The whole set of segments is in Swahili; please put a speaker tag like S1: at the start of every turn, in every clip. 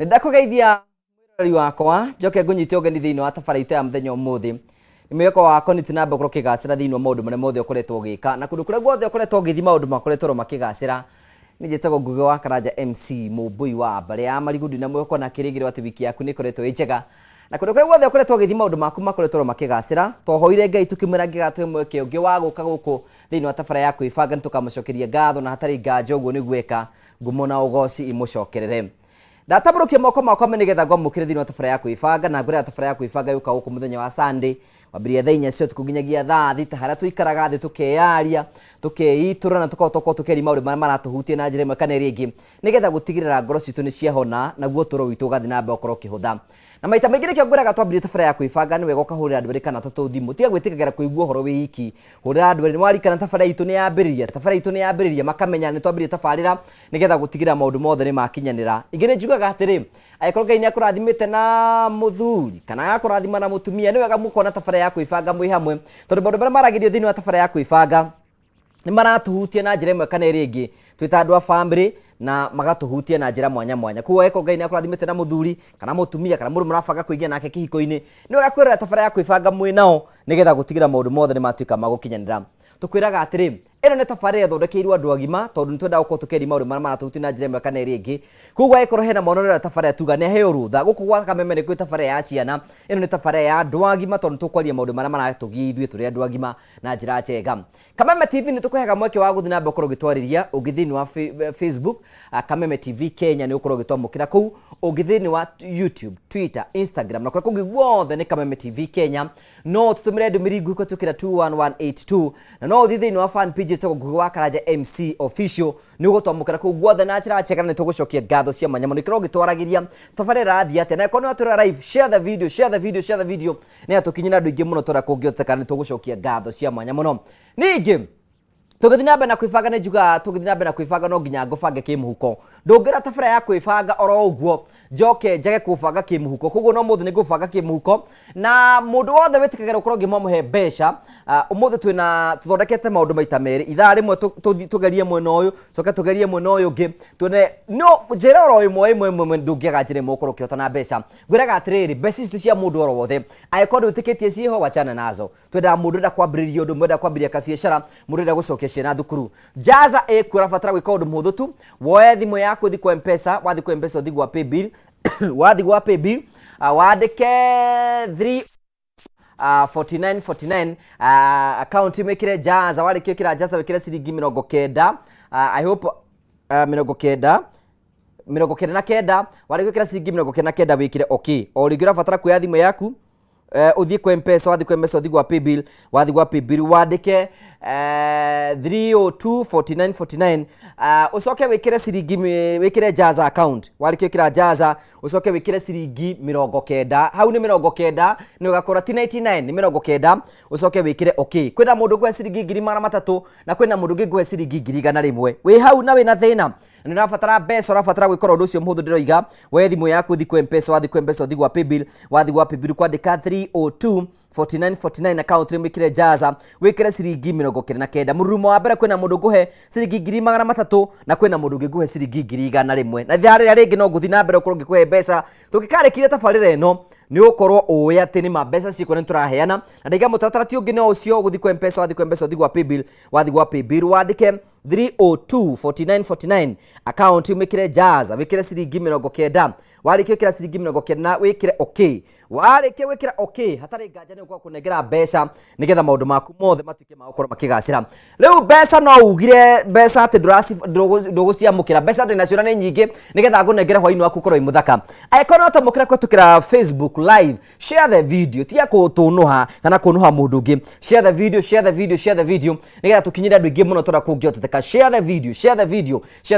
S1: Ndakugeithia mwirori wakwa njoke ngunyite ugeni thiini wa tabarĩite ya muthenya umuthi nimeko wako ni tinamba kuro kigacira thiini wa maundu mane mothe ukoretwo gika na kundu kuria guothe ukoretwo ngithi maundu makoretwo makigacira ni njetago Ngugi wa Karanja MC Mumbui wa mbare ya marigundi na mweko na kirigiro ati wiki yaku ni koretwo ijega na kundu kuria guothe ukoretwo ngithi maundu maku makoretwo makigacira twohoire Ngai tukimwira ngigatwe mweke ungi wa guka guku thiini wa tabara ya kwibanga nitukamucokeria ngatho na hatari nganja uguo ni gweka ngumo na ugoci imucokerere ndataburukia moko makwa menigetha ngwamukire thiini wa tabara ya kwibanga na ngure tabara ya kwibanga yuka guku muthenya wa Sunday wabiria thainya cio tukunginyagia thaa thita haria tuikaraga thi tukeyaria tukeitura na tukotoko tukeri mauri maratuhutie na njira imwe kana iri ingi nigetha gutigirira ngoro citu ni ciahona na guo toro witu gathi na mbe okoro kihutha na maita maingi nikio ngwiraga twambirie tabara ya kwibanga ni wega ukahurira andu eri kana tatu thimu tiga gwitikagera kuigua horo wi iki hurira andu eri warikana tabara itu ni yambiriria makamenya ni twambirie tabarira nigetha gutigirira maundu mothe ni makinyanira ingine njugaga atiri aikorwo Ngai ni akurathimite na muthuri kana akurathima na mutumia ni wega mukona tabara ya kwibanga mwi hamwe tondu maundu maria maragirio thiini wa tabara ya kwibanga ni maratuhutie na njira imwe kana iri ingi twita andu a family na magatuhutie na njira mwanya mwanya kuwa eko Ngai ni akurathimite na muthuri kana mutumia kana muri murabanga kuingia nake kihiko-ini ni wega kwirira tabara ya kwibanga mwi nao nigetha gutigira maundu mothe ni matuika magukinyanira tukwiraga atiri eno ne tabara thondekeirwo andu agima tondu nitwenda gukorwo tukeri maundu maria maratuhutie na njira imwe kana iri ingi kuwa eko hena monoro tabara tuga ne heo rutha guku gwa Kameme ni kwi tabara ya ciana eno ne tabara ya andu agima tondu tukwaria maundu maria maratugia ithuĩ turi andu agima na njira njega Kameme TV ni tukuhega mweke wa guthina mbe ukorwo gitwariria ugithini wa Facebook Kameme TV Kenya ni ukorwo gitwamukira kuu ugithini wa YouTube Twitter Instagram na kuria kungi guothe ni Kameme TV Kenya no tutumire ndumiri nguko tukira 21182 na no thithini wa fan page to Ngugi wa Karanja MC official ni ugutwamukira kuu guothe na njira njega ni tugucokia ngatho cia manyamo ni kirwo gitwaragiriria tabarira athi ate na kono atura live share the video ni atukinyira andu ingi muno tora kungioteka ni tugucokia ngatho cia manyamo no ningi tugithina nambe na kwibanga ne juga tugithina nambe na kwibanga no nginya ngubange kimuhuko ndungira tabara ya kwibanga oro uguo njoke njage kubanga kimuhuko kuguo no muthe ni ngubanga kimuhuko na mundu wothe witikagera ukorwo ngimamuhe mbeca umuthe twina tuthondekete maundu maita meri ithaa rimwe tugerie mwena uyu coke tugerie mwena uyu ngi tuone no njira oro imwe ndungiaga njira imwe ukorwo kiota na mbeca ngwiraga atiriri mbeca citu cia mundu oro wothe aikorwo witikitie ciho wachana nazo twenda mundu nda kwambiriria undu mwenda kwambiria kabiashara mundu nda gucokia ciana thukuru jaza ekura fatara gwika undu muhuthu tu woe thimu yaku thi kwa M-Pesa wathi kwa M-Pesa uthi gwa paybill wathi gwa paybill wandike 4949 account imekire jaza wale kira jaza wekire ciringi 90 I hope 90 wale kwikira ciringi 90 wikire okay origira fatara kuya thimu yaku uthie kwa M-Pesa wathi kwa M-Pesa uthi gwa paybill wathi gwa paybill wandike 3024949 ucoke wikire ciringi wikire jaza account warikio kira jaza ucoke wikire ciringi 90 hau ni 90 ni ugakora ti 99 ni 90 ucoke wikire okay kwina mundu gwe ciringi 300 na kwina mundu gwe ciringi 100 wi hau na wina thina ni rafatara mbeca rafatara gwikora undu ucio muhuthu ndiroiga we thimu yaku thi kwa M-Pesa wathi kwa M-Pesa uthi gwa paybill wathi gwa paybill kwandika 3024949 account rimwikire jaza wikire ciringi 90 murumo wa mbere kwina mundu nguhe ciringi 300 na kwina mundu ngiguhe ciringi 100 na thari ya ringi no nguthi na mbere ukorwo ngikuhe mbeca tukikarikire tabarira eno ni ukorwo uwi ati ni mbeca ciko ni turaheana na ndaiga mutaratara ti ungi no ucio guthi kwa M-Pesa wathi kwa M-Pesa uthi gwa paybill wathi gwa paybill wandike 3024949 account imekire jaza wikire ciringi 90 warikio kira ciringi 90 wikire okay warikio wikira okay hatari nganja ni kwa kunengera mbeca nigetha maundu maku mothe matuike ma gukorwo makigacira riu mbeca no ugire mbeca ati nduguciamukira mbeca ndinaciona ni nyingi nigetha ngunengere hwaini waku korwo imuthaka aikorwo tamukira kwatukira Facebook live share the video tia kutunuha kana kunuha mundu ungi share the video nigetha tukinyira andu ingi muno tora kungioteka share the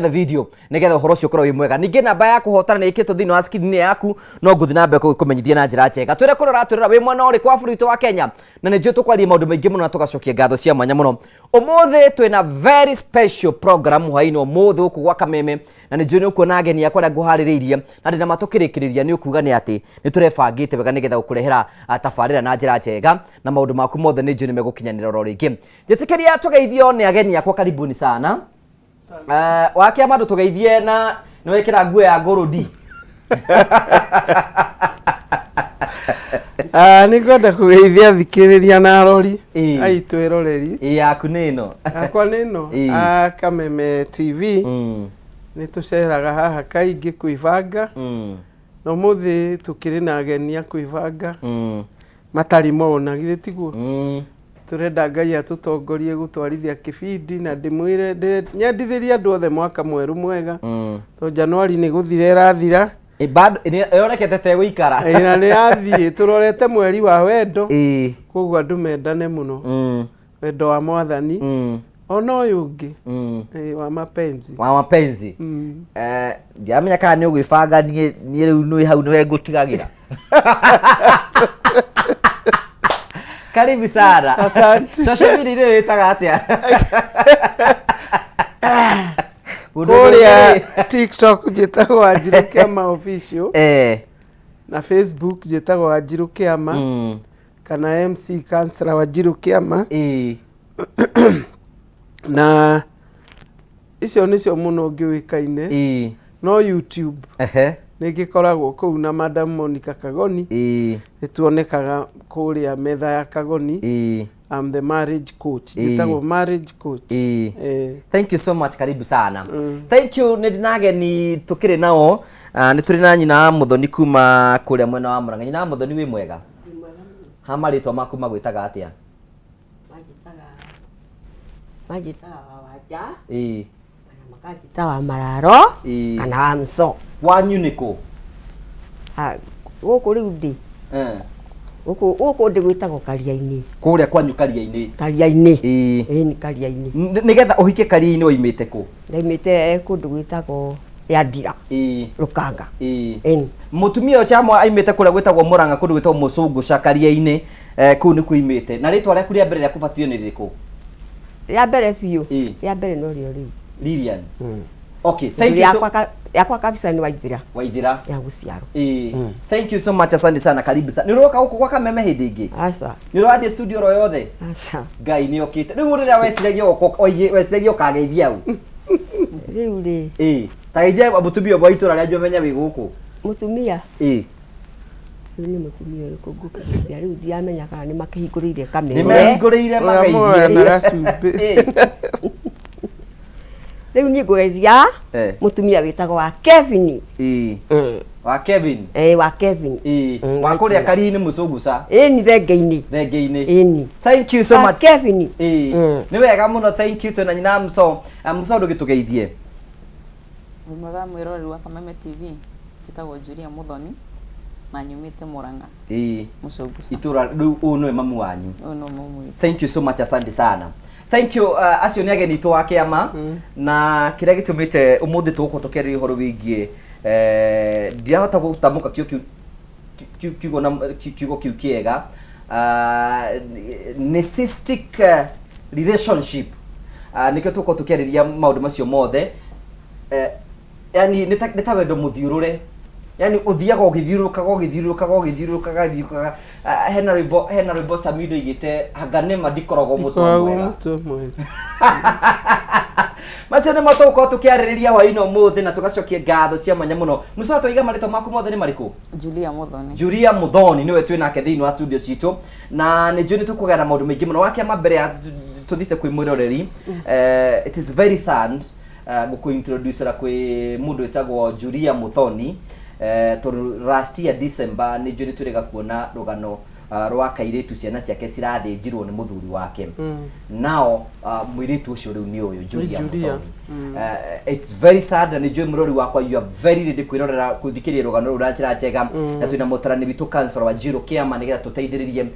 S1: video nigetha uhoro ucio korwo wi mwega ningi namba ya kuhotana ni ikitwo thini wa screen yaku no nguthi na mbe kumenyithia na njira njega twire kurora turira wi mwana uri kwa bũrũri wa Kenya na nĩ njũĩ tũkwaria maũndũ maingĩ mũno na tũgacokia ngatho cia mwanya mũno ũmũthĩ twĩna very special program hwainĩ ũmũthĩ gũkũ gwa Kameme na nĩ njũĩ nĩ ũkuona ageni akwa arĩa ngũharĩrĩirie na ndĩ na matũkĩrĩkĩrĩria nĩ ũkuga nĩ atĩ nĩ tũrebangĩte wega nĩgetha gũkũrehera tabarĩra na njĩra njega na maũndũ maku mothe nĩ njũĩ nĩ megũkinyanĩra oro rĩngĩ njĩtĩkĩria tũgeithio nĩ ageni akwa karibuni sana wakia mandũ tũgeithie na nĩ wekĩra nguo ya ngũrũndi
S2: Nĩ ngwenda kũgeithia thikĩrĩria na arori aitũ eroreri.
S1: Yaku nĩ ĩno.
S2: Yakwa nĩ ĩno. Kameme TV. Nĩ tũceraga haha kaingĩ kwĩbanga. Na ũmũthĩ tũkĩrĩ na ageni a kwĩbanga. Matarĩ mona githĩ tiguo. Tũrenda Ngai atũtongorie gũtwarithia kĩbindi na ndĩmwĩre nyendithĩrie andũ othe mwaka mwerũ mwega. To Januari nĩ gũthira ĩrathira.
S1: Bado yonekete te gũikara.
S2: Na nĩ yathiĩ tũrorete mweri wa wendo. Koguo andũ mendane mũno. Wendo wa Mwathani. Ona ũyũ ũngĩ wa mapenzi.
S1: Wa mapenzi. Ndiamenya kana nĩ ũgwĩbanga niĩ rĩu nĩ hau nĩwe ngũtigagĩra. Karibu sana.
S2: Asante.
S1: Social media nĩ ĩtaga atĩa?
S2: Kũrĩa TikTok njĩtagwo Wanjirũ Kĩama official. Na Facebook njĩtagwo Wanjirũ Kĩama. Kana MC Councillor Wanjirũ Kĩama. Na icio nĩcio mũno ngĩũĩkaine. No YouTube. Nĩ ngĩkoragwo kũu na Madam Monica Kagoni. Nĩ tuonekaga kũrĩa metha ya Kagoni. I'm the marriage coach. Njĩtagwo marriage coach.
S1: Thank you so much, karibu sana. Thank you. Nĩ ndinageni tũkĩrĩ nao. Nĩ tũrĩ na nyina Mũthoni kuma kũrĩa mwena wa Mũrang'a. Nyina Mũthoni wĩ mwega? Ha marĩtwa maku magwĩtaga atĩa?
S3: Majitaga Wawaja.
S1: Kana
S3: makajitaga Mararo. Kana Hamso.
S1: Wanyu nĩ kũ?
S3: Gũkũ rĩu ndĩ. Gũkũ ndĩ gwĩtagwo Karia-inĩ.
S1: Kũrĩa kwanyu Karia-inĩ?
S3: Karia-inĩ. Nĩ Karia-inĩ.
S1: Nĩgetha ũhike Karia-inĩ woimĩte kũ?
S3: Ndaimĩte kũndũ gwĩtagwo Yandira. Rũkanga.
S1: Mũtumia ũyũ Chamwa aimĩte kũrĩa gwĩtagwo Mũrang'a kũndũ gwĩtagwo Mũcũngũca Karia-inĩ. Kũu nĩ kuimĩte. Na rĩtwa rĩaku rĩa mbere rĩa kũbatithio nĩ rĩrĩkũ?
S3: Rĩa mbere biũ. Rĩa mbere no rĩo rĩu.
S1: Lilian. Okay, thank you so
S3: yakwa kabisa ni Waithira.
S1: Waithira.
S3: Ya Guciaro.
S1: Thank you so much, asante sana, karibu sana. Niroka huko kwa Kameme hindi ingi.
S3: Asa.
S1: Niroathie studio ro yothe.
S3: Asa.
S1: Ngai ni okite. Riu rira weciregio uko oye weciregio kageithia u.
S3: Riu ri.
S1: Tageithia mutumia bwa itura ria njomenya wi guku.
S3: Mutumia. Riu ni mutumia uri kunguka. Riu ndiamenya kana ni makihinguriire kamera.
S1: Ni mahinguriire magaithia
S2: na racumbi.
S3: Riu ni ngũgeithia mutumia wĩtagwo wa Kevin.
S1: Wa Kevin.
S3: Wa Kevin.
S1: Wa kũrĩa Karia-inĩ Mũcũngũca.
S3: Ni thenge-inĩ.
S1: Thenge-inĩ. Thank you so much.
S3: Kevin.
S1: Nĩ wega mũno, thank you tena nyina Mso. Mso ndũgĩtũgeithie.
S4: Mwega mwĩroreri wa Kameme TV. Njĩtagwo Julia Muthoni na nyumĩte Mũrang'a. Mũcũngũca.
S1: Itũra rĩu ũyũ nĩwe mamu wanyu.
S4: Ũyũ nĩwe mamu witũ.
S1: Thank you so much, asante sana. Thank you. Acio nĩ ageni itũ wa kĩama na kĩrĩa gĩtũmĩte ũmũthĩ tũgũkorwo tũkĩarĩria ũhoro wĩgiĩ ndirahota gũtamũka kiugo kiu kĩega narcissistic relationship nĩkĩo tũgũkorwo tũkĩarĩria maũndũ macio mothe. Yani nĩ ta wendo mũthiũrũre, yani uthiaga ũgĩthiũrũrũkaga hena rwĩmbo Samido igĩte Hanganema ndikoragwo mũtwe mwega. Macio nĩ mato ũkorwo tũkĩarĩrĩria hwaĩ-inĩ ũmũthĩ na tũgacokia ngatho cia mwanya mũno. Mũcoka tũiga marĩtwa maku mothe nĩ marĩkũ?
S4: Julia Muthoni.
S1: Julia Muthoni niwe twĩ nake thĩinĩ wa studio citũ na nĩ njũĩ nĩ tũkũgĩa na maũndũ maingĩ mũno. Wakĩama mbere ya tũthiĩte kwĩ mwĩroreri, it is very sad gũkũ-introducera kwĩ mũndũ wĩtagwo Julia Muthoni. Last year December nĩ njũĩ nĩ twĩrĩga kuona rũgano rwa kairĩtu ciana ciake cirathĩnjirwo nĩ mũthuri wake. Nao mũirĩtu ũcio rĩu nĩ ũyũ Julia Muthoni. It's very sad na nĩ njũĩ mũrori wakwa you are very ready kwĩrorera gũthikĩrĩria rũgano rũu na njĩra njega na twĩna mũtarani witũ Councillor Wanjirũ Kĩama nĩgetha tũteithĩrĩrie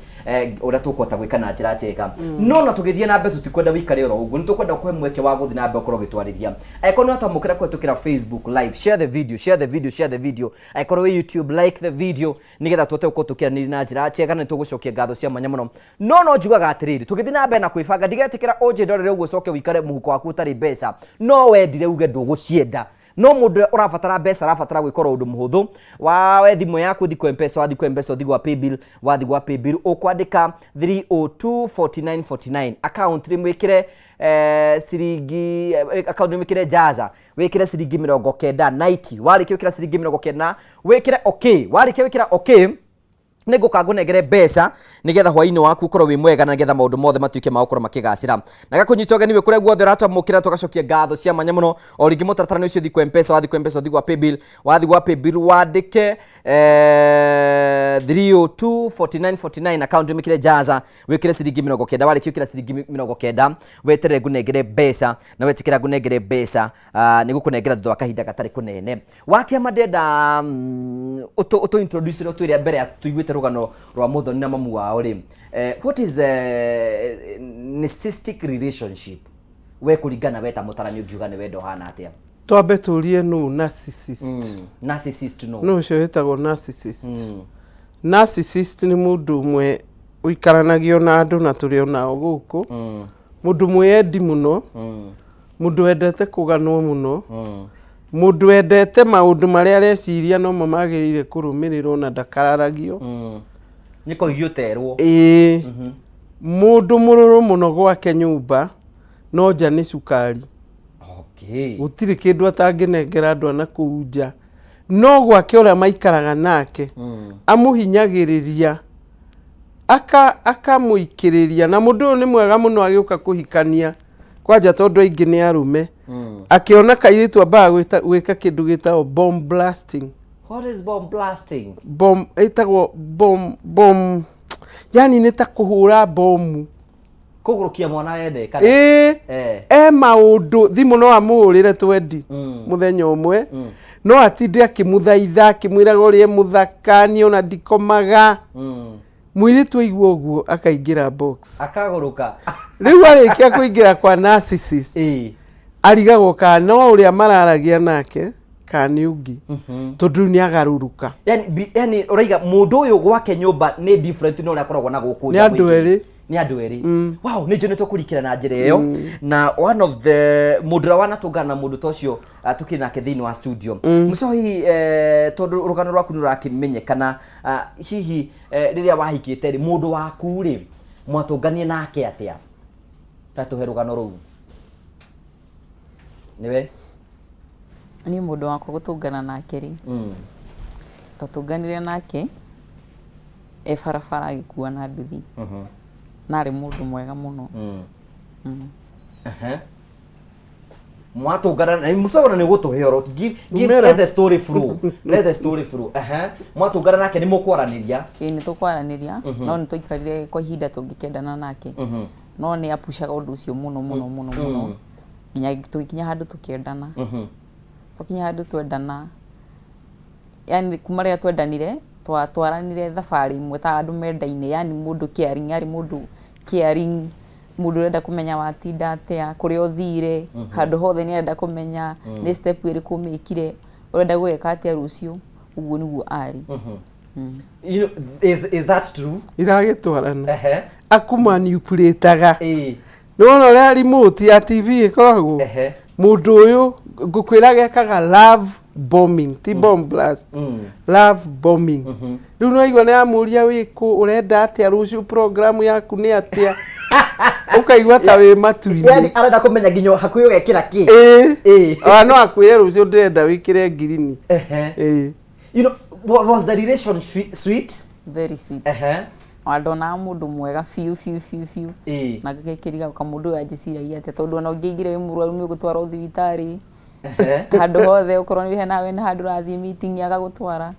S1: ũrĩa tũkũhota gwĩka na njĩra njega. No na tũgĩthiĩ na mbere tũtikwenda wĩikare oro ũguo, nĩ tũkwenda kũhe mweke wa gũthiĩ na mbere ũkorwo ũgĩtwarĩria. Angĩkorwo nĩ watwamũkĩra kũhetũkĩra Facebook live, share the video. Angĩkorwo wĩ YouTube, like the video nĩgetha tũhote gũkorwo tũkĩaranĩria na njĩra njega na nĩtũgũcokia ngatho cia mwanya mũno. No njugaga atĩrĩrĩ, tũgĩthiĩ na mbere na kwĩbanga ndigetĩkĩra ũnjĩndorere ũguo ũcoke wĩikare mũhuko waku ũtarĩ mbeca. No wendire uge ndũgũcienda. No mũndũ ũrabatara mbeca arabatara gwĩkora ũndũ mũhũthũ. Wa thimũ yaku thiĩ kwa M-Pesa, wathiĩ kwa M-Pesa ũthiĩ gwa Paybill, wathiĩ gwa Paybill ũkwandĩka 3024949 account rĩmwĩkĩre ciringi account wikire jaza wikire ciringi 90 warike wikira ciringi 90 wikire okay warike wikira okay niguka ngunengere mbeca nigetha hwaini waku ukorwo wi mwega na nigetha maundu mothe matuike ma gukorwo makigacira na gakunyita ogeni we kuria guothe uratwamukira tugacokia ngatho cia mwanya muno o ringi mutaratara ni ucio thi kwa mpesa wathi kwa mpesa uthi gwa paybill wathi gwa paybill wandike 3024949 account mikire jaza wikire ciringi 90 wariki wikira ciringi 90 weterere ngunengere mbeca na wetikira ngunengere mbeca nigukunengera thutha wa kahinda gatari kunene wakia madenda uto introduce ro twiria mbere tuiguite rugano rwa muthoni na mamu wao ri what is narcissistic relationship we kuringana weta mutarani ungiuga ni wendo hana atia
S2: twambe turie nu narcissist
S1: narcissist
S2: no cio wetagwo narcissist narcissist ni mundu mwe uikaranagio na andu na turi onao guku mundu mwendi muno mundu wendete kuganwo muno mundu wendete maundu maria areciria no mamagirire kurumirirwo na ndakararagio
S1: niko yuterwo
S2: mundu mururu muno gwake nyumba no nja ni cukari gutiri kindu atanginengera andu ana kuu nja no gwake uria maikaraga nake amuhinyagiriria akamuikiriria na mundu uyu ni mwega muno agiuka kuhikania kwanja tondu aingi ni arume akiona kairitu ambaga gwika kindu gitagwo bomb blasting.
S1: What is bomb blasting?
S2: Bomb itagwo bomb yani ni ta kuhura bomu
S1: kugurukia mwana wende kana
S2: maundu thimu no amurire twendi muthenya umwe no atinde akimuthaitha akimwiraga urie muthakani ona ndikomaga mwiri twaigua uguo akaingira box
S1: akaguruka
S2: riu arikia kuingira kwa narcissist arigagwo kana no uria mararagia nake kani ungi tondu ni agaruruka
S1: yani uraiga mundu uyu gwake nyumba ni different no uria akoragwo na guku
S2: ni andu eri
S1: wow ni jone tukurikira na njira iyo na one of the mudra wana tugana mundu tocio tukiri nake thini wa studio mucohi tondu rugano rwaku nurakimenyekana hihi riria wahikite ri mundu waku ri mwatunganie nake atia tatuhe rugano ruu niwe
S4: ni mundu wakwa gutungana nake ri tutunganire nake barabara agikua na nduthi nari mundu mwega muno
S1: mwatungana na mucogora ni gutuhe oro give let the story through mwatungana nake ni mukwaraniria
S4: ni tukwaraniria no ni tuikarire kwa ihinda tungikendana nake no ni apushaga undu ucio muno nginya tukinya handu tukiendana tukinya handu twendana yani kuma ria twendanire twaranire thabari imwe ta andu mendaine yani mundu caring ari mundu caring mundu renda kumenya watinda atia kuria uthire handu hothe ni renda kumenya ni step iriku mikire urenda gweka atia rucio uguo niguo ari
S1: you know is that true
S2: iragitwarana akumanipulataga no ria remote ya TV ikoragwo mundu uyu ngukwiraga ekaga love bombing ti bomb blast love bombing riu no igwa ni amuria wiku urenda atia rucio program yaku ni atia ukaigwa ta wi matuini
S1: yani arenda kumenya nginyo hakuyo gekira ki
S2: no akwire rucio ndenda wikire ngirini
S1: you know was the relation sweet
S4: very sweet wadona mundu mwega fiu na gikiriga ka mundu ajiciragia ate tondu ona ungiingire wi murwaru ni ugutwara uthibitari handu hothe ukorwo ni nawe na handu rathie meeting agagutwara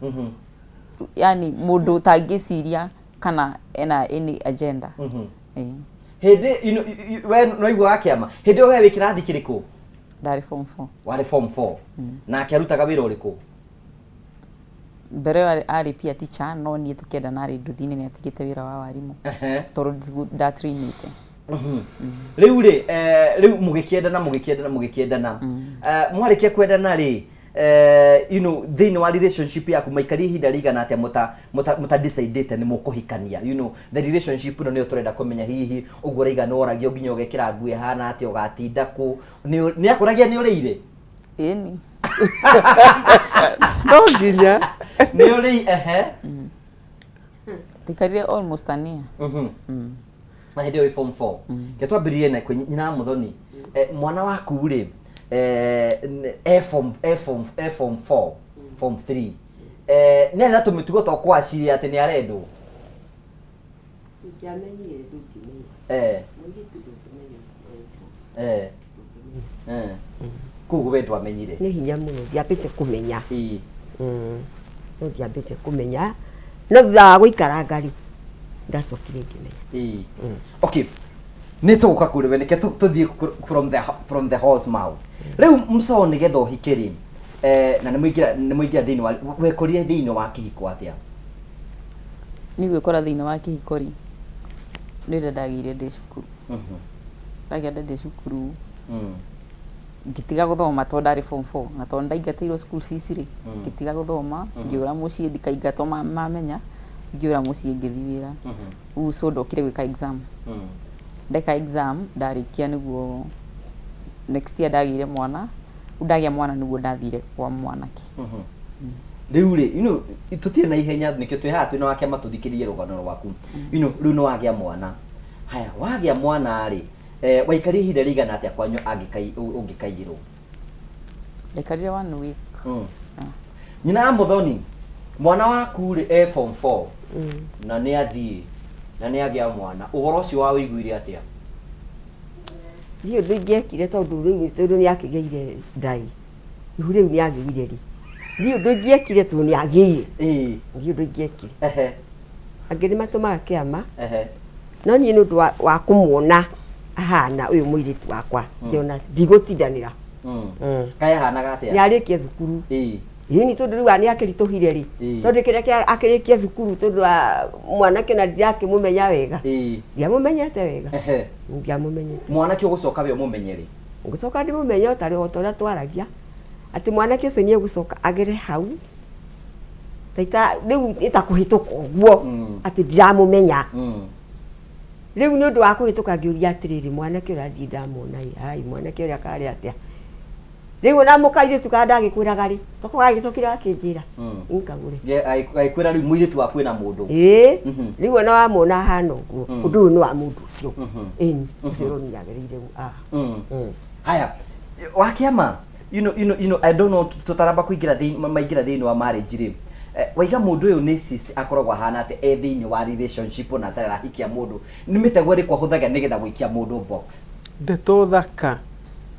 S4: yani mundu tangiciria kana ena any agenda
S1: hindi you know when no igwa akiama hindi we wikirathi kiriku
S4: ndari form 4
S1: wari form 4 na akirutaga wira uriku
S4: mbere ari pia teacher no ni tukenda nari nduthini ni atigite wira wa warimu tondu ndatrinite
S1: riu ri riu mugikiendana mwarikia kwendana ri you know thini wa relationship yaku maikari hinda rigana atia muta decide ni mukuhikania you know the relationship no ni turenda kumenya hihi uguo reiga no oragio nginya ugekira ngui hana atia ugatinda ku ni akuragia ni urire
S2: ni no nginya
S1: ni uri
S4: tikarire almost ania
S1: hĩndĩ ĩyo form 4 ke twambĩrĩrie na nyina Muthoni mwana waku rĩ form 4 form 3 nĩ na tũmĩtugo twa kwaciria atĩ nĩ arendwo kugu wetu amenyire
S3: nĩ hinya mũno ndiambĩte kũmenya no ndiambĩte kũmenya no thutha wa gũikara ngari ndacokire ngĩmenya
S1: okay nĩ tũgũka kũrĩ we nĩke tũthiĩ from the horse mouth rĩu Musaũ nĩgetha ũhike rĩ na nĩ mũingĩra thĩinĩ wa wekũrire thĩinĩ wa kĩhiko atĩa
S4: nĩ gwĩkora thĩinĩ wa kĩhiko rĩ nĩ ndagĩire ndĩ cukuru ndagĩire ndĩ cukuru ngĩtiga gũthoma tondũ ndarĩ form 4 na tondũ ndaingatĩirwo school fees rĩ ngĩtiga gũthoma ngĩũra mũciĩ ndikaingatwo mamenya ngĩũra mũciĩ ngĩthiĩ wĩra rĩu so ndokire gwĩka exam ndeka exam ndarĩkia nĩguo next year ndagĩire mwana ndagĩa mwana nĩguo ndathire kwa mwanake
S1: rĩu rĩ tũtirĩ na ihenya nĩkĩo twĩ haha twĩna wake matũthikĩrie rũgano rwaku rĩu nĩ wagĩa mwana haya wagĩa mwana rĩ waikarire ihinda rĩigana atĩa kwanyu ũngĩkaigĩrwo
S4: ndaikarire 1 week
S1: nyina Muthoni mwana waku rĩ form 4 na nĩ athiĩ na nĩ agĩa mwana ũhoro ũcio wa wĩiguire atĩa
S3: ndiũ ndingĩekire tondũ rĩu nĩ akĩgĩire ndai ihu rĩu nĩ agĩire rĩ ndiũ ndingĩekire tondũ nĩ agĩire ndiũ ndingĩekire angĩ nĩ matũmaga kĩama no niĩ nĩ ũndũ wa kũmuona ahana ũyũ mũirĩtu wakwa ngĩona ndigũtindanĩra
S1: kaĩ ahanaga atĩa
S3: nĩ arĩkia thukuru ni tondũ rĩu nĩ akĩritũhire rĩ tondũ kĩrĩa akĩrĩkia thukuru tondũ mwanake na ndirakĩmũmenya wega ndiamũmenyete wega ndiamũmenyete
S1: mwanake ũgũcoka we ũmũmenye rĩ
S3: ngũcoka ndĩmũmenye ũtarĩ o ta ũrĩa twaragia atĩ mwanake ũcio nĩ egũcoka agere hau taita rĩu ĩtakũhĩtũka ũguo atĩ ndiramũmenya rĩu nĩ ũndũ wa kũhĩtũka ngĩũria atĩrĩrĩ mwanake ũrathiĩ ndamwona ai mwanake ũrĩa karĩ atĩa rĩu na mũkairĩtu kana ndagĩkwĩraga rĩ toko gagĩcokire akĩnjĩra nkagũre
S1: agĩkwĩra rĩu mũirĩtu waku ena mũndũ
S3: rĩu ona wamwona hana ũguo ũndũ ũyũ nĩ wa mũndũ ũcio ĩni ũcio nĩ agĩrĩire
S1: haya wakĩama I don't know tũtaramba maingĩra thĩinĩ wa marriage rĩ waiga mũndũ ũyũ nĩ cyst akoragwo ahana atĩ thĩinĩ wa relationship na atarĩ arahikia mũndũ nĩ mĩtego ĩrĩkũ ahũthagĩra nĩgetha gũikia mũndũ box
S2: ndeto thaka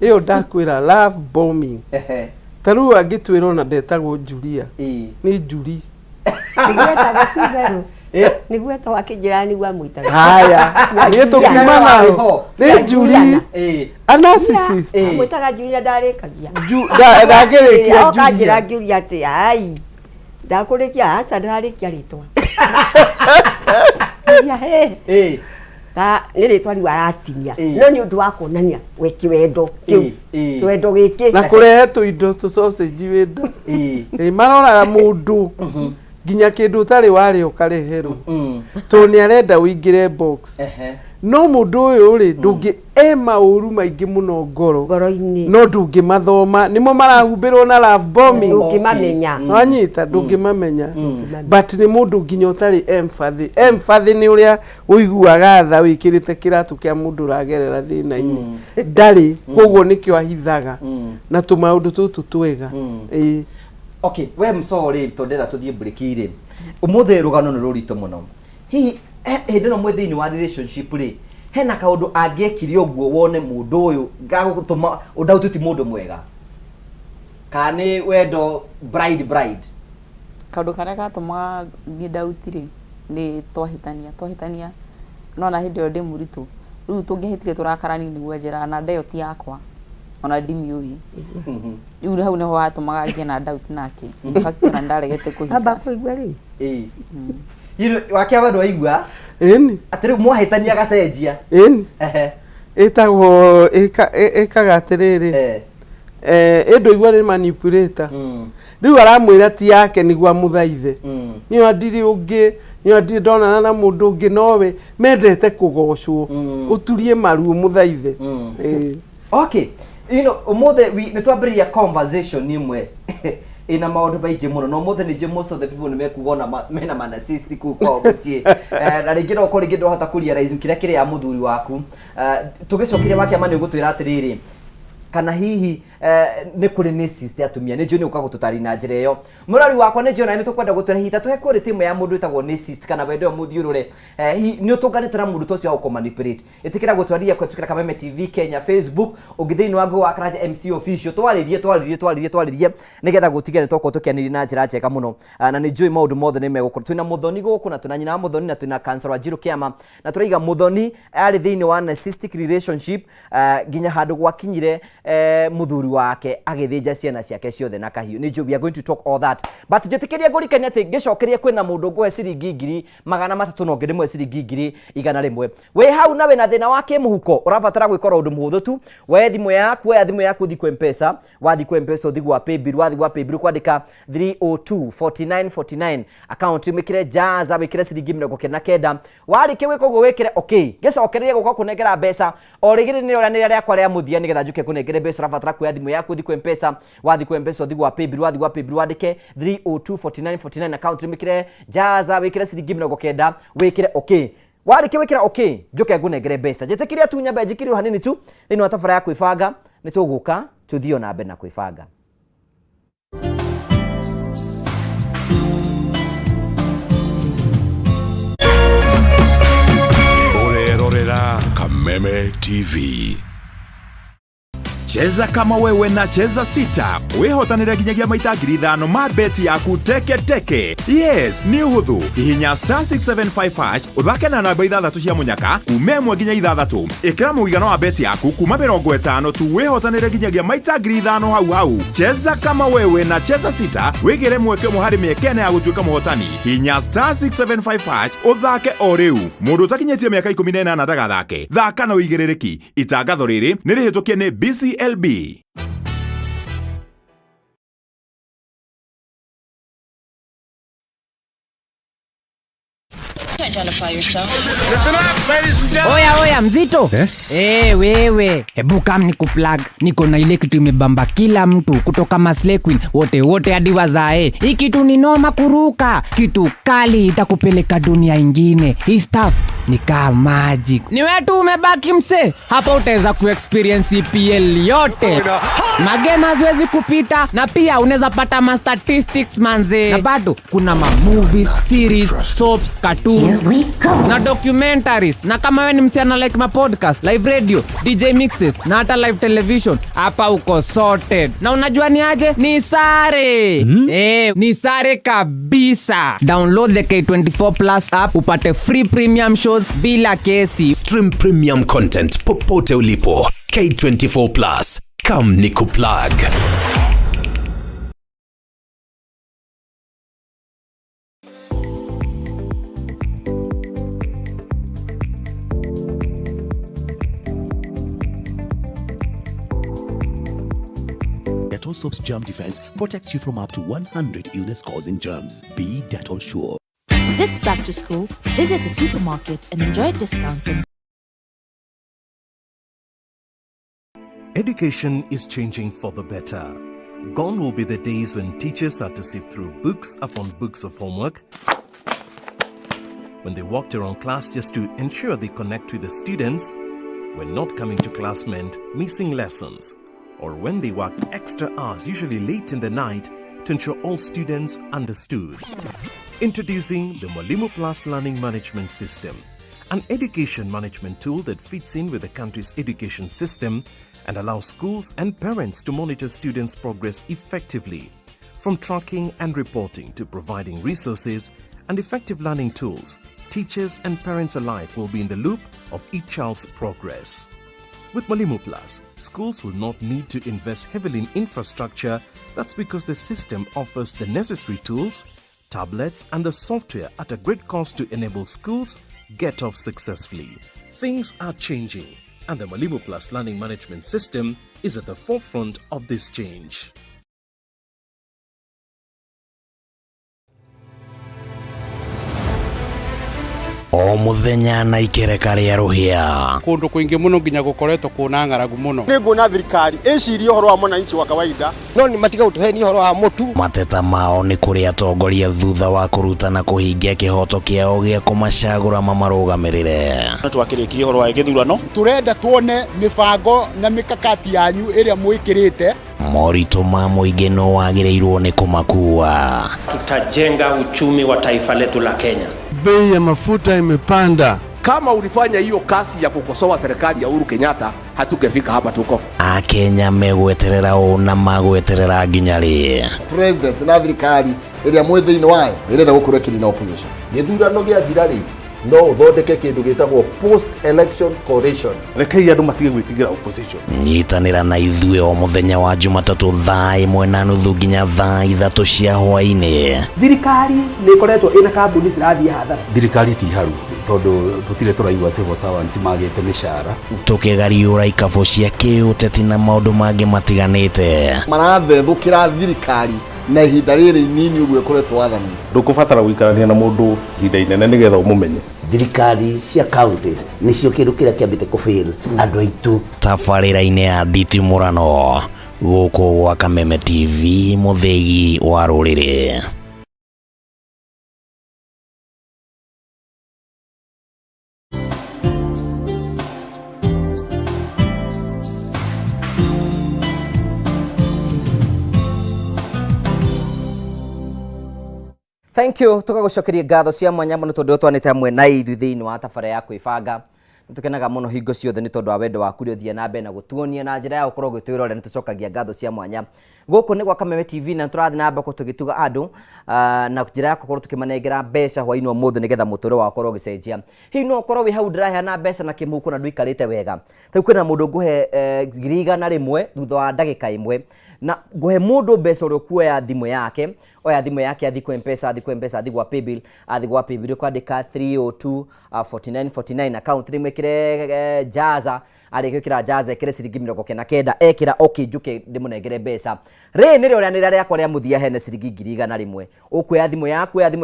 S2: iyo ndakwĩra love bombing ta rĩu angĩtwĩra na ndetagwo Julia nĩ Juri
S3: nĩguo etagwo akĩnjĩra nĩguo amwĩtaga
S2: haya nĩ tũkiuma nayo nĩ Juri anacyclist
S3: amwĩtaga Julia ndarĩkagia
S2: ndangĩrĩkia
S3: okanjĩra ngĩũria atĩ ai ndakũrĩkia aca ndarĩkia rĩtwa ta nĩ rĩtwa riu aratinia no nĩ ũndũ wa kuonania wendo kĩu wendo gĩkĩ
S2: na kũrehe tũindo tũ sausage wendo maroraga mũndũ nginya kĩndũ ũtarĩ warĩ ũkareherwo tondũ nĩ arenda ũingĩre box no mũndũ ũyũ rĩ ndũngĩ maũru maingĩ mũno ngoro-inĩ no ndũngĩmathoma nĩmo marahumbĩrwo na love bombing
S3: ndũngĩmamenya
S2: wanyita ndũngĩmamenya but nĩ mũndũ nginya ũtarĩ empathy nĩ ũrĩa ũiguaga tha wĩkĩrĩte kĩratũ kĩa mũndũ ũragerera thĩna-inĩ ndarĩ koguo nĩkĩo ahithaga na tũmaũndũ tũtũ twega
S1: okay we Musaũ rĩ tondera tũthiĩ break rĩ ũmũthĩ rũgano nĩ rũritũ mũno hihi hĩndĩ ĩno mwĩ thĩinĩ wa relationship rĩ hena kaũndũ angĩekire ũguo wone mũndũ ũyũ gagũtũma ũndauti ti mũndũ mwega kana nĩ wendo bride
S4: kaũndũ karĩa gatũmaga niĩ ndauti rĩ nĩ twahĩtania no na hĩndĩ ĩyo ndĩ mũritũ rĩu tũngĩhĩtire tũrakarani nĩguo njĩra na ndeyo ti yakwa ona ndimiũĩ rĩu hau nĩho hatũmaga ngĩe na ndauti nake in fact ona ndaregete kũhika
S3: amba kũigua rĩu
S1: wake wendo waigua
S2: ĩni
S1: atĩ rĩu mwahĩtania gacenjia
S2: ĩni ĩtagwo ĩkaga atĩrĩrĩ ĩndũ igua nĩ manipulator rĩu aramwĩra ti yake nĩguo amũthaithe nĩyo andiri ũngĩ nĩyo andiri ndonana na mũndũ ũngĩ nowe mendete kũgocwo ũturie maru mũthaithe
S1: okay ũmũthĩ nĩ twambĩrĩria conversation imwe ina maundu baingi muno no muthe ni most of the people nimekugona mena manasisti ku kwa mucie na ringi no ko ringi ndohota kuria rais kiria kiri ya muthuri waku tugicokiria wake amani gutwira atiriri kana hihi ne kuri ni sister atumia ne joni ukago tutari na njira yo murari wakwa ne jona ni tukwenda gutwira hita tuhe kuri timu ya mundu itagwo ni sister kana wendo muthiurure ni utunganitira mundu to cio uko manipulate itikira gutwaria kwa tukira Kameme TV Kenya Facebook ugithiini wangu wa Karaja MC official twaririe nigetha gutigere toko tukianiri na njira njega muno na ni joy maundu mothe ni megukuru twina muthoni guku na twina nyina muthoni na twina cancer wa Jiru Kiama na turaiga muthoni ari thiini wa narcissistic relationship ginya handu gwakinyire muthuri wake agithinja ciana ciake ciothe na kahiu ni we are going to talk all that but jetikiria ngurikania ati ngicokeria kwina mundu ngwe ciringi 300 no ngire mwe ciringi 100 we hau nawe na thina wake muhuko urabatara gwikora undu muhuthu tu we thimu yaku thi kwa mpesa wathi kwa mpesa uthi gwa paybill wathi gwa paybill kwandika 3024949 account imikire jaza wikire ciringi 99 warike wiko go wikire okay ngicokeria guko kunengera mbeca origire ni oria riakwa ria muthia nigetha njuke kunengere mbeca urabatara kwa thimu yaku thi kwa mpesa wathi kwa mpesa uthi gwa paybill wandike 3024949 account imikire jaza wikire ciringi 99 wikire okay warike wikira okay njuke ngunengere mbeca jetikiria tu nyambe njikiri hanini tu thini wa tabara ya kwibanga ni tuguka tuthio na mbe na kwibanga
S5: Orerorera Kameme TV. Cheza kama wewe na cheza sita. Wihotanira ginyagia maita 5,000 ma beti yaku teke. Yes, ni uhuthu. Hihinya *675# uthake na namba 6 cia munyaka umemwe ginya 6. Ikira muigano wa beti yaku kuma 50 tu wihotanira ginyagia maita 5,000 hau. Cheza kama wewe na cheza sita. Wigire mweke muhari miekene ya gutuika muhotani. Hihinya *675# uthake o riu. Mundu utakinyetie miaka 18 ndagathake. Thaka na uigirereki. Itangatho riri ni rihitukie ni BCLB.
S6: Oya mzito wewe hebu kam nikuplug niko na ile kitu imebamba kila mtu kutoka Maslay Queen wote hadi wazae. Hii kitu ni noma kuruka, kitu kali itakupeleka dunia ingine. Hii stuff ni kama magic. Ni wewe tu umebaki mse hapa, utaweza kuexperience EPL yote, magame haziwezi kupita, na pia unaweza pata ma statistics manze, na bado kuna ma movies, series, soaps, cartoons na documentaries. Na kama wewe ni msichana like ma podcast, live radio, DJ mixes na hata live television, hapa uko sorted. Na unajua ni aje? Ni sare. Ni sare kabisa. Download the K24 Plus app upate free premium shows bila kesi.
S7: Stream premium content popote ulipo. K24 Plus. Come nikuplug.
S8: Dettol Soap's germ defense protects you from up to 100 illness-causing germs. Be Dettol sure.
S9: This back to school, visit the supermarket and enjoy discounts and
S10: Education is changing for the better. Gone will be the days when teachers had to sift through books upon books of homework, when they walked around class just to ensure they connect with the students, when not coming to class meant missing lessons, or when they worked extra hours, usually late in the night, to ensure all students understood. Introducing the Mwalimu Plus Learning Management System, an education management tool that fits in with the country's education system and allows schools and parents to monitor students' progress effectively. From tracking and reporting to providing resources and effective learning tools, teachers and parents alike will be in the loop of each child's progress. With Mwalimu Plus, schools will not need to invest heavily in infrastructure. That's because the system offers the necessary tools, tablets, and the software at a great cost to enable schools get off successfully. Things are changing, and the Mwalimu Plus Learning Management System is at the forefront of this change.
S7: muthenya na ikereka ria ruhia
S11: kundu kuingi muno nginya gukoretwo kuna ng'aragu muno
S12: ni nguona thirikari iciria uhoro wa mwananchi wa kawaida no ni matiga utuheni uhoro wa mutu
S7: mateta mao ni kuri atongoria thutha wa kurutana kuhingia kihoto kiao gia kumacagura mamarugamirire
S12: twakirikirie uhoro wa githurano turenda tuone mibango na mikakati yanyu iria mwikirite
S7: morito ma muingi no wagireirwo ni kumakua.
S13: Tutajenga uchumi wa taifa letu la Kenya.
S14: Bei ya mafuta imepanda.
S15: Kama ulifanya hiyo kasi ya kukosoa serikali ya Uhuru Kenyatta, hatungefika hapa tuko.
S7: Akenya megweterera na magweterera nginyari.
S12: President na thirikari iria mwithini wayo irenda gukorwo kiri na opposition.
S16: Githurano gia thirari no uthondeke kindu gitagwo post election coalition.
S12: Rekei andu matige gwitigira opposition.
S7: Nyitanira na ithuĩ o muthenya wa Jumatatu thaa 1:30 nginya thaa 3 cia hwaĩ-inĩ.
S17: Thirikari nĩ ikoretwo ina kambuni cirathiĩ hathara.
S18: Thirikari ti haru tondu tutire turaigua civil servants magite mishara.
S7: Tukigariũra ikabo cia kĩũteti na maũndũ mangĩ matiganĩte.
S12: Marathethũkĩra thirikari na ihinda rĩrĩ inini ũguo ĩkoretwo wathani.
S16: Ndũkũbatara gũikarania na mũndũ ihinda inene nĩgetha ũmũmenye.
S19: Thirikari cia counties nĩcio kĩndũ kĩrĩa kĩambĩte kũfail andũ aitũ.
S7: Tabarĩra-inĩ ya nditimũrano gũkũ gwa Kameme TV, mũthĩgi wa rũrĩrĩ.
S1: Thank you. Tukagucokeria ngatho cia mwanya muno tondu twanite hamwe na ithu thiini wa tabara ya kwibanga. Nitukenaga muno hingo ciothe ni tondu wa wendo waku ri uthie na mbere na gutuonia na njira ya gukorwo gwitwirore nitucokagia ngatho cia mwanya. Guku ni gwa Kameme TV na turathi na mbere tugituga andu na njira ya gukorwo tukimanengera mbeca hwaini o muthu nigetha mutoro wa gukorwo gicenjia. Hihi no ukorwo wi hau ndiraheana mbeca na kimuku na nduikarite wega. Tau kwina mundu nguhe 100 thutha wa ndagika imwe na nguhe mundu mbeca uri kuoya thimu yake oya thimu yake athi kwa mpesa athi gwa paybill kwandika 302 4949 account rimwekire jaza arikira jaza ekire ciringi 99 ekira okay njuke ndimunengere mbeca ri ni rio rĩa rĩakwa rĩa muthia hene ciringi 100 ukuya thimu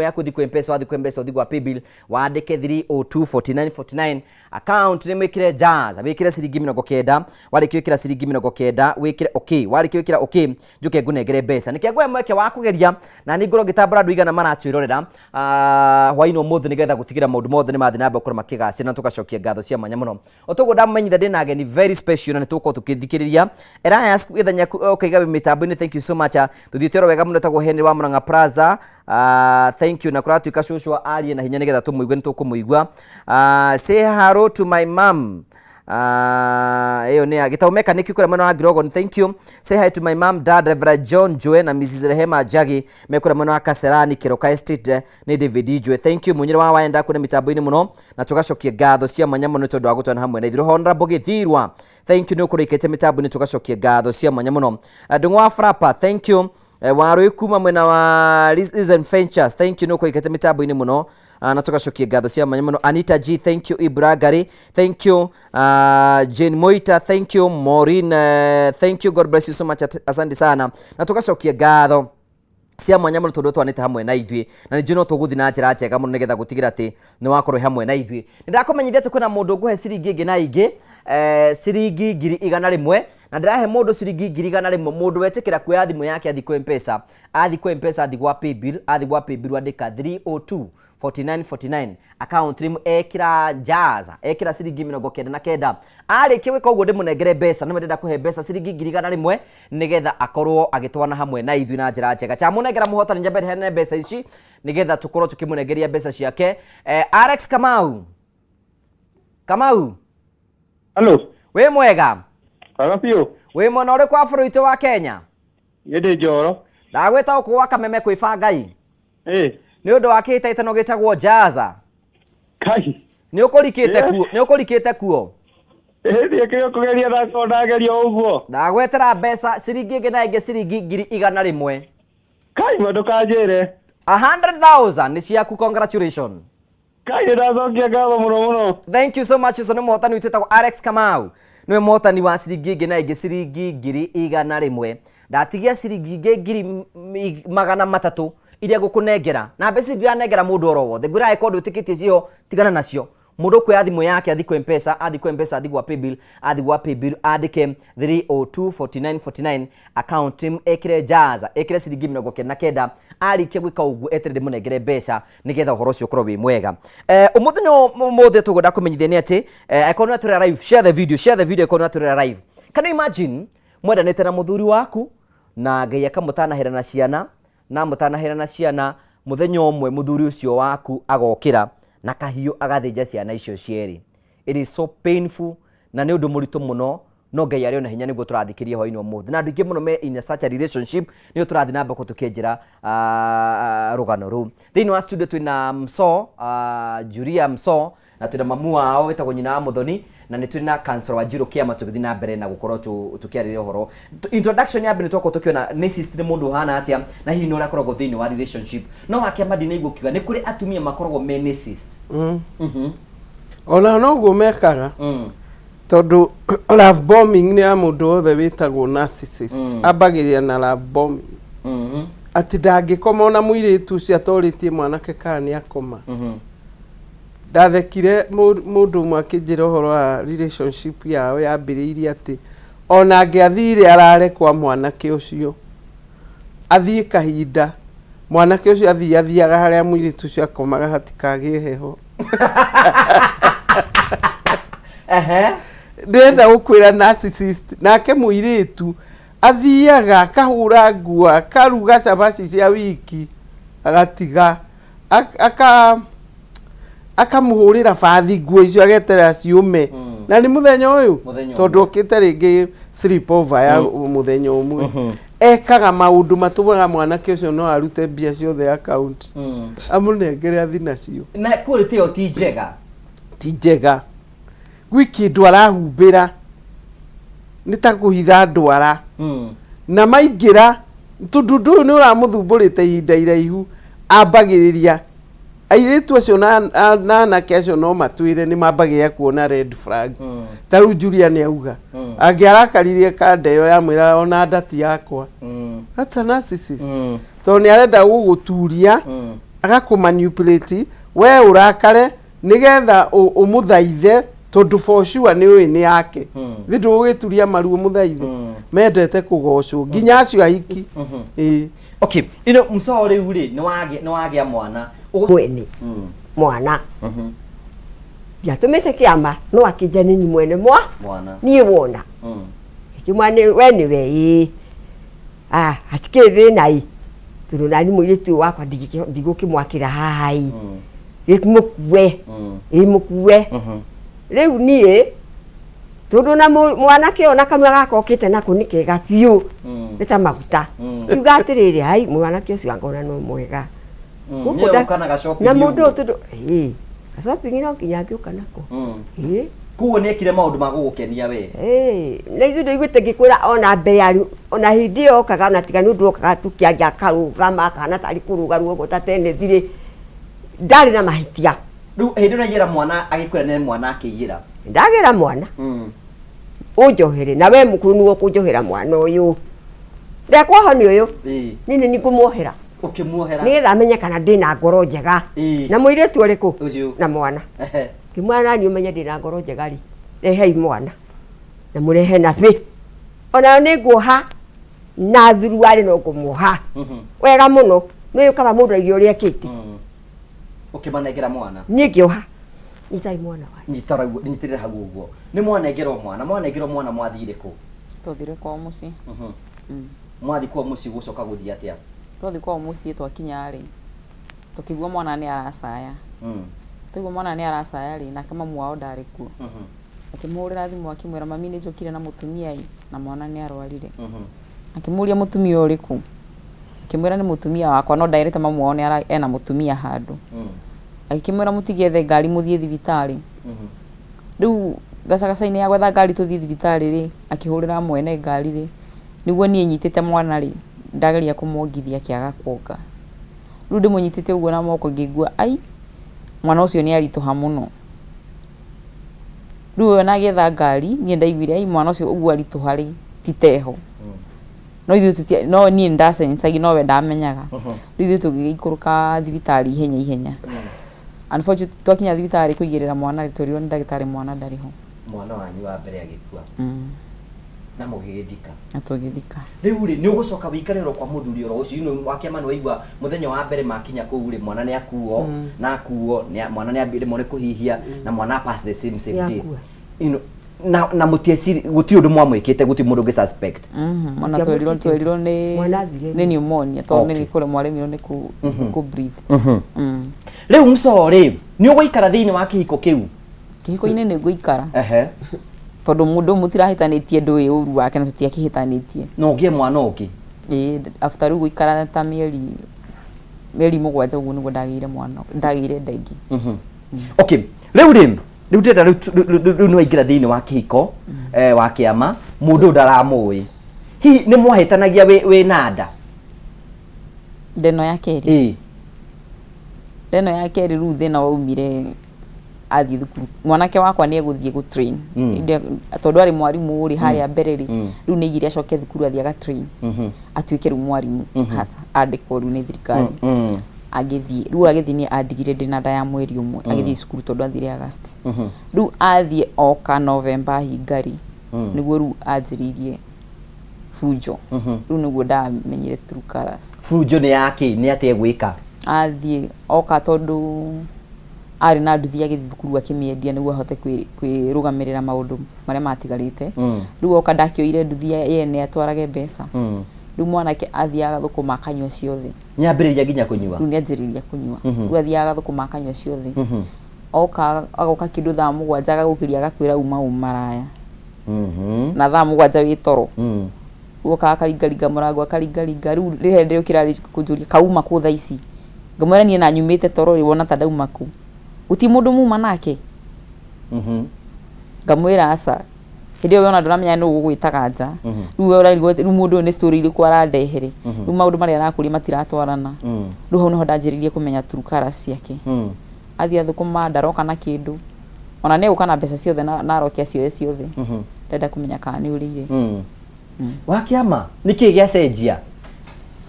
S1: yaku thi kwa mpesa athi gwa paybill wandike 302 4949 account rimwekire jaza wikire ciringi 99 warikio ikira ciringi 99 wikire okay warikio ikira okay njuke ngunengere mbeca nikengwe mweke wa kugeria na ni ngoro gitambara ndu igana marachwirorera hwaino muthu nigetha gutigira maundu mothe ni mathi namba kuruma kigacira na tugacokia ngatho cia mwanya muno otogo ndamenyitha ndina ageni very special na nituko tukithikiriria era ithanya ukaiga mitambo-ini. Thank you so much tuthiitero wega muno tago Henry wa Murang'a Plaza. Thank you na kuratu ikashushwa arie na hinya nigetha tumuigwe nitukumuigwa. Say hello to my mom. Eyo ni agitaumeka niki kura mwana wa Girogon. Thank you. Say hi to my mom, dad, Reverend John Joe na Mrs. Rehema Jagi mekura mwana wa Kaserani Kiroka Estate ni David Joe. Thank you munyira wa waenda kuna mitambo-ini muno na tugacokia ngatho cia mwanya muno tondu wa gutwana hamwe na ithiru Honorable Githirwa. Thank you no kurikete mitambo-ini tugacokia ngatho cia mwanya muno. Ndungwa Frapa, thank you. Waru kuma mwena wa Listen Ventures, thank you no kurikete mitambo-ini muno na tugacokia ngatho cia mwanya muno. Anita G, thank you. Ibragari, thank you. Jane Moita, thank you. Maureen, thank you. God bless you so much, asante sana na tugacokia ngatho cia mwanya muno tondu twanite hamwe na ithui na njino tuguthi na njira njega muno nigetha gutigira ati ni wakorwo hamwe na ithui. Nindakumenyithia ati kwina mundu nguhe ciringi ingi na ingi ciringi 100 na ndirahe mundu ciringi 100 mundu wetikira kuoya thimu yake athi kwa mpesa athi gwa paybill andika 302 4949 account rim ekira jaza ekira ciringi 99 ariki wika uguo ndimunengere mbeca no ndenda kuhe mbeca ciringi 100 nigetha akorwo agitwana hamwe na ithui na njira njega cha munengera muhotani njambere hene mbeca ici nigetha tukorwo tukimunengeria mbeca ciake. Alex Kamau
S20: Hello.
S1: We mwega?
S20: Karafio.
S1: We mwena uri kwa bũrũri wa Kenya?
S20: Yede Njoro.
S1: Ndagwĩta ũkũ wa Kameme kwĩbanga ii. Nĩ ũndũ wa kĩhĩtahĩtano gĩtagwo Jaza.
S20: Kai.
S1: Nĩ ũkũrikĩte kuo?
S20: Ndiĩ kĩrĩa kũgeria thako ndageria ũguo.
S1: Ndagwetera mbeca ciringi ĩngĩ na ĩngĩ ciringi 100.
S20: Kai ndũkanjĩre.
S1: 100,000 nĩ ciaku, congratulations.
S20: Kai ndacokia ngatho mũno.
S1: Thank you so much. So nĩ mũhotani witĩtagwo Alex Kamau. Nĩwe mũhotani wa ciringi ĩngĩ na ĩngĩ ciringi 100. Ndatigia ciringi 300 iria gukunengera na mbeca ndiranengera mundu oro wothe ngwira record utikitie cio tigana nacio mundu kwe athimu yake athi kwa mpesa athi gwa paybill andike 3024949 account team ekire jaza ekire ciringi 99 arikie gwika uguo eterere munengere mbeca nigetha uhoro ucio ukorwo wi mwega umuthenya tugunda kumenyithia ni ati ekorwo turera live share the video ekorwo turera live. Can you imagine mwendanite na muthuri waku na Ngai akamutanahira ciana na mutanahira ciana muthenya umwe muthuri ucio waku agokira na kahiu agathinja ciana icio cieri. It is so painful na ni undu muritu muno no Ngai ari ona hinya niguo turathikiria hoini umuthi na andu ingi muno me in such a relationship ni turathi na mbako tukienjera rugano ru thiini wa studio twina Mso Julia Mso na twina mamu wao wetagwo nyina Muthoni na ni twina Councillor Wanjiru Kiama tugithi na mbere na gukorwo tukiarĩrĩria uhoro. Introduction ya mbere twako tukiona ni sister mundu hana atia na hihi no rakoragwo thiini wa relationship no wakiamba ndina igwo kiuga ni kuri atumia makoragwo me narcissist.
S2: Ona no guo mekaga tondu love bombing ni ya mundu othe witagwo narcissist ambagiria na love bombing ati ndangikoma ona muiritu ucio atoritie mwanake kana ni akoma ndathekire mundu mwakinjira uhoro wa relationship yao yambiriirie ati ona angiathire arare kwa mwanake ucio athie kahinda mwanake ucio athiaga haria muiritu ucio akomaga hatikagie heho ndenda gukwira narcissist nake muiritu athiaga akahura nguo akaruga cabaci cia wiki agatiga akamuhurira bathi nguo icio ageterera ciume na ni muthenya uyu tondu okite ringi sleep over ya muthenya umwe ekaga maundu matumaga mwanake ucio no arute mbia ciothe account amunengere athi nacio
S1: na quality yo ti njega
S2: wiki ndwara humbira nitakuhitha ndwara na maingira tundu ni uramuthumbũrĩte ihinda iraihu ambagĩrĩria airitu acio na kesho no matwire ni mambagĩrĩria kuona red flags ta rĩu Julia ni auga angiarakaririe kandeyo ya mwira ona ndati yakwa that's a narcissist to ni arenda guguturia agakumanipulate we urakare nigetha umuthaithe tondu for sure ni uyu ni yake vindu ugituria maruo muthaithe mendete kugocwo nginya acio ahiki
S1: okay Mso riu ri ni wagia mwana
S3: mwene mwana yatumite kiama no akijani ni mwene mwana ni wona kimwane we ni we atike nai turunani muiritu wakwa ndigukimwakira hai gikimukwe imukuwe riu nie tondu na mwanake ona kanua gakokite nako ni kega biu nita maguta yuga atiriri hai mwanake ucio angona no mwega na mundu tondu shopping no kinya ngiuka nako
S1: kuo ni ekire maundu ma gugukenia we
S3: na ithu ndigwite ngikwira ona mbere ari ona hindi okaga na tiga nundu okaga tukiaria karugama kana tari kuruga ruo tatene thire ndari na mahitia
S1: riu hindi na mwana agikwira ne mwana akiyira
S3: ndagira mwana unjohere na we mukuru nuo kunjohera mwana uyu ndekwa honi uyu nini nikumuohera
S1: ukimuohera
S3: nigetha amenye kana ndina ngoro njega na muiritu uriku na mwana kimwana ni umenye ndina ngoro njega ri rehei mwana na murehe na thi ona ni nguoha na thuru ari no kumuoha wega muno ni ukaba mundu agiori akiti
S1: ukimanegera mwana
S3: ni ngioha nitai mwana wa
S1: nyitirira hagu uguo ni mwanengerwo mwana mwathire ku
S4: tuthire kwa muci
S1: mwathi kwa muci gucoka guthia atia
S4: twathi kwa muci twakinya ri tukigwa mwana ni aracaya tuigwa mwana ni aracaya ri na kama mwao ndari ku akimurira thimu akimwira mami ni njokire na mutumia na mwana ni arwarire akimuria mutumia uri ku akimwira ni mutumia wakwa no ndairite mamu wao ni ena mutumia handu akimwira mutigethe ngari muthie thibitari riu gacagacaini ya gwetha ngari tuthie thibitari ri akihurira mwene ngari ri niguo nie nyitite mwana ri ndageria kumwongithia kiaga kuonga riu ndimunyitite uguo na moko ngigua ai mwana ucio ni arituha muno riu ona getha ngari nie ndaiguire ai mwana ucio uguo arituha ri titeho no ithu no ni ndasensagia no we ndamenyaga ithu tugikuruka thibitari ihenya unfortunately twakinya thibitari kuigirira mwana twirirwo ni ndagitari mwana ndariho
S1: mwana wanyu wa mbere agikua na mugigithika
S4: atugithika
S1: riu ri ni ugucoka wikarero kwa muthuri oro ucio ino wakiama ni waigua muthenya wa mbere makinya kuu ri mwana ni akuo na akuo ni mwana ni ambire mone kuhihia na mwana pass the same day ino na mutieci guti undu mwamwikite guti mundu ngi suspect
S4: mwana twirirwo ni pneumonia to ni kule mwaremiro ni ku breathe
S1: riu msori ni uguikara thiini wa kihiko kiu
S4: kihiko-ini ni guikara tondu mundu mutirahitanitie ndui uru wake na tutiakihitanitie
S1: no ngie mwana uki
S4: after riu guikara ta mieri 7 uguo niguo ndagire mwana ndagire ndaingi
S1: okay riu teta riu ni waingira thiini wa kihiko wa kiama mundu ndaramui hi ni mwahitanagia we nanda
S4: ndeno ya keri ndeno ya keri riu thina waumire athi thukuru mwanake wakwa ni eguthie gu train tondu ari mwarimu uri haria mbere ri riu ni igire acoke thukuru athi aga train atuike riu mwarimu hasa andikwo riu ni thirikari agithie riu agithie ni andigire ndina nda ya mweri umwe agithie cukuru tondu athire August riu athie oka November hingari niguo riu anjiririe fujo riu niguo ndamenyire true colors
S1: fujo ni yake ni ate gwika
S4: athie oka tondu ari na nduthi agithie thukuru akimiendia niguo ahote kwirugamirira maundu maria matigarite riu oka ndakioire nduthi yene atwarage mbeca riu mwanake athiaga thukuma akanyua ciothe
S1: nyambiriria nginya kunyua
S4: riu nianjiriria kunyua riu athiaga thukuma akanyua ciothe oka agoka kindu thaa 7 agagukiria agakwira maraya na thaa 7 wi toro oka akaringaringa murango akaringaringa riu rihende ukirari kunjuria kauma ku thaa ici ngamwira nie na nyumite toro ri wona ta dauma ku uti mundu muma nake ngamwira asa hindi yona ndamenya no gugwitaga nja riu urarigwo riu mundu ni story iriku arandehere riu maundu maria arakuri matiratwarana riu hau niho ndanjiririe kumenya true colors ciake athia thukuma ndaroka na kindu ona ne ukana mbeca ciothe na arokia ciothe ndenda kumenya kana ni urire
S1: wakiama niki giacenjia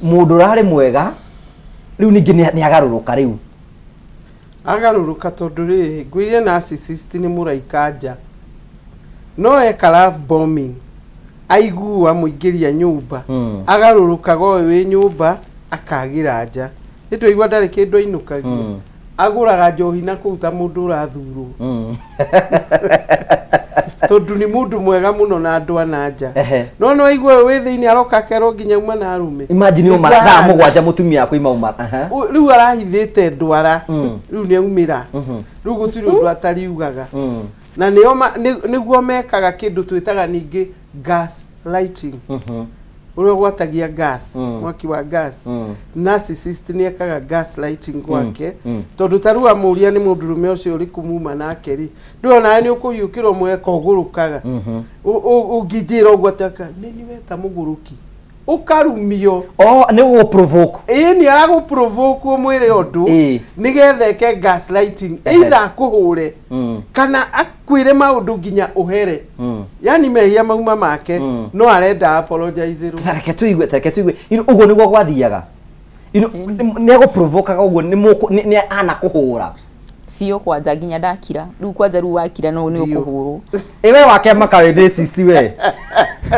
S1: mundu rari mwega riu ningi ni agaruruka riu
S2: agaruruka tondu ri ngwirie narcissist ni muraikanja no eka love bombing aigua muingiria nyumba agaruruka go wi nyumba akagira nja nitwe igwa ndari kindu ainukagia aguraga njohi na kuruta mundu urathurwo tondu ni mundu mwega muno na andu ananja no aigua wi thiini aroka kero nginya uma na arume
S1: imagine o maratha 7 mutumia akwa imauma
S2: riu arahithite ndwara riu ni aumira riu gutiri undu atariugaga na niguo mekaga kindu twitaga ningi gas lighting urio gwatagia gas mwaki wa gas narcissist ni ekaga gas lighting gwake tondu tarua muria ni mundu rume ucio uri kumuma nake ri ndona ni ukuyukirwo mweka ugurukaga ungijira ugwataka ni weta muguruki ukarumio
S1: ni go provoke
S2: ni arago provoke umwire undu nigetheke gas lighting either kuhure kana akwire maundu nginya uhere yani mehia mauma make no arenda apologize ru
S1: tareke tuigwe ugo niguo gwathiaga ni ago provoke ugo ni ana kuhura
S4: fio kwanja nginya ndakira riu kwanja riu wakira no ni ukuhurwo
S1: ewe wake makawe racist we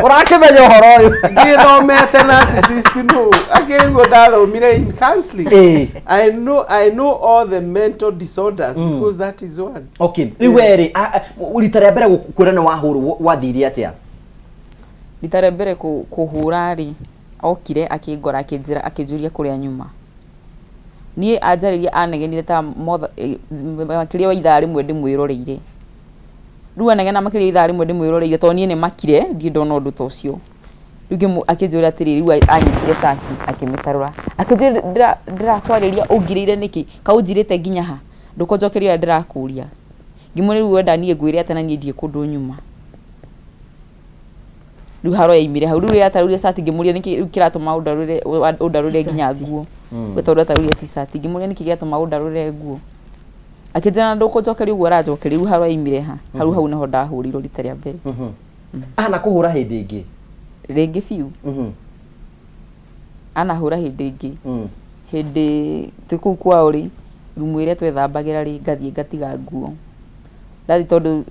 S1: urakimenya uhoro uyu
S2: ngithomete narcissist no akengo ndathomire in counseling I know all the mental disorders because that is one
S1: okay riu weri ulitare mbere kukwira wahuru wathiri atia
S4: litare mbere kuhura ri okire akingora akinjira akinjuria kuria nyuma nie ajariria anegenire ta makiria wa ithaa rimwe ndimwiroreire riu anegena makiria ithaa rimwe ndimwiroreire to nie ni makire ndi ndona undu ta ucio riu akinjura atiri riu anyitire saki akimitarura akijira ndirakwariria ungirire niki kaunjirite nginya ha ndukonjokeria ndirakuria ngimuri riu wenda nie ngwire atana nie ndie kundu nyuma riu haro yaimire hau riu yataruria sati ngimuria niki kiratuma undarure nginya nguo wetondu ataruria t-shirt ngimuria niki giatuma undarure nguo akijana ndukonjokeria uguo aranjokeria riu haro yaimire ha hau niho ndahurirwo rita ria mbere
S1: ana kuhura hindi ingi
S4: ringi fiu anahura hindi ingi hindi tuku kwao ri rumu iria twethambagira ri ngathie ngatiga nguo ndathi tondu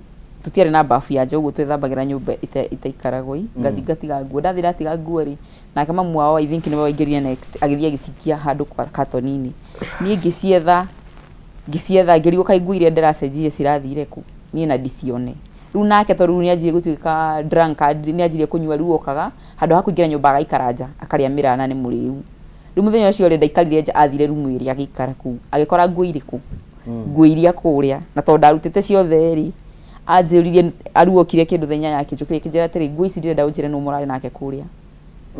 S4: tutiare na bafu ya njogu twethambagira nyumba itaikaragwo ngathie ngatiga nguo ndathi ndatiga nguo ri nake mamu wao I think niwe waingĩrire next agithie agicikia handu kwa katonini nie ngicietha ngĩrigũka nguo iria ndĩracenjie cirathire ku nie na ndicione riu nake tondu riu nianjirie gutuika drunkard nianjirie kunyua riu okaga handu ha kuingira nyumba agaikara nja akaria mirana ni muriu riu muthenya ucio ri ndaikarire nja athire rumu iria agikara ku agikora nguo iriku nguo iria kuria na tondu ndarutite ciothe ri anjiririe aruokire kindu thenya yake njukire kinjira atiri nguo ici ndirenda unjire no murari nake kuria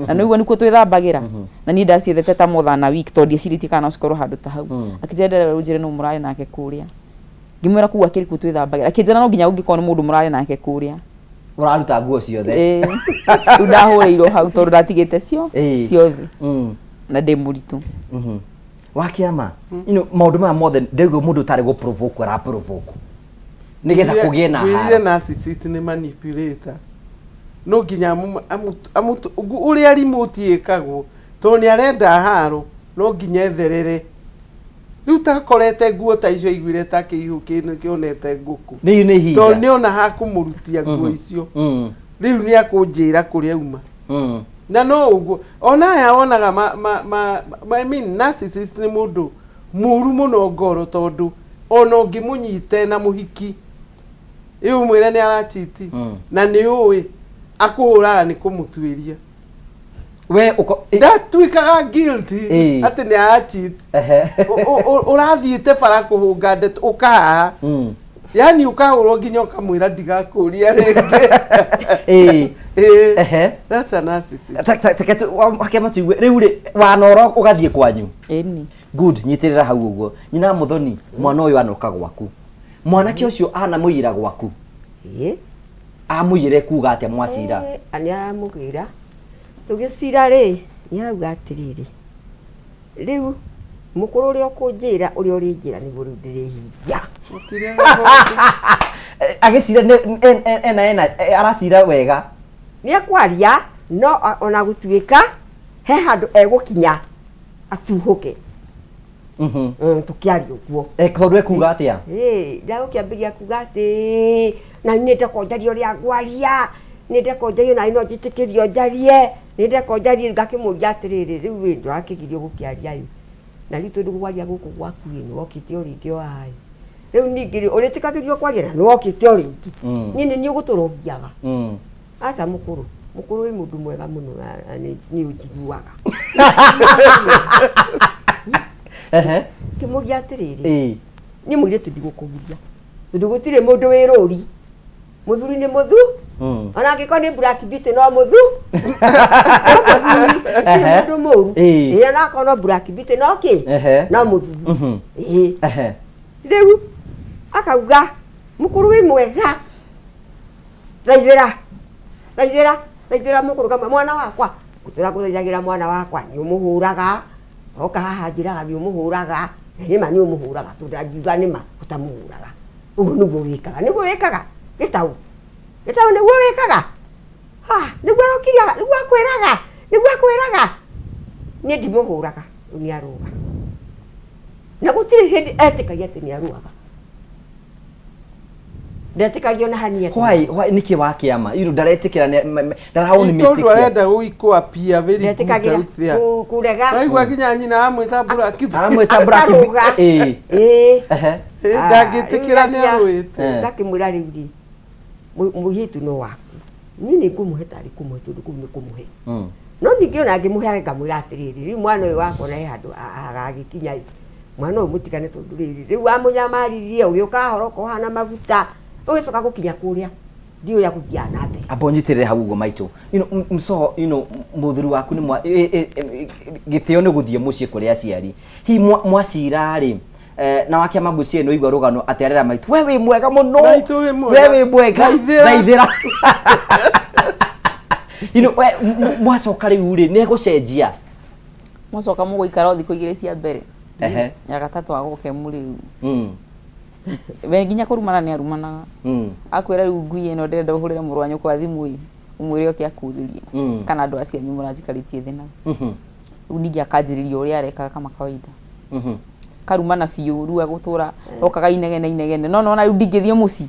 S4: na niguo nikuo twithambagira na ni ndaciethete ta more than a week tondu ndiciritie kana cikorwo handu ta hau akijendera unjire no murari nake kuria ngimwira kuwa kiri ku twithambagira akijana no nginya ungikona mundu murari nake kuria
S1: uraruta nguo ciothe
S4: ndahurirwo hau tondu ndatigite ciothe na ndi muritu
S1: wakiama maundu maya mothe ndego mundu tari go provoke ra provoke nigetha kugie na
S2: haro narcissist ni manipulator no nginya uri arimuti ikagwo to ni arenda haro no nginya etherere riu takorete nguo ta icio igwire ta kiihu kionete nguku
S1: ni hinya
S2: to ni ona hakumurutia nguo icio riu ni akunjira kuria uma na no uguo ona ya onaga I mean narcissist ni mundu muru muno ngoro tondu ona ungimunyite na muhiki iyo mwira ni arachiti na ni uwi akuhuraga ni kumutuiria
S1: we uko
S2: ndatuikaga guilty ati ni arachiti urathiite bara kuhunga ndeto ukaha yani ukahurwo nginya ukamwira ndigakuria ringi that's a narcissist
S1: wakema tuigue riu ri wanoro ugathie kwanyu good nyitirira hau uguo nyina muthoni mwana uyu anoka gwaku mwana ki ucio ana muyira gwaku amuyire kuga atia mwacira
S3: ani amugira tugicira ri ni arauga atiriri riu mukuru uri okunjira uri urinjira niguo riu ndirihingia
S1: agicira ena aracira wega
S3: ni akwaria no ona gutuika he handu egukinya atuhuke tukiaria uguo
S1: tondu kuga atia
S3: ndagukiambiria kuga ati na ninde konjaria uri agwaria ninde konjaria na ino njitikirio njarie ninde konjaria ngakimuria atiriri riu wi ndurakigirio gukiaria yu na riu tondu gwaria guku gwaku ni wokite uringi wayo riu ningiri uritikagirio kwaria na wokite uringi nyine ni uguturongiaga aca mukuru wi mundu mwega muno ni unjiguaga kimuria atiriri ni mwiritu ndigukugiria tondu gutire mundu wiruri muthuri ni muthu ona ngiko ni black beauty no muthu mundu muru na kono black beauty no ki no muthu riu akauga mukuru wi mwega Thaithira mukuru kama mwana wakwa gutira kuthaithagira mwana wakwa ni umuhuraga oka haha njiraga ni umuhuraga nima ni umuhuraga tundangiuga nima utamuhuraga uguo niguo wikaga gitau niguo wikaga niguo rokiria niguo akwiraga ni ndimuhuraga ni aruga na gutire hindi etikagia ati ni aruga ndetikagio na hania
S1: why niki wakiama ndaretikira ndaraoni mistakes
S2: tondu arenda guikwa pia very
S3: ndetikagio kurega
S2: aigua nginya nyina amwita burakibi
S1: aramwita burakibi
S2: ndagitikira ni arwite
S3: ngakimwira riu muhitu no waku nini ngumuhe tari kumuhe tondu kuu ni kumuhe no ningi ona ngimuhe ngamwira atiriri riu mwana uyu wakwa na handu agagikinya mwana uyu mutigane tondu riri riu amunyamaririe uyu kahoroko hana maguta ugicoka gukinya kuria ndio ya kuthia na mbere
S1: abonyitirire hau uguo maitu so muthuri waku ni gitio ni guthie mucii kuria aciari hi mwacira ri na wakia magucie no igwa rugano aterera maitu we wi mwega muno we wi mwega thaithira mwacoka riu ri ni gucenjia
S4: mwacoka muguikara thikũ igĩrĩ cia mbere ya gatatu agoke muri we nginya kurumana ni arumanaga akwira riu ngui ino ndenda uhurire mũrũ wa nyũkwa thimu umwire oke akuririe kana andu acio anyu mũranjikaritie thina Ningi akanjiriria uria arekaga kama kawaida karumana biu ru agutura okaga inegene no riu ndingithie muci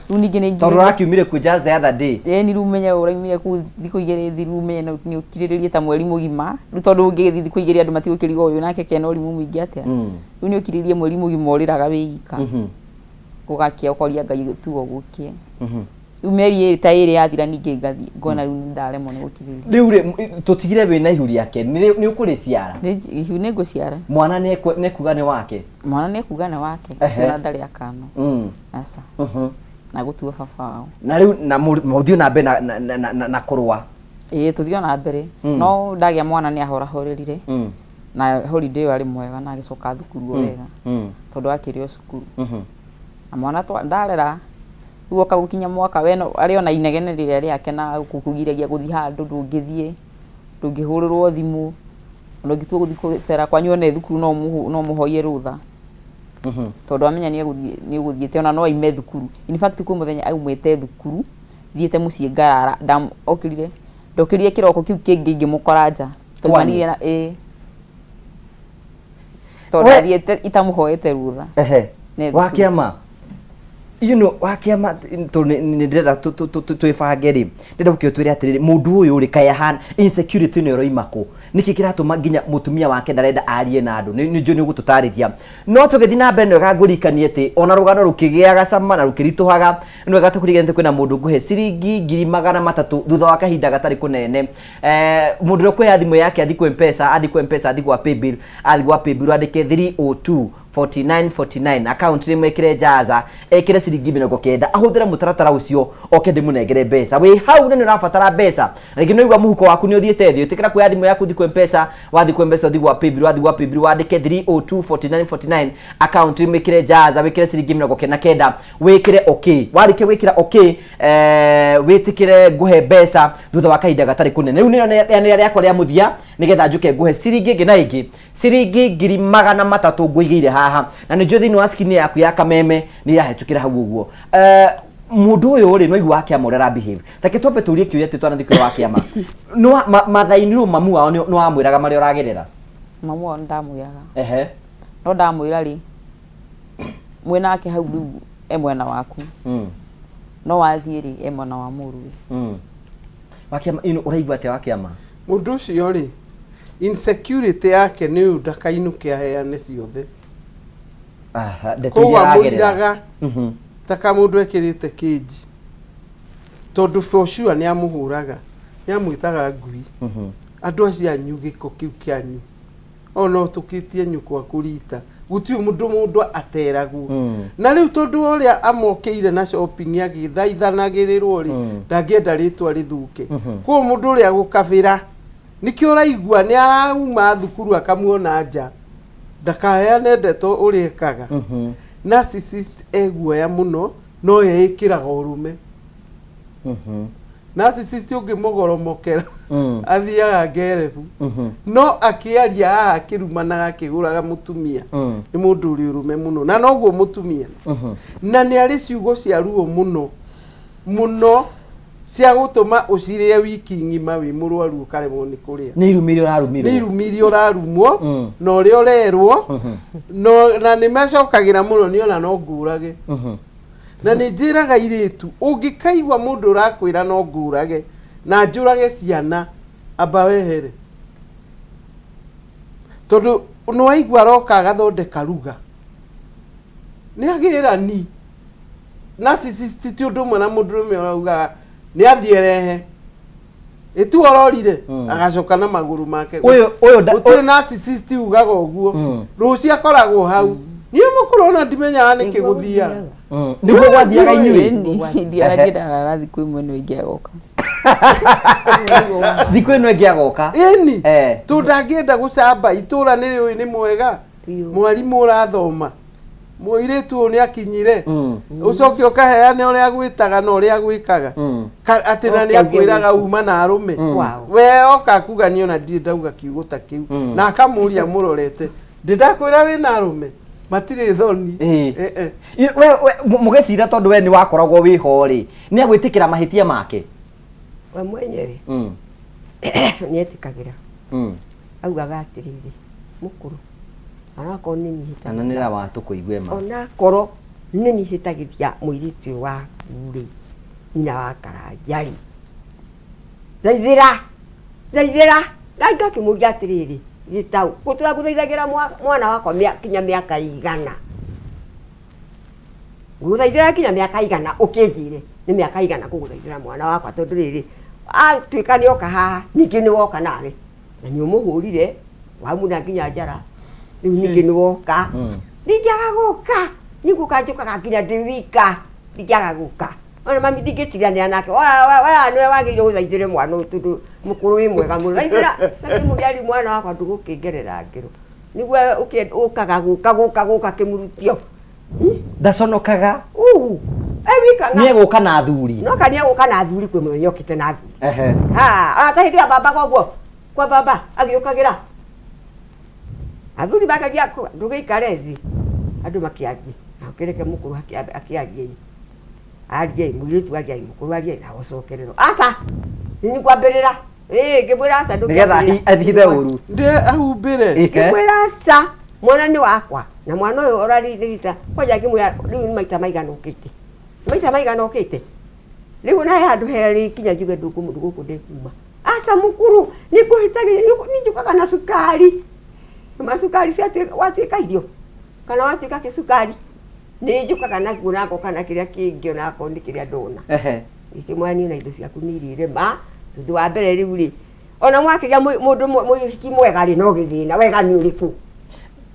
S4: riu ningi ni
S1: tondu rakiumire ku just the other day
S4: ni riu menye uraimire ku thiku igiri thiru menye ni ukiriririe ta mweri mugima riu tondu ungithi thiku igiri andu matigukiriga uyu nake kena urimu mwingi atia riu ni ukiririe mweri mugima uriraga wika gugakia ukoria Ngai tugo gukie umeri ta iri yathira ningi ngathi ngona riu ndaremwo ni gukiriria
S1: riu tutigire wina ihu riake ni ukuri ciara
S4: ihu ni nguciara
S1: mwana ne kuga ni wake
S4: mwana ne kuga ni wake ciara ndari akano asa na gutua baba wao
S1: na riu na muthio na mbe na kurwa
S4: tuthio na mbere no ndagia mwana ni ahora horerire na holiday ari mwega na agicoka thukuru wega tondu akirio cukuru na mwana ndarera uoka gukinya mwaka weno ari ona inegene riria riake na gukugiragia guthi handu ndungihururwo thimu ndungitua guthi kucera kwanyu one thukuru no muhoye rutha tondu amenya ni uguthiete ona no aime thukuru in fact ku muthenya aumite thukuru thiete mucie ngarara okirire ndokirie kiroko kiu kingi ngimukora nja tumanire na tondu thiete itamuhoete rutha
S1: wakiama wakiama ndira twibange ri ndira gukio twire atiriri mundu uyu ri kayahan insecurity no roimako niki kiratuma nginya mutumia wake ndarenda arie na andu ni njo ni gututariria no tugethi na mbere nwega ngurikanie ati ona rugano rukigiaga cama na rukirituhaga nwega tukurigente kwina mundu nguhe ciringi 300 thutha wa kahinda gatari kunene mundu ro kwe thimu yake athi kwe mpesa athi kwa paybill andike 302 4949 account rimwe ekire jaza ekire ciringi 90 ahuthira mutaratara ucio oke ndimunengere mbeca wi hau nene urabatara mbeca rigi no igwa muhuko waku ni uthiete thio tikira kwa thimu yaku thikwe mpesa wathi kwa mpesa thigwa paybill wandike 3024949 account rimwe ekire jaza wikire ciringi 90 wikire okay warike wikira okay witikire nguhe mbeca thutha wa kahinda gatari kunene riu ni yakwa ria muthia nigetha njuke nguhe ciringi ingi na ingi ciringi 300 nguigire haha na ni jothi no askini yaku ya kameme ni irahetukira hau uguo mundu uyu ri no igwa wake amorera behave take tope turie kiuria titwana thikira wake ama no mathaini ru mamu wao no amwiraga mari uragerera
S4: mamu wao ndamwiraga no ndamwira ri mwenake hau ru emwena waku no wathie ri emwena wa muru wake ama uraigwa ate wake ama
S2: mundu ucio ri insecurity yake ni ndakainuke aheane ciothe ndetuiraga taka mundu ekirite kiji tondu for sure ni amuhuraga ni amwitaga ngui andu acia nyugiko kiu kianyu ono tukitie nyukwa kurita guti mundu ateragwo na riu tondu uria amokeire na shopping agithaithanagirirwo ri ndangienda ritwa rithuke kwa mundu uria gukabira nikio raigua ni arauma thukuru akamuona nja ndakaheane ndeto urikaga narcissist eguoya muno no yeikiraga urume narcissist ungimugoromokera athiaga ngerebu no akiaria haha kirumanaga akiguraga mutumia ni mundu uri urume muno na noguo mutumia na ni ari ciugo cia ruo muno cia gutuma ucirie wiki ngima wi murwaru ukaremwo ni kuria
S1: ni irumirio
S2: urarumwo no uri urerwo no na ni macokagira muno ni ona no ngurage na ni njiraga iritu ungikaigwa mundu urakwira no ngurage na njurage ciana amba wehere tondu no aigwa roka gathondeka ruga ni agirani narcissist ti undu mwana mundu me urauga ni athierehe itu ororire agacoka na maguru make
S1: uyu
S2: utire narcissist ugaga uguo ruci akoragwo hau ni mukurona ndimenya ni kiguthia
S1: ni gwathia inyuĩ
S4: ndiaragira rathi kwĩ mwene wingi agoka
S1: thikũ ĩno ĩngĩ agoka
S2: ĩni tundangienda gucamba itura nĩ rĩũĩ nĩ mwega mwarimu ũrathoma muiritu ni akinyire ucoke ukaheane uria gwitaga na uria gwikaga ati na ni akwiraga uma na arume we oka kuga ni ona ndauga kiugo ta kiu na akamuria murorete ndakwira we na arume matire thoni
S1: we mugecira tondu we ni wakoragwo wiho ri ni agwitikira mahitia make
S3: we mwenyewe ni etikagira augaga atiriri mukuru anako nini
S1: Ana nira watu kuigwe ma.
S3: Ona koro nini hitagithia muiritu wa kuri ina wa Karajari. Zaizira ganga kimuria atiriri gitau gutura guthaithagira mwana wakwa kinya miaka igana. Guthaithira kinya miaka igana ukinjire ni miaka igana kuguthaithira mwana wakwa tondu riri atuika ni oka haha ningi ni woka nawe na ni umuhurire wamuna nginya njara riu ningi ni woka ndingiaga guka nigukanjukaga nginya ndiwika ndingiaga guka ona mami ndingitiranira nake wa niwe wagire guthaithire mwana uyu tondu mukuru wi mwega muno thaithira nakimuriari mwana wakwa ndugukingerera ngiro niguo ukaga guka kimurutio
S1: Ndaconokaga
S3: ewika
S1: nie guka na athuri
S3: no kania guka na athuri kwi muthenya okite na athuri ata hindi ya baba koguo kwa baba agiukagira athuri bakagia ku ndugeikare thi andu makiarie akireke mukuru akiarie arie mwiritu arie mukuru arie na gucokerero ata ni kwambirira ngimwira asa
S1: nigetha athithe uru
S2: ndi ahumbire
S3: ngimwira asa mwana ni wakwa na mwana uyu orari rita kwaja ngimwira riu maita maigana ukite riu nae handu heri kinya njuge nduku ndikuma asa mukuru nikuhitagia ninjukaga na sukari masukari watuika irio kana watuika kisukari ninjukaga naguo nako kana kiria kingi onako ni kiria ndona ikimwani na indo ciaku nirire ma tundu wa mbere riu ri ona mwakigia mundu muhiki mwega ri no githina wega ni uriku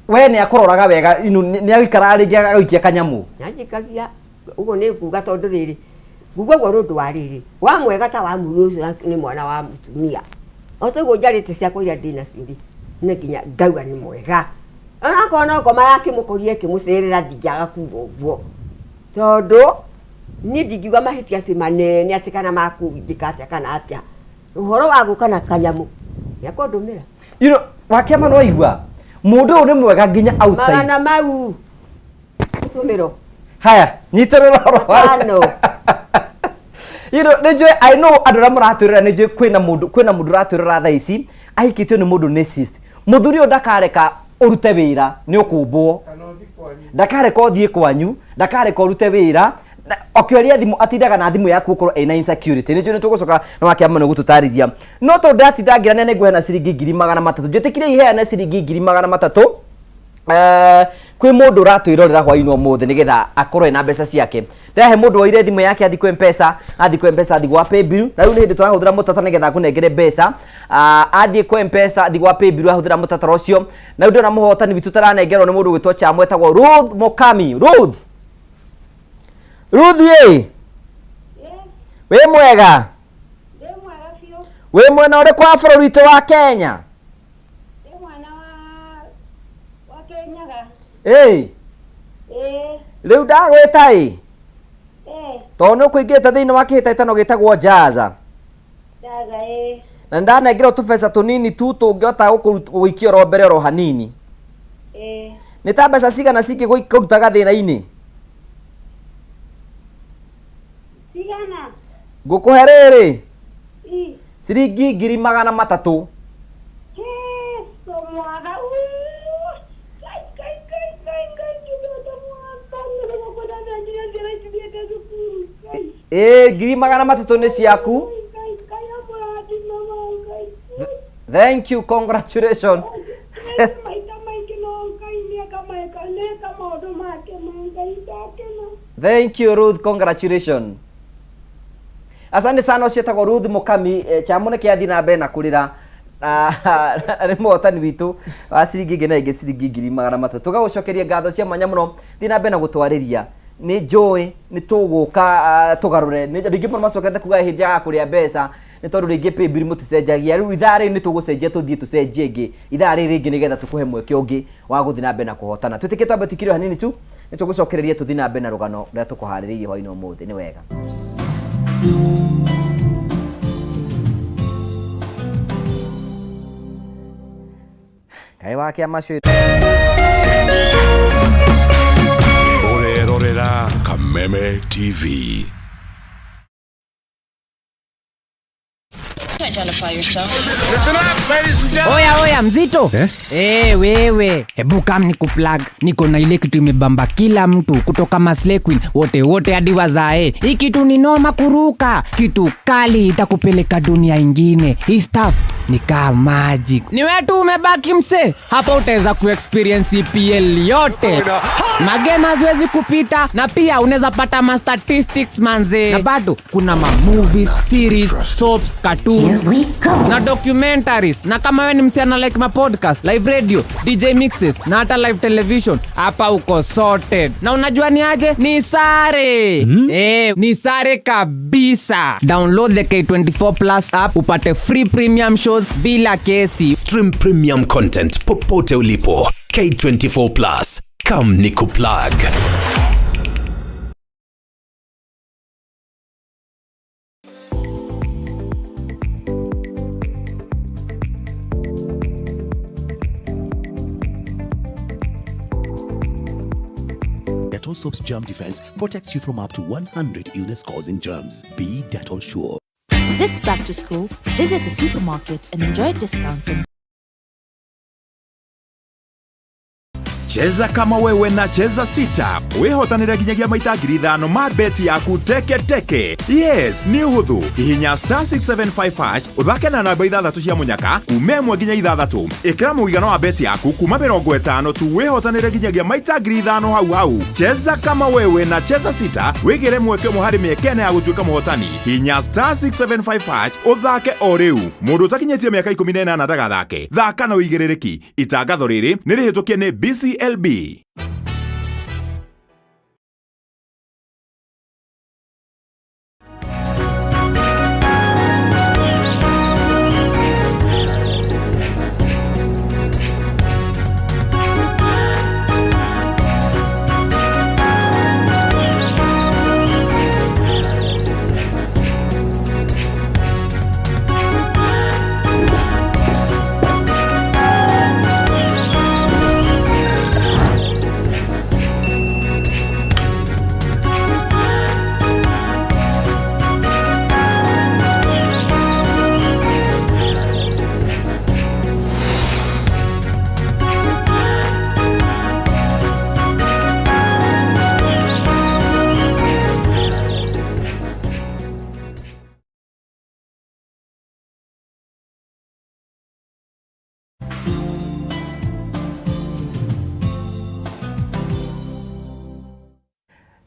S1: we ni akuroraga wega ni aikara ringi agaikia kanyamu
S3: nanjikagia ugo ni kuga tondu riri ngugwa gwa rundu wa riri wa mwega ta wa muru ucio ni mwana wa mutumia otogo njarite ciakwa iria ndina ciri ni nginya ngauga ni mwega ona kona ngoma yake mukurie kimucirira ndingiaga kuga uguo tondu ni ndingiuga mahitia ati manene ati kana makujika atia kana atia uhoro wa guka na kanyamu yakondumira
S1: wakiama no igua mundu uyu ni mwega nginya outside
S3: magana mau tumiro
S1: haya nyitororo
S3: ano
S1: nijue I know andu ra muraturira nijue kwina mundu raturira tha ici ahikitio ni mundu narcissist muthuri uyu ndakareka urute wira ni ukumbwo ndakareka uthie kwanyu ndakareka urute wira okioria thimu atindaga na thimu yaku ukorwo ina insecurity nijue ni tugucoka na wakiama no gututariria no to ndatindangira ne ngwe na ciringi 300 njutikire iheana ciringi 300 kwi mundu ratwirorera hwaini omuthe nigetha akorwo ina mbeca ciake ndahe mundu waire thimu yake athi kwe mpesa athi gwa paybill na riu ni hindi turahuthira mutata nigetha kunengere mbeca athi kwe mpesa athi gwa paybill ahuthira mutata ucio na ndio na muhotani witu taranengerwo ni mundu gwitwo chamwetagwo Ruth Mukami Ruth ye we mwega we mwena uri kwa bũrũri witũ wa Kenya riu ndagwita tondu ukuingite thiini wa kihitahitano gitagwo Jaza na ndanengerwo tubeca tunini tu tungihota guikia ro mbere ro hanini ni ta mbeca cigana cingĩgũrutaga thĩna-inĩ ngũkũhe rĩrĩ ciringi 300 300 ni ciaku. Thank you, congratulations. Thank you Ruth, congratulations. Asante sana ucietagwo Ruth Mukami chamune kiathi na mbere na kurira ni muhotani witu wa ciringi ngina ingi ciringi 300 tugagucokeria ngatho cia mwanya muno thi na mbere na gutwarĩria ni njũĩ ni tuguka tugarure ni ringi muno macokete kuga hindi ya kuria mbeca ni tondu ringi paybill muticenjagia riu ithaa ri ni tugucenjia tuthie tucenjie ingi ithaa ri ringi nigetha tukuhe mweke ungi wa guthi na mbere na kuhotana twitike twambe tukire hanini tu ni tugucokereria tuthi na mbere na rugano ria tukuhariririe hwaini umuthi ni wega. Kai wake amashu
S5: Urerorera Kameme TV.
S6: Oya mzito. Wewe. Hebu kam nikuplug. Niko na ile kitu imebamba kila mtu kutoka Maslay Queen wote hadi wazae. Hii kitu ni noma kuruka. Kitu kali itakupeleka dunia ingine. Hii stuff ni kama magic. Ni wewe tu umebaki mse. Hapa utaweza kuexperience EPL yote. Magame haziwezi kupita na pia unaweza pata ma statistics manze. Na bado kuna ma movies, series, soaps, cartoons na documentaries. Na kama wewe ni msichana like ma podcast, live radio, DJ mixes na hata live television, hapa uko sorted. Na unajua ni aje? Ni sare. Ni sare kabisa. Download the K24 Plus app upate free premium shows bila kesi.
S8: Stream premium content popote ulipo. K24 Plus. Come nikuplug. Dettol Soap's Germ Defense protects you from up to 100 illness-causing germs. Be Dettol sure.
S9: This back to school, visit the supermarket and enjoy discounts on
S5: Cheza kama wewe na cheza sita. Wehotanira ginyagia maita ngiri 5 ma beti yaku teke. Yes, ni uhuthu. Hihinya *675# uthake na namba 6 cia munyaka kumemwe ginya 6. Ikira muigano wa beti yaku kuma 50 tu wehotanira ginyagia maita ngiri 5 hau. Cheza kama wewe na cheza sita. Wigire mweke muhari miekene ya gutuika muhotani. Hihinya *675# uthake o riu. Mundu takinyetie miaka 18 ndagathake. Thaka na uigirereki. Itangatho riri nirihitukie ni BCLB.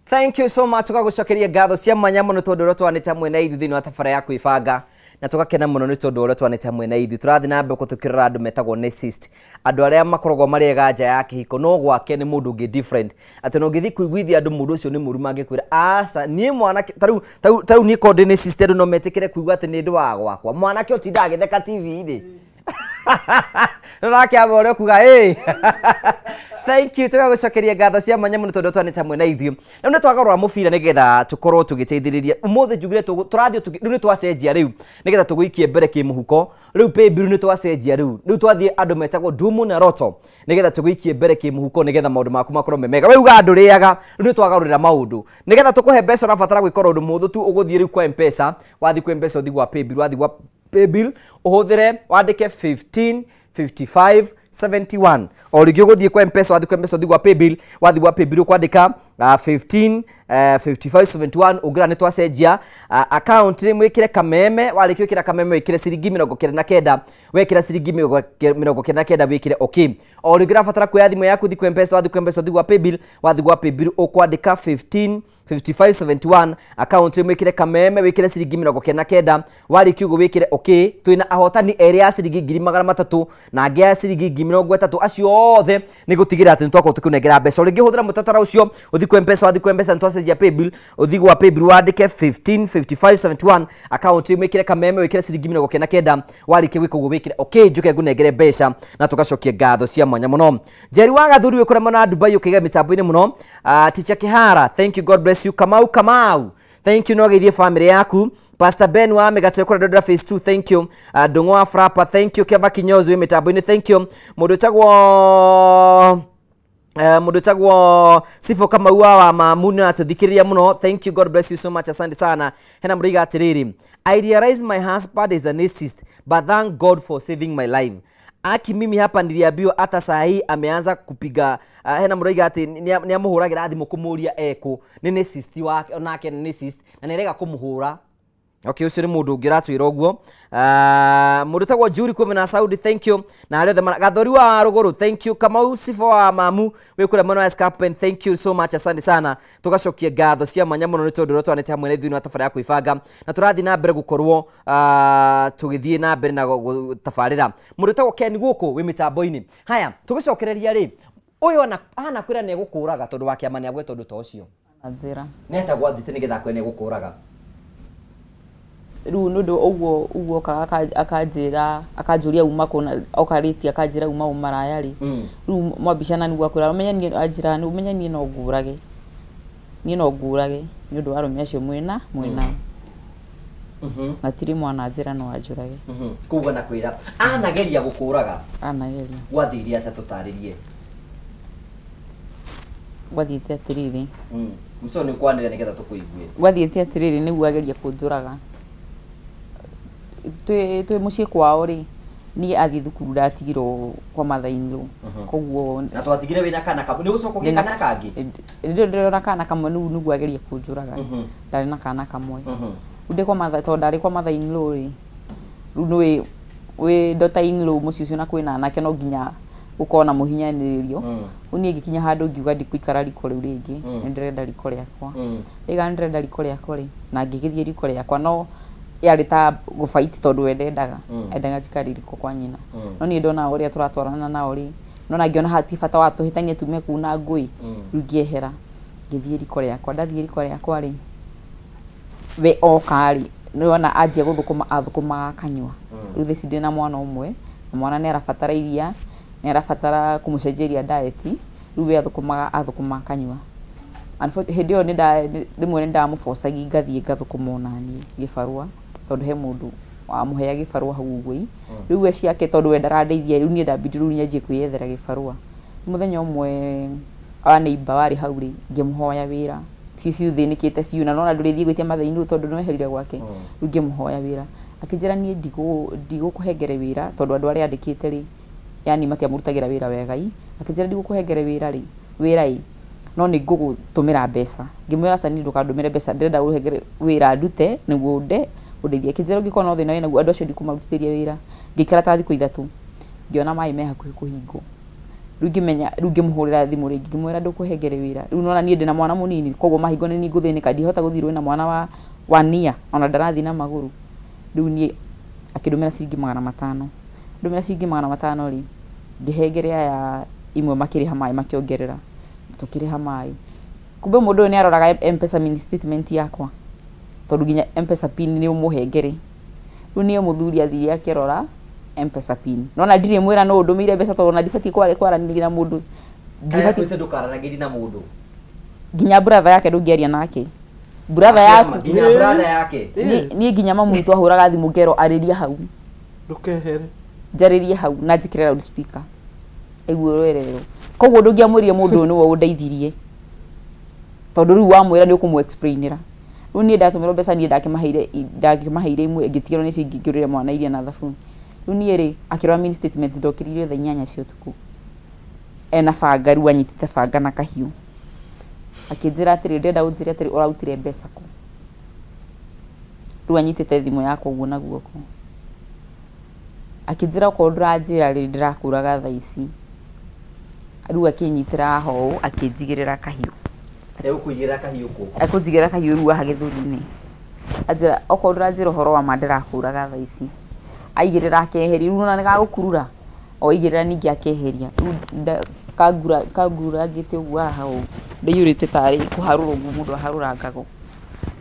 S1: Thank you so much tukagucokeria ngatho cia mwanya muno tondu ro twanita mwena ithu thini wa tabara ya kwibanga na tukakena muno ni tondu ro twanita mwena ithu turathi na mbe kutukirira andu metagwo narcissist andu aria makoragwo marega nja ya kihiko no gwake ni mundu ngi different ati no ngithi kuiguithia andu mundu ucio ni muru mangikwira asa nie mwana taru ni code narcissist andu no metikire kuigua ati ni ndu wa gwakwa mwanake utinda agitheka TV ri nake abore kuga Thank you tukagucokeria ngatho cia mwanya muno tondu twanita mwena ithu na nä twagarå mũbira nĩgetha tũkorwo tũgĩteithĩrĩria ũmũthĩ njugire tũrathiĩ rĩu nĩ twacenjia rĩu nĩgetha tũgũikie mbere kĩmũhuko rĩu paybill nĩ twacenjia rĩu twathiĩ andũ metagwo Dumu na Roto nĩgetha tũgũikie mbere kĩmũhuko nĩgetha maũndũ maku makorwo memega we uga andũ rĩaga rĩu nĩ twagarũrĩra maũndũ nĩgetha tũkũhe mbeca ũrabatara gwĩka ũndũ mũhũthũ tu ũgũthiĩ rĩu kwa M-Pesa wathiĩ kwa M-Pesa ũthiĩ gwa paybill wathiĩ gwa paybill ũhũthĩre wandĩke 155571 o rĩngĩ ũgũthiĩ kwa M-Pesa wathiĩ kwa M-Pesa ũthiĩ gwa paybill wathiĩ gwa paybill ũkwandĩka 155571 ũngĩra nĩ twacenjia account mwĩkĩre kameme warĩkia gwĩkĩra kameme wĩkĩre ciringi 99 wekĩra ciringi 99 wĩkĩre okay o rĩngĩ ũrabatara kuoya thimũ yaku thiĩ kwa M-Pesa wathiĩ kwa M-Pesa ũthiĩ gwa paybill wathiĩ gwa paybill ũkwandĩka 155571 account mwĩkĩre kameme wĩkĩre ciringi 99 warĩkia ũguo wĩkĩre okay twĩna ahotani erĩ ya ciringi 300 na angĩ ya ciringi 30 acio othe nĩ gũtigĩra atĩ nĩ twakorwo tũkĩnengera mbeca rĩngĩ hũthĩra mũtatara ũcio ũthiĩ kwa M-Pesa wathiĩ kwa M-Pesa nĩ twacenjia paybill ũthiĩ gwa paybill wandĩke 155571 account mwĩkĩre kameme wĩkĩre ciringi 99 warĩkia gwĩka ũguo wĩkĩre okay njoke ngũnengere mbeca na tũgacokia ngatho cia mwanya mũno Njeri wa Gathuri wĩ kũrĩa mwena Dubai ũkĩiga mĩtambo-inĩ mũno Teacher Kihara thank you God bless you Kamau thank you no geithie family yaku Pastor Ben wa Megatwe kũrĩa Dodora phase 2 thank you Ndung'u wa Frapa thank you Keva Kinyozi wĩ mĩtambo-inĩ thank you mũndũ wĩtagwo mundu tagwo Sifo Kamau wa Mamuna atuthikiria muno. Thank you, God bless you so much, asante sana. Hena muriga atiriri, I realize my husband is a narcissist, but thank God for saving my life. Aki mimi hapa niliambiwa hata saa hii ameanza kupiga hena muriga ati ni amuhuragira thimu kumuria eko ni narcissist wake onake ni narcissist na nirega kumuhura. Okay, ucio ni mundu ngiratwira uguo. Mundu tagwo Juri Kwemena Saudi, thank you. Na ale the gathori wa Ruguru, thank you. Kamau Sifo wa Mamu we kura mwana escape, thank you so much, asante sana. Tugacokia gatho cia mwanya muno ni tondu rotwa nete hamwe na ithuĩ na tafari ya kwibanga na turathi na mbere gukorwo tugithie na mbere na tafarira. Mundu tagwo Ken guku we mitambo-ini. Haya, tugicokereria ri uyu ana kwira ne gukuraga tondu wa kiama ni agwe tondu to cio
S4: Anzira
S1: neta gwathite ni getha kwene gukuraga
S4: riu nundu uguo akanjira akanjuria uma kuna okariti akanjira uma umaraya ri riu mwambicana ni gwakwira umenya ni anjira ni umenya ni no ngurage nundu arumia cio mwena na tiri mwana anjira no anjurage
S1: kuga na kwira anageria gukuraga
S4: anageria
S1: gwathiria ata tutaririe
S4: gwathite atiriri
S1: mso ni kwanira nigetha tukuigue
S4: gwathite atiriri niguo ageria kunjuraga twe mucie kwao ri ni athi thukuru ndatigirwo kwa mathainlo koguo
S1: na twatigire wina kana kamwe ni gucoko gika kana kangi
S4: ndio na kana kamwe niguo ageria kunjuraga ndari na kana kamwe ude kwa matha to ndari kwa mathainlo ri ru we dotainlo mucie ucio na kwina nake no nginya ukona muhinyanirio uni gikinya handu ngiuga ndikuikara riko riu ringi ndirenda riko riakwa iga ndirenda riko riakwa ri na ngigithie riko riakwa no yari ta gufight tondu endaga njikari riko kwa nyina no ni ndona uria turatwarana nao ri no na ngiona hati fata watu hitanie tume kuna ngui rugiehera ngithie riko riakwa ndathie riko riakwa ri we okari niona ajia guthukuma kanywa riu theci ndina mwana umwe na mwana ni arafatara iria ni arafatara kumucenjeria diet riu we athukuma kanywa hindi yo rimwe ni ndamubocagia ngathie ngathukuma onani gibarua tondu he mundu amuhea gibarua hau ugui riu we ciake tondu we ndarandeithia riu ni ndambidi riu nyanjie kwiyethera gibarua muthenya umwe neighbor wari hau ri ngimuhoya wira fiu thinikite fiu na nona ndurithie gwitia mathaini tondu no herire gwake riu ngimuhoya wira akinjira nie ndigukuhengere wira tondu andu aria andikite ri yani matiamurutagira wira wegai akinjira ndigukuhengere wira ri wirai no ni ngugutumira mbeca ngimwira sani ndukandumire mbeca ndirenda uhengere wira ndute niguo ndeithie kinjira ngikona thina wina guo andu acio ndikumarutithia wira ngikara ta thiku 3 ngiona mai me hakuhi kuhingo riu ngimenya riu ngimuhurira thimu ringi ngimwira ndukuhengere wira riu nona nie ndina mwana munini koguo mahingo ni nguthinika ndihota guthirwo na mwana wa nia ona ndarathi na maguru riu nie akidumira ciringi 500 ndumira ciringi 500 ri ngihengere aya imwe makiriha mai makiongerera tukiriha mai kumbe mundu ni aroraga M-Pesa mini statement yakwa tondu ginya M-Pesa pin ni umuhengere riu ni muthuri athiri akirora M-Pesa pin nona ndire mwira no ndumire mbeca tondu na ndibati kwaranira na mundu
S1: ndibati ndukaranagiri na mundu
S4: ginya brother yake ndungiaria nake brother yake ni ginya mamu itu ahuraga thimu ngero ariria hau
S2: ndukehere
S4: njaririe hau na njikire loud speaker eguo rwerero koguo ndungiamurie mundu ni wo ndeithirie tondu riu wamwira ni ukumu explainira riu ni ndatumira mbeca ni ndakimaheire imwe ngitigirwo ni cio ingingirire mwana iria na thabu riu ni ri akirwa mini statement ndokiririo thaa 8 cia utuku ena banga riu anyitite banga na kahiu akinjira atiri ndenda unjire atiri urautire mbeca ku riu anyitite thimu yakwa uguo na guoko akinjira ko nduranjira ri ndirakuraga thaa ici riu akinyitira ho akinjigirira kahiu akujigira kahiu riu ha githuri-ini ajira oko nduranjira horo wa mandirakuraga thaa ici aigirira akeheri riu na nigagukurura o igirira ningi akeheria kangura ngite uguo hau ndiyurite tari kuharura uguo mundu aharura ngago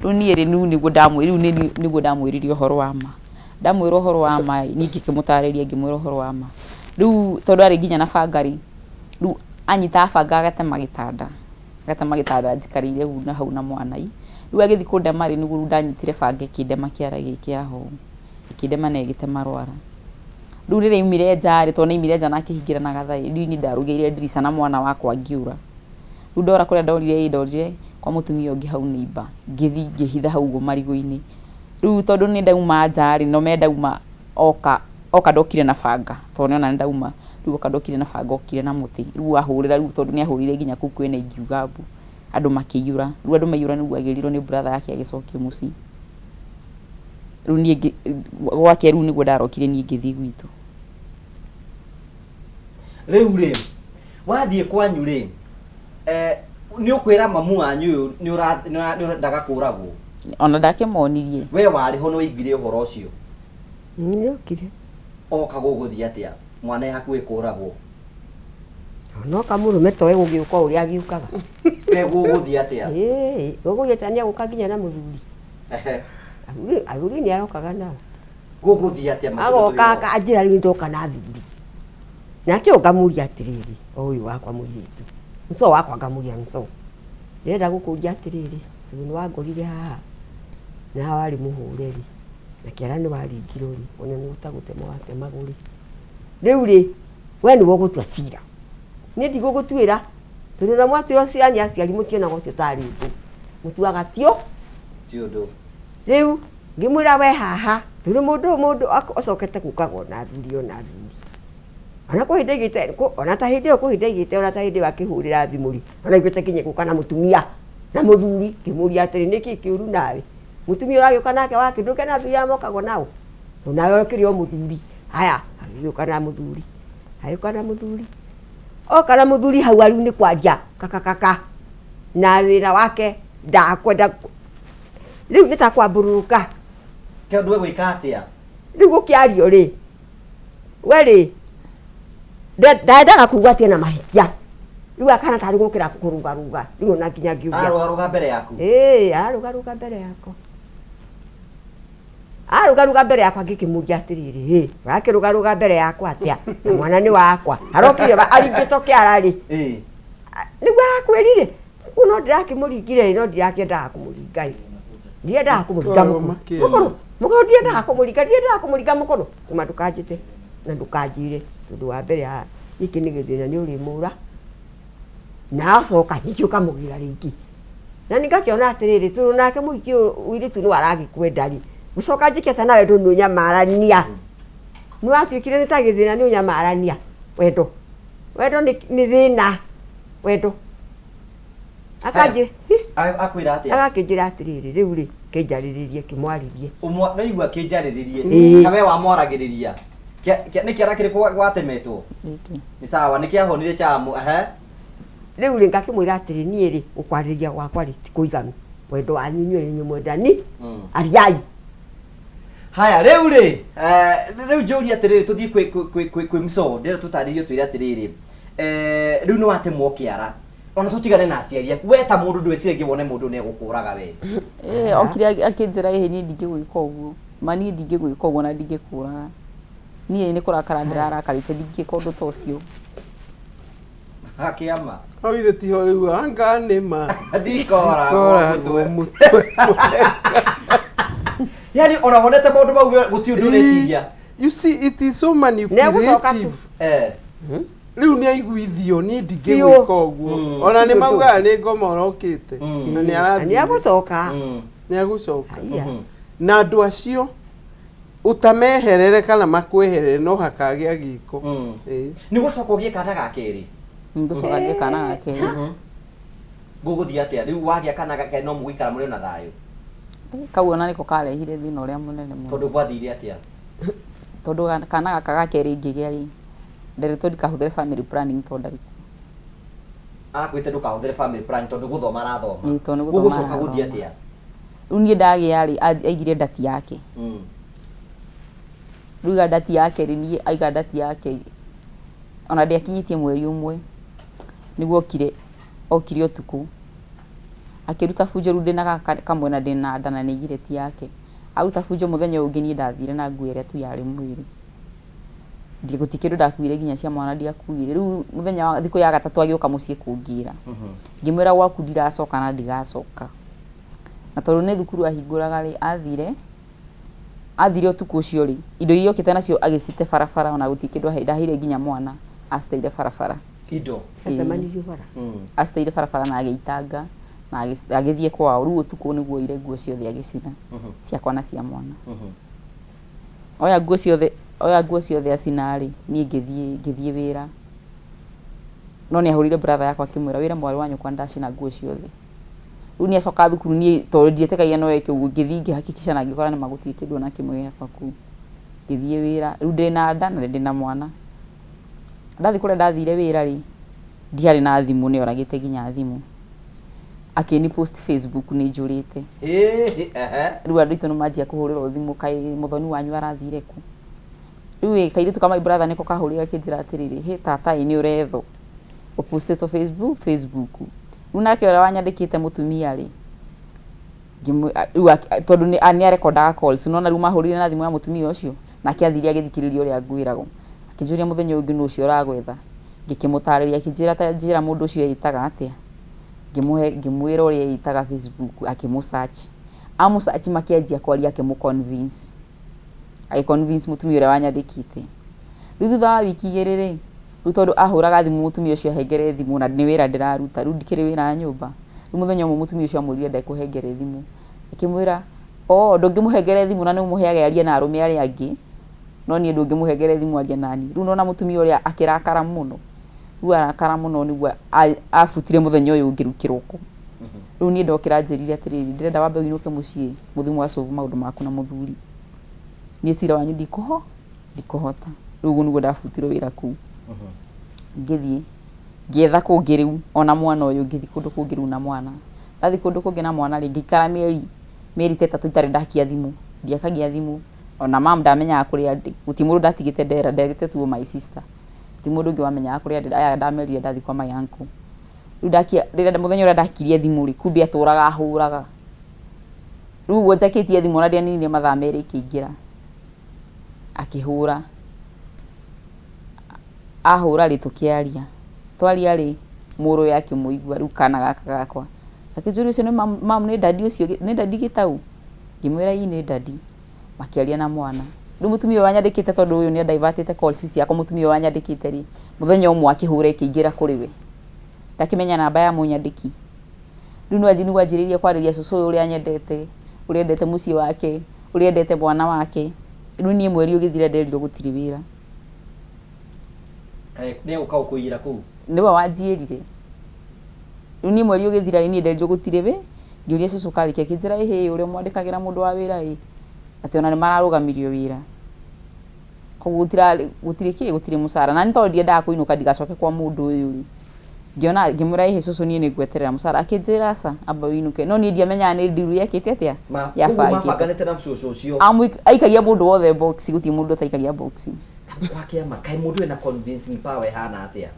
S4: riu ni ri niguo ndamwiririe horo wa ma ndamwira horo wa ma ningi kimutariria ngimwira horo wa ma riu tondu ari nginya na bangari riu anyita banga agatema gitanda njikarire hau na mwanai riu agithi kundema ri niguo ndanyitire banga kindema kiara giki aho ikindema na igitema rwara Riu rĩrĩa imire nja rĩ tondũ imire nja na akĩhingĩra na gathaĩ riu ni ndarugĩire ndirica na mwana wakwa ngiura riu ndora kũrĩa ndorire kwa mũtumia ũngĩ hau nĩimba ngĩthi ngĩhitha hau ũguo marigũ-inĩ riu tondũ nĩ ndauma nja rĩ no mendauma oka ndokire na banga tondũ ona nĩ ndauma riu oka ndokire na banga okire na mũtĩ riu ahũrĩra riu tondũ nĩ ahũrĩire nginya kũu kwĩna ingiuga mbu andũ makĩiyũra riu andũ maiyũra nĩguo agĩrirwo nĩ brother yake agĩcokio mũciĩ riu niĩ gwake riu nĩguo ndarokire niĩ ngĩthiĩ gwitũ
S1: Riu rĩ wathiĩ kwanyu rĩ nĩ ũkwĩra mamu wanyu nĩ ũrendaga kũragwo
S4: ona ndakĩmonirie
S1: we warĩ ho nĩ waiguire ũhoro ũcio
S3: nĩ okire
S1: oka gũgũthiĩ atĩa mwana e hakuhĩ kũragwo
S3: no kamũrũme toĩ gũgĩũka ũrĩa agiũkaga
S1: we gũgũthiĩ atĩa
S3: gũgũgĩta nĩ agũka nginya na mũthuri agũri nĩ arokaga nao
S1: gũgũthiĩ atĩa
S3: agoka akanjĩra rĩu ndoka na thuri nake ũngamũria atĩrĩrĩ ũyũ wakwa mũirĩtu nso wakwa ngamũria nso ndĩrenda gũkũria atĩrĩrĩ tondũ nĩ wangorire haha na warĩ mũhũreri na kĩara nĩ waringirwo rĩ ona nĩ gũtagũtema watemagwo rĩ rĩu rĩ we nĩwe ũgũtua cira niĩ ndigũgũtuĩra tondũ na mwatuĩrwo cira nĩ aciari mũtionaga ũcio tarĩ ũndũ mũtuaga tio
S1: ti ũndũ
S3: rĩu ngĩmwĩra we haha tondũ mũndũ acokete gũkagwo na thuri ona thuri ona kũhĩndĩ igĩte ona ta hĩndĩ ĩyo kũhĩndĩ igĩte ona ta hĩndĩ wakĩhũrĩra thimũri ona igĩte kinye gũka na mũtumia na mũthuri ngĩmũria atĩrĩ nĩkĩ kĩũru nawe mũtumia ũragĩũka nake wakĩndũke na thuri amokagwo nao nawe ũkĩrĩ o mũthuri haya agĩũka na mũthuri agĩũka na mũthuri oka na mũthuri hau ariu nĩ kwaria kakakaka na wĩra wake ndakwenda rĩu nĩtakwambũrũka
S1: kĩndũ gwĩka atĩa
S3: rĩu gũkĩario rĩ we rĩ ndendaga kuga atĩ na mahĩtia rĩu akana tarĩ gũkĩra kũrũgarũga rĩu ona nginya ngiuga
S1: arũgarũga mbere yaku
S3: arũgarũga mbere yakwa arũgarũga mbere yakwa ngĩkĩmũria atĩrĩrĩ wakĩrũgarũga mbere yakwa atĩa na mwana nĩ wakwa arokire aringĩto kĩara rĩ nĩguo arakwĩrire no ndirakĩmũringire no ndirakĩendaga kũmũringa ndiendaga kũmũringa mũkũrũ ndiendaga kũmũringa mũkũrũ kuma ndũkanjĩte na ndũkanjire tondũ wa mbere gĩkĩ nĩ gĩthĩna nĩ ũrĩmũra na acoka ningĩ ũkamũgira rĩngĩ na ningakĩona atĩrĩrĩ tondũ nake mũhiki ũirĩtu nĩ waragĩkwenda rĩ gũcoka njĩkĩte nawe ndũ nĩ ũnyamarania nĩ watuĩkire nĩ ta gĩthĩna nĩ ũnyamarania wendo nĩ thĩna wendo
S1: akwĩra atĩa
S3: agakĩnjĩra atĩrĩrĩ rĩu rĩ kĩnjarĩrĩrie kĩmwarĩrie
S1: no igua kĩnjarĩrĩrie kawe wamwaragĩrĩria nĩ kĩara kĩrĩkũ gwatemetwo nĩ sawa nĩ kĩahonire chamu
S3: rĩu rĩ ngakĩmwĩra atĩrĩ niĩ rĩ gũkwarĩria gwakwa rĩ ti kũiganu wendo wanyu inyuĩ nĩ mwendani ariai
S1: haya rĩu rĩ rĩu njũria atĩrĩrĩ tũthiĩ kwĩ mso ndĩra tũtarĩrio twĩre atĩrĩrĩ rĩu nĩ watemwo kĩara ona tũtigane na aciari aku we ta mũndũ ndwĩciragia wone mũndũ nĩ egũkũraga we
S4: okire akĩnjĩra niĩ ndingĩgwĩka ũguo ma niĩ ndingĩgwĩka ũguo na ndingĩkũraga niĩ nĩ kũrakara ndĩrarakarĩte ndingĩka ũndũ ta ũcio
S1: hakĩama
S2: oithe tiho rĩu anga nĩma
S1: ndikoragwo mũtwe yani ona wonete maũndũ mau gũtirĩ ũndũ ũreciria
S2: you see it is so manipulative rĩu nĩ aiguithio niĩ ndingĩgwĩka ũguo ona nĩ maugaga nĩ ngoma ũrokĩte na nĩ agũcoka na andũ acio utameherere kana makweherere no hakagĩa gĩko
S1: nĩ gũcoka ũgĩe kana ga kerĩ
S4: ngũcoka ngĩe kana ga kerĩ
S1: gũgũthiĩ atĩa rĩu wagĩa kana ga kerĩ no mũgũikara mũrĩ na thayũ
S4: kau ona nĩko karehire thĩna ũrĩa mũnene mũno
S1: tondũ gwathire atĩa
S4: tondũ kana gaka ga kerĩ ingĩgĩa rĩ nderetwo ndikahũthĩre family planning tondũ ndarĩ
S1: akwĩte ndũkahũthĩre family planning tondũ gũthoma arathoma
S4: gũgũcoka
S1: gũthiĩ atĩa
S4: rĩu niĩ ndagĩa rĩ aigire ndati yake rĩu iga ndati yake rĩ niĩ aiga ndati yake ona ndĩakinyĩtie mweri ũmwe nĩguo okire ũtukũ akĩruta bunjo rĩu ndĩna gaka kamwe na ndĩna nda na nĩaigire ti yake aruta bunjo mũthenya ũngĩ niĩ ndathire na nguo ĩrĩa tu yarĩ mwĩrĩ gũtikĩndũ ndakuire nginya cia mwana ndiakuire rĩu mũthenya wa thikũ ya gatatũ agĩũka mũciĩ kũngira ngĩmwĩra gwaku ndiracoka na ndigacoka na tondũ nĩ thukuru ahingũraga rĩ athire athire utuku ucio ri indo irio kite nacio agicite barabara ona gutikindu ndahire nginya mwana aciteire barabara
S1: indo
S3: atamanirio bara
S4: aciteire barabara na agitanga na agithie kwao ru utuku niguo ire nguo ciothe agicina ciakwa na cia mwana oya nguo ciothe acinari nie ngithie wira no ni ahurire brother yakwa akimwira wira mwari wanyu kwa ndacina nguo ciothe uni acoka thukuru nie to ndietekagia no eke uguo ngithingi hakikisha na ngikora ni maguti kindu na kimwe yakwa ku ngithie wira ru ndi na nda na ndi na mwana ndathi kure ndathire wira ri ndiari na thimu ni oragite ginya thimu akini post Facebook ni njurite ru andu itu no majia kuhurira thimu kai muthoni wanyu arathire ku ru kairitu kama brother niko kahurira kinjira atiriri he tata ini uretho uposte to Facebook una ke ora wanyandikite mutumia ri tondu ni arekordaga calls no na ruma hurire na thimu ya mutumia ucio na kiathiria githikiririo ria ngwiragwo akijuria muthenya ungi no ucio ragwetha ngikimutariria kijira ta njira mundu ucio yitaga atia ngimwira uria yitaga Facebook akimusearch amusearch makianjia kwaria akimuconvince mutumia uria wanyandikite thutha wa wiki igiriri tondu ahuraga thimu mutumia ucio ahengere thimu na ni wira ndiraruta ru ndikire wira nyumba ru muthenya umwe mutumia ucio amurire ndekuhengere thimu akimwira ndungimuhengere thimu na ni umuheage aria na arume aria angi no ni ndungimuhengere thimu aria nani ru nona mutumia uria akirakara muno ru arakara muno niguo afutire muthenya uyu ngirukiroko ru ni ndokira njirire atiriri ndirenda wambe winuke mucii muthimu asovu maundu maku na muthuri ni cira wanyu ndikuhota ru niguo ndafutirwo wira ku ngithie ngietha kungiru ona mwana uyu ngithi kundu kungiru na mwana ndathi kundu kungi na mwana ri ngikara mieri 3 itari ndakia thimu ndiakagia thimu ona mam ndamenya kuria ndi gutimuru ndatigite ndera nderite tu my sister timundu ngi wamenya kuria ndi aya ndameria ndathi kwa my uncle ru ndakia rira muthenya ura ndakirie thimu ri kumbi aturaga ahuraga ru wonjakitie thimu na ndiani ni mathaa meri kiingira akihura ahura ri tukiaria twaria ri muru yake muigwa ru kana gaka gakwa akijuri ucio ni mam ni dadi ucio ni dadi gitau ngimwira ii ni dadi makiaria na mwana ru mutumia wanyandikite tondu uyu ni divertite calls ciakwa mutumia wanyandikite ri muthenya umwe akihura ikiingira kuri we ndakimenya namba ya munyandiki ru no ajini gwajiriria kwariria cucu uria nyendete mucii wake uria endete mwana wake ru ni mweri ugithire nderirwo gutiri wira
S1: ni ukau kuira ku
S4: niwe wanjirire ru ni mweri ugithira ni nderirwo gutiri we ngiuria cucu karike kinjira ehe uria mwandikagira mundu wa wira ati ona ni mararugamirio wira gutiri musara na nto ndiendaga kuinuka ndigacoke kwa mundu uyu ri ngiona ngimura ehe cucu ni ngweterera musara akinjira sa amba winuke no ni ndiamenya ni ndiru yakite atia
S1: ya maganete na cucu ucio
S4: aikagia mundu wothe box guti mundu ataikagia box
S1: wake ama kai mundu ena convincing power hana atia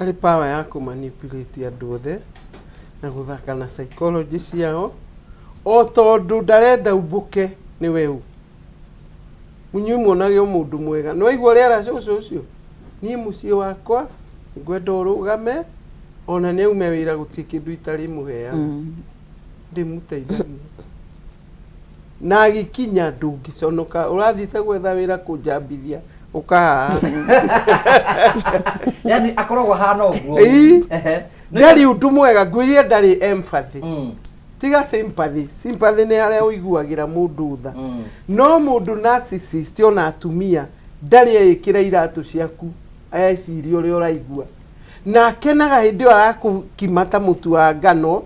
S2: ali power ya kumanipulate andu othe na guthaka na psychology ciao o tondu ndarenda umbuke ni weu munyu muonage mundu mwega no igwa riara cucu ucio ni mucii wakwa ngwenda urugame ona ni ume wira guti kindu itari muhea ndimuteithagia na gikinya ndungiconoka urathite gwetha wira kunjambithia ukaha
S1: yani akoragwo hana uguo
S2: ndari undu mwega ngwirie ndari empathy tiga sympathy ni haria uiguagira mundu tha no mundu narcissist ona atumia ndari ekira iratu ciaku ayeciria uria uraigua na akenaga hindi arakukimata mutu wa ngano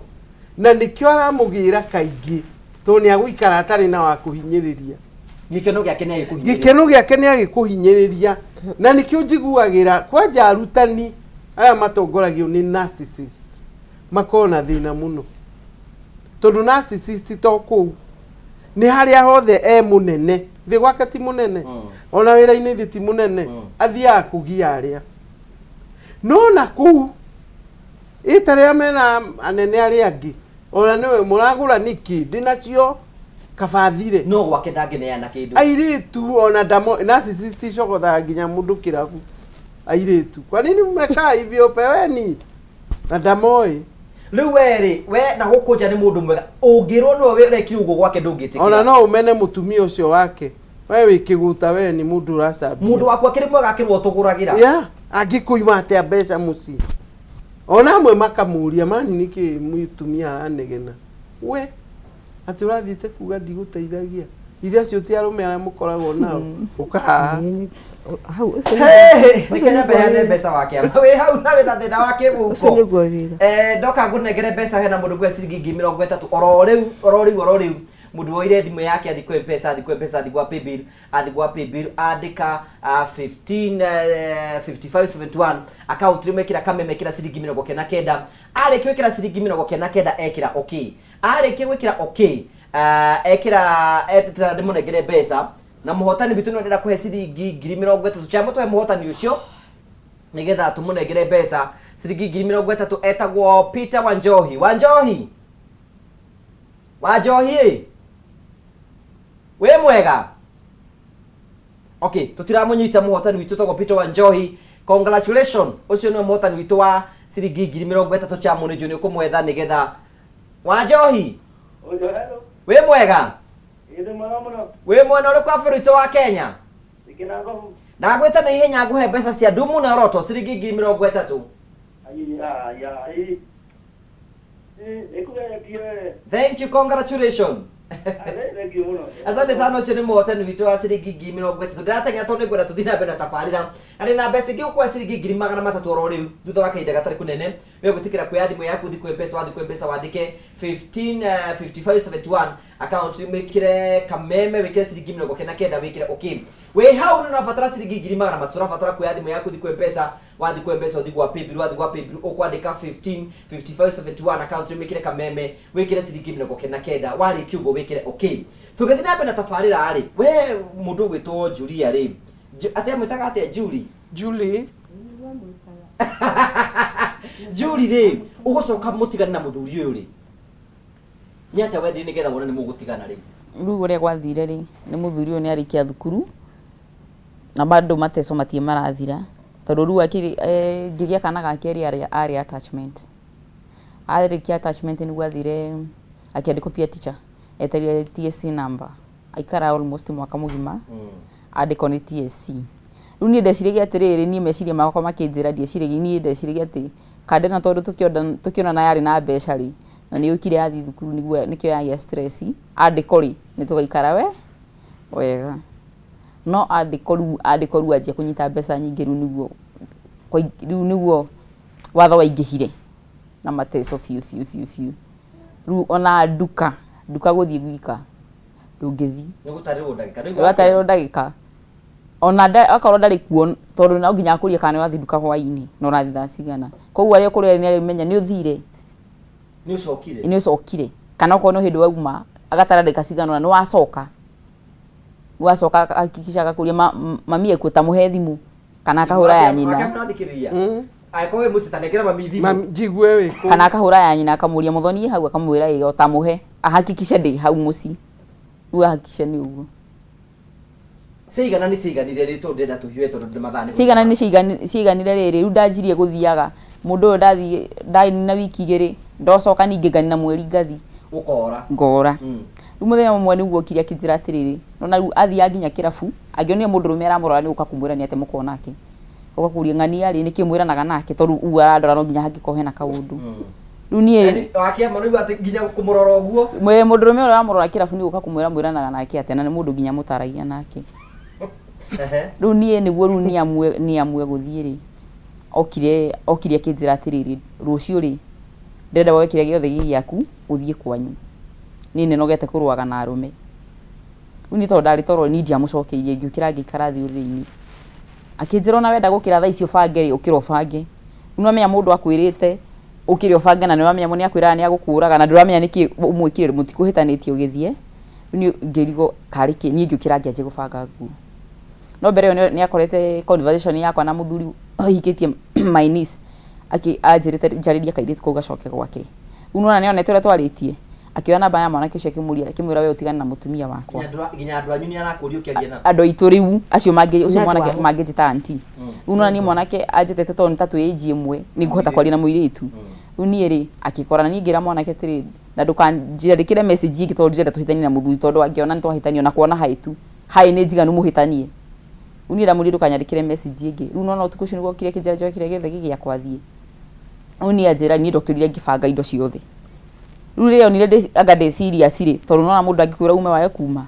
S2: na nikio aramugira kaingi to ni aguikara atari na wa kuhinyiriria
S1: gikeno giake
S2: ni agikuhinyiriria na nikio njiguagira kwanja arutani aya matongoragio ni narcissists makona thina muno tondu narcissist to ku ni haria hothe munene thi gwake ti munene ona wira-ini thi ti munene athia kugia aria no na ku itaria mena anene aria angi ona niwe muragura niki ndinacio kabathire
S1: no gwake ndangeneana kindu
S2: airitu ona ndamo narcissist cogotha nginya mundu kirabu airitu kwa nini mmeka hivyo peweni na ndamoi
S1: riu we na gukunja ni mundu mwega ungirwo no we reki ugo gwake ndungitikira
S2: ona no umene mutumia ucio wake wewe kiguta we ni mundu uracambia
S1: mundu wakwa kiri mwega akirwo tuguragira
S2: ya angikuima atia mbeca muci ona amwe makamuria mani niki mutumia aranegena we ati urathite kuga ndigũteithagia iria cio ti arume aria mukoragwo nao ukahaha
S3: hau
S1: nikenya beane mbeca wake we hau nawe na thina wake muko ndoka ngunengere mbeca hena mundu kwa ciringi 30 oro riu mundu woire thimu yake athi kwa mpesa athi kwa paybill andika 5571 account rimekira kamemekira ciringi 99 areke wekira ciringi 99 ekira okay areke wekira okay ekira etira ndimunengere mbeca na muhotani bitu no ndira kuhe ciringi 30 cha mutwe muhotani ucio nigetha tumunengere mbeca ciringi 30 etagwo Peter Wanjohi we mwega okay tutiramunyita muhotani witu tagwo Peter Wanjohi congratulations ucio no muhotani witu wa ciringi 30 cha munju ni kumwetha nigetha Wanjohi we mwega we mwena uri kwa bũrũri wa Kenya na gweta na ihenya nguhe mbeca cia ndumu na roto ciringi 30 thank you congratulations asante sana ucio ni muhotani witu wa ciringi 30 ndirateng'era tondu nĩngwenda tuthi na mbere na tabarĩra arĩ na mbeca ingĩ gũkua ciringi 300 oro rĩu thutha wa kahinda gatarĩ kũnene we gwĩtĩkĩra kuoya thimũ yaku thiĩ kwĩ mpesa wandĩke 5571 account wĩkĩre kameme wĩkĩre ciringi 99 wĩkĩre okay we hau nĩ ũrabatara ciringi 300 tũrabatara kuoya thimũ yaku thiĩ kwĩ mpesa wathi kwĩ mpesa uthi kwa paybill ũkwandĩka 5571 account wĩkĩre kameme wĩkĩre ciringi 99 warĩkia ũguo wĩkĩre okay tũgĩthiĩ na mbere na tabarĩra rĩ we mũndũ ũgwĩtwo Julia rĩ atia mwĩtaga atia Julie rĩ ũgũcoka mũtigane na mũthuri ũyũ rĩ nyacha wethi nigetha wona ni mugutigana rĩ
S4: rĩu ũrĩa gwathire rĩ nĩ mũthuri ũyũ nĩ arĩkia thukuru na bado mateso matie marathira tondũ rĩu akiri ngĩgĩa kana gake arĩ attachment arĩkia attachment nĩ gwathire akiandĩkwo peer teacher eteria TSC number aikara almost mwaka mũgima andĩkwo nĩ TSC rĩu niĩ ndeciragia atĩrĩrĩ niĩ meciria makwa makĩnjĩra ndieciragia niĩ ndeciragia atĩ kande na tondũ tũkĩonana yarĩ na mbeca rĩ na nĩ yũkire athi thukuru nĩkĩo yagĩa stress andĩkwo rĩ nĩ tũgaikara wega no andĩkwo rĩu anjia kũnyita mbeca nyingĩ rĩu nĩguo watho waingĩhire na mateso biũ rĩu ona nduka gũthiĩ gwika ndũngĩthiĩ nĩgũtarĩrwo ndagĩka ona akorwo ndarĩ kuo tondũ no nginya akũrie kana wathiĩ nduka hwainĩ na ũrathiĩ thaa cigana koguo arĩa kũrĩa nĩ arimenya nĩ ũthire nĩ ũcokire kana okorwo nĩ hĩndĩ wauma agatara ndagĩka cigana na nĩ wacoka hakikisha agakũria mami ekuo tamũhe thimũ kana akahũra ya nyina
S1: aikowe musitanekera mami thimũ
S2: njigwe wĩkũ
S4: kana akahũra ya nyina akamũria mũthoni hau akamwĩra ĩyo tamũhe ahakikisha ndĩ hau mũci rĩu ahakikisha nĩ ũguo
S1: Cigana nĩ ciganire rĩ tondenda tuhiwe tondũ mathani
S4: cigana nĩ ciganire rĩrĩ rĩu ndanjirie gũthiaga mũndũ ũyũ ndarĩ na wiki igĩrĩ ndocoka ningĩ ngani na mweri ngathi ngora rĩu mũthenya ũmwe nĩguo okire akĩnjĩra atĩrĩrĩ nona rĩu athiaga nginya kĩrabu angĩonire mũndũ rũme aramũrora nĩ gũka kũmwĩra nĩ atĩ mũkorwo nake ũgakũria ng'ania rĩ nĩkĩ mwĩranaga nake tondũ u arandora no nginya hangĩkorwo hena kaũndũ rĩu niĩ
S1: wakĩama rĩu atĩ nginya kũmũrora ũguo
S4: mũndũ rũme ũrĩa aramũrora kĩrabu nĩ gũka kũmwĩra mwĩranaga nake atĩ na nĩ mũndũ nginya mũtaragia nake rĩu niĩ nĩguo rĩu nĩ amwe gũthiĩ rĩ okire akĩnjĩra atĩrĩrĩ rũciũ rĩ ndĩrenda woe kĩrĩa gĩothe gĩaku ũthiĩ kwanyu niĩ nĩnogete kũrũaga na arũme rĩu niĩ tondũ ndarĩ toro niĩ ndiamũcokeirie ngĩũkĩra ngĩikara thiũrĩrĩ-inĩ akĩnjĩra ona wenda gũkĩra thaa icio bange rĩ ũkĩra ũbange rĩu nĩwamenya mũndũ akwĩrĩte ũkĩre ũbange na nĩwamenya nĩ akwĩraga nĩ agũkũraga na ndũramenya nĩkĩ ũmwĩkire mũtikũhĩtanĩtie ũgĩthiĩ rĩu ngĩrigwo karĩ kĩ niĩ ngĩũkĩra ngĩanjie gũbanga nguo no mbere ĩyo nĩ akorete conversation yakwa na mũthuri ahikĩtie my niece anjĩrĩte njarĩrie kairĩtu kau gacoke gwake rĩu nĩwona nĩonete ũrĩa twarĩtie akĩoya namba ya mwanake ũcio akĩmwĩra we ũtigane na mũtumia wakwa
S1: nginya andũ anyu nĩ arakũria ũkĩaria nao
S4: andũ aitũ rĩu acio ũcio mwanake mangĩnjĩta anti rĩu nĩwona niĩ mwanake anjĩtete tondũ nĩ ta twĩ age ĩmwe nĩ ngũhota kwaria na mũirĩtu rĩu niĩ rĩ akĩkorana niĩ ngĩra mwanake atĩrĩrĩ na ndũkanjĩrĩkĩre message ingĩ tondũ ndĩrenda tũhĩtanie na mũthuri tondũ angĩona nĩ twahĩtanio na kuona haitu hai nĩ njiganu mũhĩtanie rĩu niĩ ndamwĩrire ndũkanyandĩkĩre message ĩngĩ rĩu nona ũtukũ ũcio nĩguo kire kĩnjĩra njokire gĩothe gĩgĩakwa thiĩ rĩu niĩ anjĩra niĩ ndokĩrire ngĩbanga indo ciothe rĩu rĩrĩa onire anga ndĩ serious rĩ tondũ nona mũndũ angĩkwĩra ume wae kuma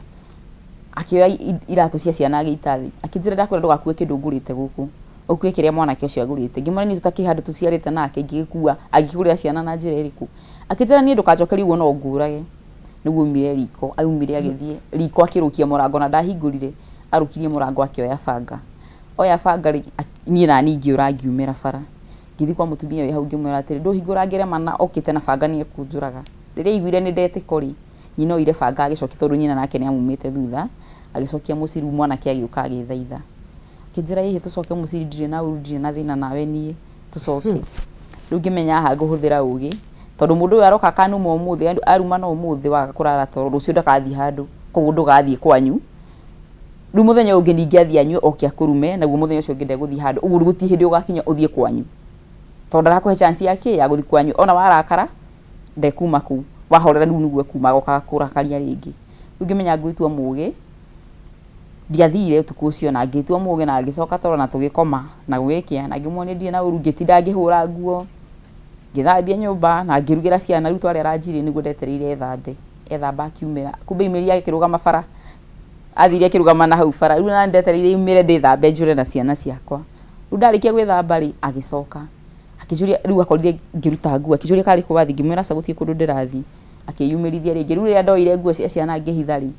S4: akĩoya iratũ cia ciana agĩita thĩ akĩnjĩra ndakwĩra ndũgakue kĩndũ ngũrĩte gũkũ ũkue kĩrĩa mwanake ũcio agũrĩte ngĩmwĩra niĩ tũtakĩ handũ tũciarĩte nake ngĩgĩkua agĩkũrĩra ciana na njĩra ĩrĩkũ akĩnjĩra niĩ ndũkanjokerie uguo no ngũrage nĩguo umire riko aumire agĩthiĩ riko akĩrũkia mũrango na ndahingũrire arũkirie mũrango akĩoya banga oya banga niĩ na ningĩ ũrangiumĩra bara ngĩthi kwa mũtumia wĩ hau ngĩmwĩra atĩrĩ ndũhingũra ngerema na okĩte na banga nĩ ekũnjũraga rĩrĩa aiguire nĩ ndetĩkori nyina oire banga agĩcokia tondũ nyina nake nĩ amumĩte thutha agĩcokia mũciĩ rĩu mwanake agĩũka agĩthaitha akĩnjĩra hihi tũcoke mũciĩ ndirĩ na ũru ndirĩ na thĩna nawe niĩ tũcoke rĩu ngĩmenya haha ngũhũthĩra ũgĩ tondũ mũndũ ũyũ aroka akanuma ũmũthĩ aruma na ũmũthĩ waga kũrara tondũ rũciũ ndagathiĩ handũ koguo ndũgathiĩ kwanyu rĩu mũthenya ũngĩ ningĩ athiĩ anyue oke akũrume naguo mũthenya ũcio ũngĩ ndegũthiĩ handũ ũguo gũtirĩ hĩndĩ ũgakinya ũthiĩ kwanyu tondũ ndarakũhe chance yake ya gũthiĩ kwanyu ona warakara ndekuma kũu wahorera rĩu nĩguo ekuma agoka kũrakaria rĩngĩ rĩu ngĩmenya ngwĩtua mũgĩ ndiathire ũtukũ ũcio na ngĩtua mũgĩ na ngĩcoka toro na tũgĩkoma na gwĩkĩa na ngĩmuonia ndirĩ na ũru ngĩtinda ngĩhũra nguo ngĩthambia nyũmba na ngĩrugĩra ciana rĩu twarĩ aranjire nĩguo ndetereire ethamba akiumĩra kumbe imĩria akĩrũgama bara athire akĩrũgama na hau bara rĩu na ndetereire imĩre ndĩthambe njũre na ciana ciakwa rĩu ndarĩkia gwĩthamba rĩ agĩcoka akĩnjũria rĩu akorire ngĩruta nguo akĩnjũria karĩ kũ wathi ngĩmwĩra aca gũtirĩ kũndũ ndĩrathi akĩyumĩrithia rĩngĩ rĩu rĩrĩa ndoire nguo cia ciana ngĩhitha rĩ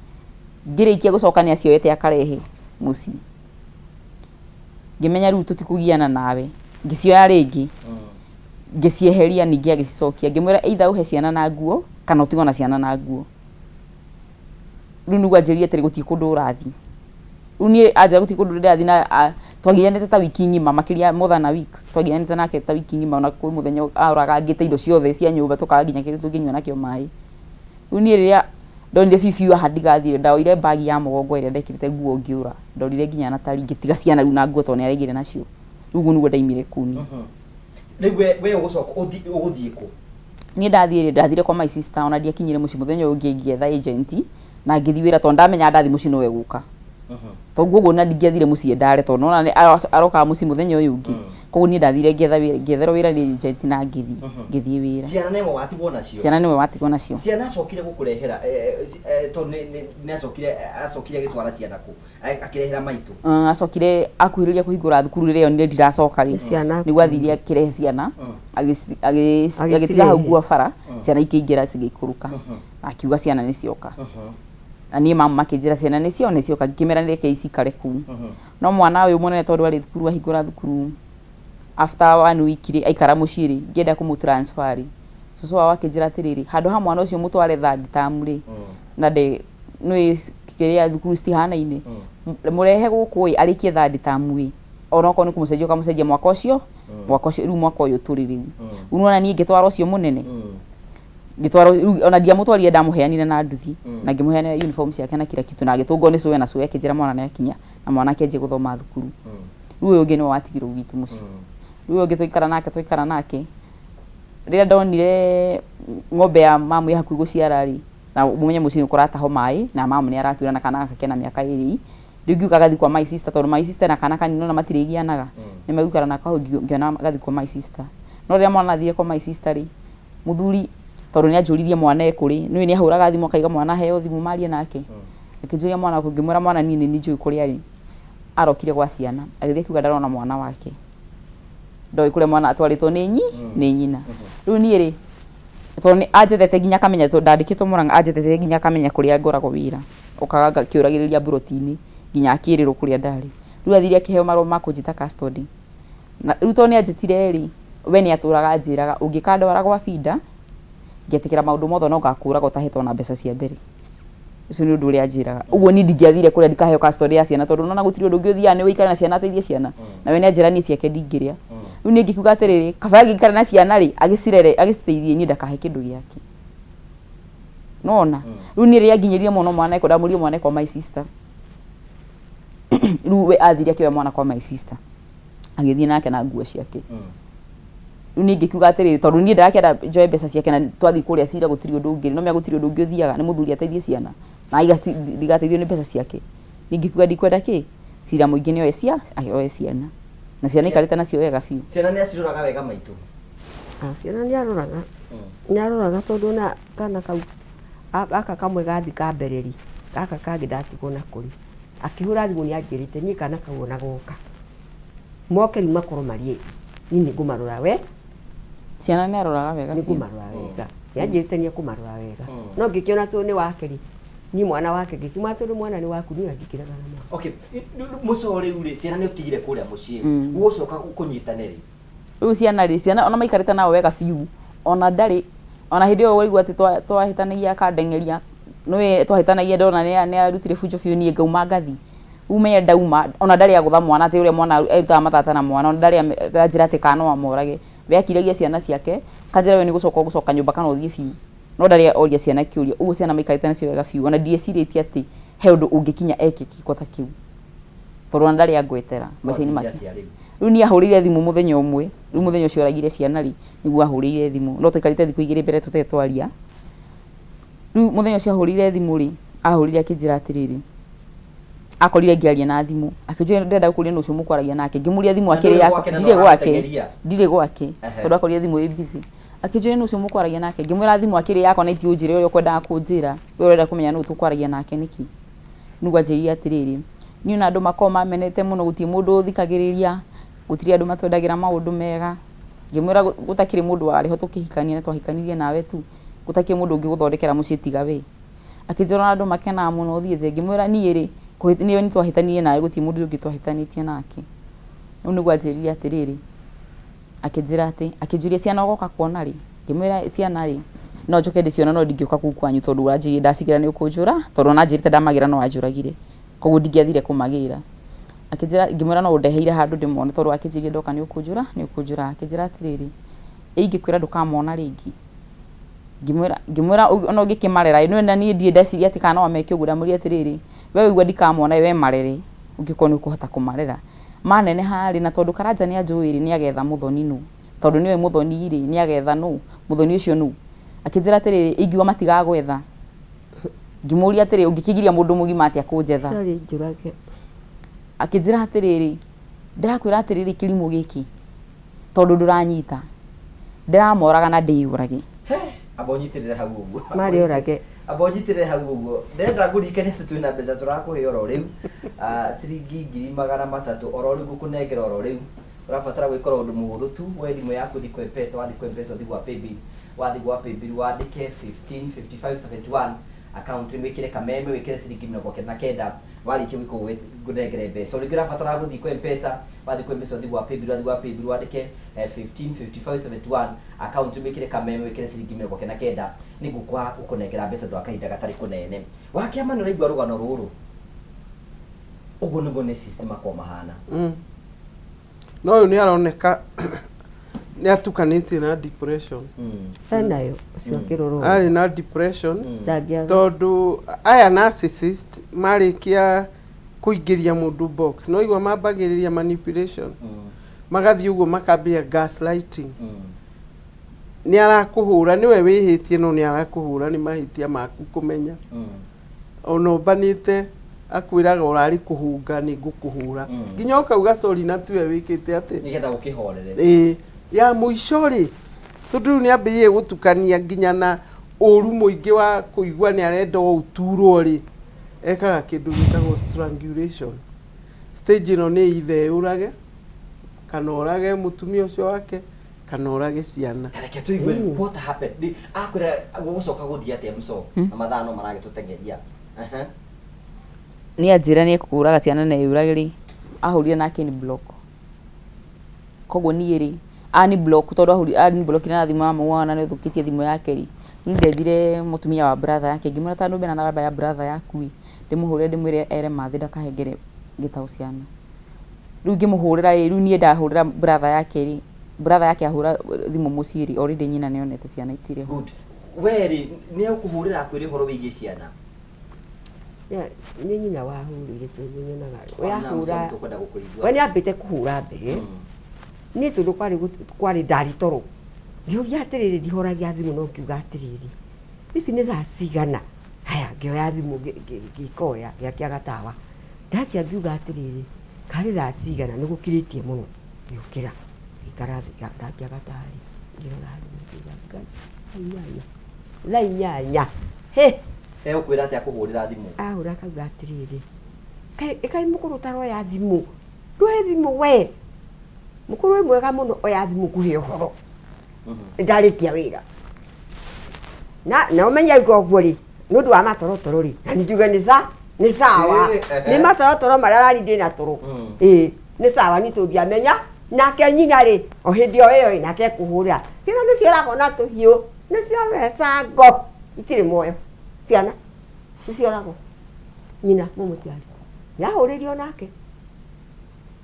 S4: ngĩrĩkia gũcoka nĩ acioete akarehe mũciĩ ngĩmenya rĩu tũtikũgiana nawe ngĩcioya rĩngĩ ngĩcieheria ningĩ agĩcicokia ngĩmwĩra either ũhe ciana na nguo kana ũtigwo na ciana na nguo rĩu nĩguo anjĩrire atĩrĩ gũtirĩ kũndũ ũrathi rĩu niĩ anjĩra gũtirĩ kũndũ ndĩrathi na twagianĩte ta wiki ng'ima makĩria more than a week twagianĩte nake ta wiki ng'ima ona kwĩ mũthenya aragangĩte indo ciothe cia nyũmba tũkaga nginya kĩrĩa tũngĩnyua nakĩo maĩ rĩu niĩ rĩrĩa ndonire bibiũ aha ndigathire ndaoire bagi ya mũgongo ĩrĩa ndekĩrĩte nguo ngĩũra ndorire nginya na tari ngĩtiga ciana rĩu na nguo tondũ nĩ araigire nacio rĩu ũguo nĩguo ndaimire kuni
S1: rĩu we ũgũcoka ũgũthiĩ kũ
S4: niĩ ndathire kwa my sister ona ndiakinyire mũciĩ mũthenya ũngĩ ngĩetha agent na ngĩthiĩ wĩra tondũ ndamenya ndathi mũciĩ nowe gũka tondũ ũguo na ndingĩathire mũciĩ ndare tondũ ona arokaga mũciĩ mũthenya ũyũ ũngĩ koguo niĩ ndathire ngĩetherwo wĩra nĩ agent na ngĩthiĩ wĩra
S1: ciana nĩwe watigwo nacio
S4: ciana
S1: acokire gũkũrehera tondũ nĩ acokire agĩtwara ciana kũ akĩrehera maitũ
S4: acokire akuhĩrĩria kũhingũra thukuru rĩrĩa onire ndiracoka nĩguo athire akĩrehe ciana agĩtiga hau nguo bara ciana ikĩingĩra cigĩikũrũka akiuga ciana nĩ cioka na niĩ mamu makĩnjĩra ciana nĩ cioka ngĩmera nĩreke icikare kũu no mwana ũyũ mũnene tondũ arĩ thukuru ahingũra thukuru after 1 week rĩ aikara mũciĩ rĩ ngĩenda kũmũtransfer rĩ cũcũ wao akĩnjĩra atĩrĩrĩ handũ ha mwana ũcio mũtware third term rĩ na nĩ kĩrĩa thukuru citihanaine mũrehe gũkũ arĩkie third term rĩ onokorwo nĩ kũmũcenjia ũkamũcenjia mwaka ũcio rĩu mwaka ũyũ tũrĩ rĩu unaona niĩ ngĩtwara ũcio mũnene ngĩtwara ona ndiamũtwarire ndamũheanire na nduthi na ngĩmũheanira uniform ciake na kila kitu na agĩtũngwo nĩ cũwe na cũwe akĩnjĩra mwana nĩ akinya na mwana akĩanjia gũthoma thukuru rĩu ũyũ ũngĩ nĩwe watigirwo gwitũ mũciĩ rĩu ũngĩ twaikara nake rĩrĩa ndonire ng'ombe ya mamu ya hakuhĩ gũciara rĩ na mũmenye mũciĩ nĩkũrataho maĩ na mamu nĩ aratuĩra na kana gake na mĩaka 2 rĩu ngiuka gathi kwa my sister tondũ my sister na kana kanini na matirĩgianaga nĩ magĩikara na kahũ ngĩona gathi kwa my sister no rĩrĩa mwana athire kwa my sister rĩ mũthuri tondũ nĩ anjũririe mwana ekũrĩ nĩwe nĩ ahũraga thimũ akaiga mwana heo thimũ marie nake akĩnjũria mwana kũngĩmwĩra mwana niĩ nĩ njũĩ kũrĩa rĩ arokire gwa ciana agĩthiĩ akiuga ndarona mwana wake ndoĩ kũrĩa mwana atwarĩtwo nĩ nyina rĩu niĩ rĩ tondũ anjethete nginya akamenya tondũ ndandĩkĩtwo Mũrang'a anjethete nginya akamenya kũrĩa ngoragwo wĩra ũkaga kĩũragĩrĩria mburoti-inĩ nginya akĩrĩrwo kũrĩa ndarĩ rĩu athire akĩheo marũa ma kũnjĩta custody na rĩu tondũ nĩ anjĩtire rĩ we nĩ atũraga anjĩraga ũngĩkandwara gwa bida ngĩtĩkĩra maũndũ mothe no ngakũraga ũtahetwo na mbeca cia mbere ũcio nĩ ũndũ ũrĩa anjĩraga ũguo niĩ ndingĩathire kũrĩa ndikaheo custody ya ciana tondũ nona gũtirĩ ũndũ ũngĩ ũthiaga nĩ wĩikare na ciana ateithie ciana na we nĩ anjĩra niĩ ciake ndingĩrĩa rĩu niĩ ngĩkiuga atĩrĩrĩ kaba agĩikara na ciana rĩ agĩciteithie niĩ ndakahe kĩndũ gĩake nona rĩu niĩ rĩrĩa nginyĩrire mũno mwana ekwo ndamũrire mwana ekwo my sister rĩu we athire akĩoya mwana kwa my sister agĩthiĩ nake na nguo ciake rĩu niĩ ngĩkiuga atĩrĩrĩ tondũ niĩ ndarakĩenda njoe mbeca ciake na twathiĩ kũrĩa cira gũtirĩ ũndũ ũngĩ no mĩa gũtirĩ ũndũ ũngĩ ũthiaga nĩ mũthuri ateithie ciana na ndigateithio nĩ mbeca ciake ningĩkuga ndikwenda kĩ cira mũingĩ nĩ oe ciana na ciana ikarĩte nacio wega biũ.
S1: Ciana nĩ aciroraga wega maitũ?
S3: Ciana nĩ aroraga tondũ na kana kau aka kamwe gathi kambereri gaka kangĩ ndatigwo na kũri akĩhũra thimũ nĩ anjĩrĩte niĩ kana kau ona goka moke rĩu makorwo marĩ niĩ nĩ ngũmarora we.
S4: Ciana nĩ aroraga wega
S3: biũ. Nĩ ngũmarora wega nĩ anjĩrĩte nĩ ekũmarora wega no ngĩkĩona tondũ nĩ wake rĩ ni mwana wake ngĩkiuma tondũ mwana nĩ waku niĩ ngĩkĩraga na mwana.
S1: Okay, mũco rĩu rĩ ciana nĩ ũtigire kũrĩa mũciĩ gũcoka kũnyitane rĩ?
S4: Rĩu ciana ona maikarĩte nao wega biũ ona ndarĩ ona hĩndĩ ĩyo waigua atĩ twahĩtanagia akandeng'eria nĩwe twahĩtanagia ndona nĩ arutire bunjo biũ niĩ ngauma ngathi ume ndauma ona ndarĩ agũtha mwana atĩ ũrĩa mwana arutaga matata na mwana ona ndarĩ anjĩra atĩ kana no amorage we akiragia ciana ciake kanjĩra we nĩ gũcoka nyũmba kana ũthiĩ biũ no ndarĩ oria ciana kĩũria ũguo ciana maikarĩte nacio wega biũ ona ndiecirĩtie atĩ he ũndũ ũngĩkinya eke kĩko ta kĩu tondũ ona ndarĩ angwetera maica-inĩ make. Rĩu niĩ ahũrĩire thimũ mũthenya ũmwe rĩu mũthenya ũcio aragire ciana rĩ nĩguo ahũrĩire thimũ no tũikarĩte thikũ igĩrĩ mbere tũtetwaria. Rĩu mũthenya ũcio ahũrĩire thimũ rĩ ahũrĩire akĩnjĩra atĩrĩrĩ akorire ngĩaria na thimũ akĩnjũria ndenda gũkũria nũ ũcio mũkwaragia nake ngĩmũria thimũ akĩrĩ yake ndirĩ gwake tondũ akorire thimũ ĩ busy akĩnjũria nũ ũcio mũkwaragia nake ngĩmwĩra thimũ akĩrĩ yakwa na itiũ njĩre ũrĩa ũkwendaga kũnjĩra we ũrenda kũmenya nũ tũkwaragia nake nĩkĩ. Nĩguo anjĩrire atĩrĩrĩ niĩ na andũ makoragwo mamenete mũno gũtirĩ mũndũ ũthikagĩrĩria gũtirĩ andũ matwendagĩra maũndũ mega ngĩmwĩra gũtakĩrĩ mũndũ warĩho tũkĩhikania na twahikanirie nawe tu gũtakĩrĩ mũndũ ũngĩ gũthondekera mũciĩ tiga we. Akĩnjĩra na andũ makenaga mũno thiĩte ngĩmwĩra niĩ rĩ niĩ nĩ twahĩtanirie nawe gũtirĩ mũndũ ũngĩ twahĩtanĩtie nake. Rĩu nĩguo anjĩrire atĩrĩrĩ akĩnjĩra atĩ akĩnjũria ciana ũgoka kuona rĩ ngĩmwĩra ciana rĩ no njoke ndĩciona no ndingĩũka kũu kwanyu tondũ wanjĩrire ndacigira nĩ ũkũnjũra tondũ ona njĩrĩte ndamagĩra no wanjũragire koguo ndingĩathire kũmagĩra. Akĩnjĩra ngĩmwĩra no ũndeheire handũ ndĩmone tondũ akĩnjĩrire ndoka nĩ ũkũnjũra. Akĩnjĩra atĩrĩrĩ ingĩkwĩra ndũkamona rĩngĩ ngĩmwĩra ona ũngĩkĩmarera nĩ na niĩ ndiĩ ndeciria atĩ kana no ameke ũguo ndamwĩrire atĩrĩrĩ we wĩigua ndikamona we marere ũngĩkorwo nĩ ũkũhota kũmarera manene harĩ na tondũ Karanja nĩ anjũĩ nĩ agetha mũthoni nũ tondũ nĩwe mũthoni rĩ nĩ agetha nũ mũthoni ũcio nũ. Akĩnjĩra atĩrĩrĩ ingiuga matigagwetha ngĩmũria atĩrĩrĩ ũngĩkĩgiria mũndũ mũgima atĩa kũnjetha. Akĩnjĩra atĩrĩrĩ ndĩrakwĩra atĩrĩrĩ kĩrimũ gĩkĩ tondũ ndũranyita ndĩramoraga na ndĩyũrage.
S1: Abonyitĩrĩre hau ũguo
S3: marĩorage
S1: abonyitĩrĩre hau ũguo ndĩrenda ngũririkanie atĩ twĩna mbeca tũrakũhe oro rĩu ciringi 300 oro rĩu gũkũnengera oro rĩu ũrabatara gwĩkora ũndũ mũhũthũ tu we thimũ yaku thiĩ kwa M-Pesa wathi kwa M-Pesa ũthi gwa paybill wathi gwa paybill wandĩke 155571 account wĩkĩre kameme wĩkĩre ciringi 99 warĩkia gwĩka ngũnengere mbeca ũrĩa ũrabatara gũthiĩ kwa M-Pesa wathi kwa M-Pesa ũthi gwa paybill wandĩke 155571 account wĩkĩre kameme wĩkĩre ciringi 99 nĩguo kwa ũkũnengera mbeca thwa kahinda gatarĩ kũnene. Wakĩama nĩ ũraigua rũgano rũrũ ũguo nĩguo nĩ system akwa mahana.
S2: No ũyũ nĩ aroneka nĩ atukanĩtie na depression.
S3: Enayo ũcio kĩrũrũ
S2: arĩ na depression tondũ aya narcissist marĩkia kũingĩria mũndũ box no igua mambagĩrĩria manipulation magathiĩ ũguo makambia gaslighting. Nĩ arakũhũra nĩwe wĩhĩtie no nĩ arakũhũra nĩ mahĩtia maku kũmenya ona ũmbanĩte akwĩraga ũrarĩ kũhunga nĩ ngũkũhũra nginya ũkauga sorry na tiwe wĩkĩte atĩ
S1: nĩgetha ũkĩhorere
S2: ya mũico rĩ tondũ rĩu nĩ ambĩrĩrie gũtukania nginya na ũru mũingĩ wa kũigua nĩ arenda ũturwo rĩ ekaga kĩndũ gĩtagwo strangulation. Stage ĩno nĩ ithe ũrage kana ũrage mũtumia ũcio wake kana ũrage ciana.
S1: Reke tũigue what happened akwĩra gũgũcoka gũthiĩ atĩa mco na mathaa no maragĩtũtengeria.
S4: Nĩ anjĩra nĩ ekũraga ciana na yũrage rĩ ahũrire nake ni block koguo niĩ rĩ ani block tondũ ani block na thimũ ya mwana nĩ thũkĩtie thimũ yake rĩ nĩ ndethire mũtumia wa brother yake ngĩmwĩra ta ndũmbe na namba ya brother yaku ndĩmũhũrĩre ndĩmwĩre ere mathĩ ndakahengere gĩtaũ ciana. Rĩu ngĩmũhũrĩra rĩ rĩu niĩ ndahũrĩra brother yake ahũra thimũ mũciĩ rĩ already nyina nĩ onete ciana itirĩ ho.
S1: Good we rĩ nĩ ũkũhũrĩra akwĩre ũhoro wĩgiĩ ciana.
S3: Nĩ nyina wahũrĩire tondũ nyonaga we ahũra we nĩ ambĩte kũhũra mbere niĩ tondũ kwarĩ ndarĩ toro ngĩũria atĩrĩrĩ ndihoragia thimũ no ngiuga atĩrĩrĩ ici nĩ thaa cigana haya ngĩoya thimũ ngĩkoya gĩakia gatawa ndakia ngiuga atiriri kari thaa cigana nĩ gũkirĩtie mũno ngĩũkĩra ngĩikara thĩ ndakia gatari ngĩrora thaa inyanya
S1: ũkwĩra atĩ akũhũrĩra thimũ
S3: ahũra akauga atiriri kaĩ mũkũrũ taroya thimũ ndũhe thimũ we mũkũrũ wĩ mwega mũno oya thimũ ngũhe ũhoro ndarĩkia wĩra na ũmenya ngoguo rĩ nĩ ũndũ wa matorotoro rĩ na njuge nĩ sawa nĩ matorotoro marĩa rari ndĩna tũrũ nĩ sawa nĩ tũngiamenya nake nyina rĩ o hĩndĩ o ĩyo nake kũhũrĩra ciana nĩ cioragwo na tũhiũ nĩ ciatheca ngo itirĩ muoyo ciana nĩ cioragwo nyina mũmũciari nĩahũrĩirio nake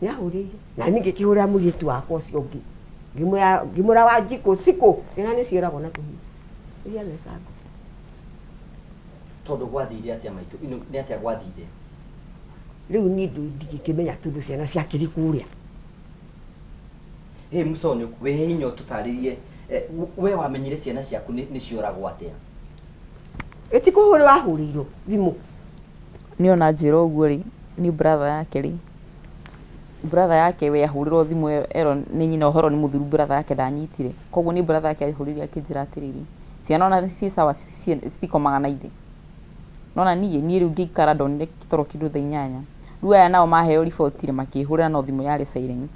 S3: nĩahũrĩire na niĩ ngĩkĩhũrĩra mũirĩtu wakwa ũcio ũngĩ ngĩmwĩra wa njikũ cikũ ciana nĩ cioragwo na tũhiũ nĩ ciatheca ngo
S1: tondũ gwathire atĩa maitũ nĩ atĩa gwathire
S3: rĩu niĩ ndingĩkĩmenya tondũ ciana ciakĩrĩ kũrĩa
S1: Musoni wehe hinya ũtũtarĩrie we wamenyire ciana ciaku nĩ cioragwo atĩa
S3: ĩtikũhũrĩ wahũrĩirwo thimũ
S4: nĩ ona njĩra ũguo rĩ nĩ brother yake rĩ brother yake we ahũrĩrwo thimũ ero nĩ nyina ũhoro nĩ mũthuru brother yake ndanyitire koguo nĩ brother yake ahũrĩire akĩnjĩra atĩrĩrĩ ciana ona ciĩ sawa citikomaga na ithe nona niĩ rĩu ngĩikara ndonire toro kĩndũ thaa inyanya rĩu aya nao maheo riboti rĩ makĩhũrĩra no thimũ yarĩ silent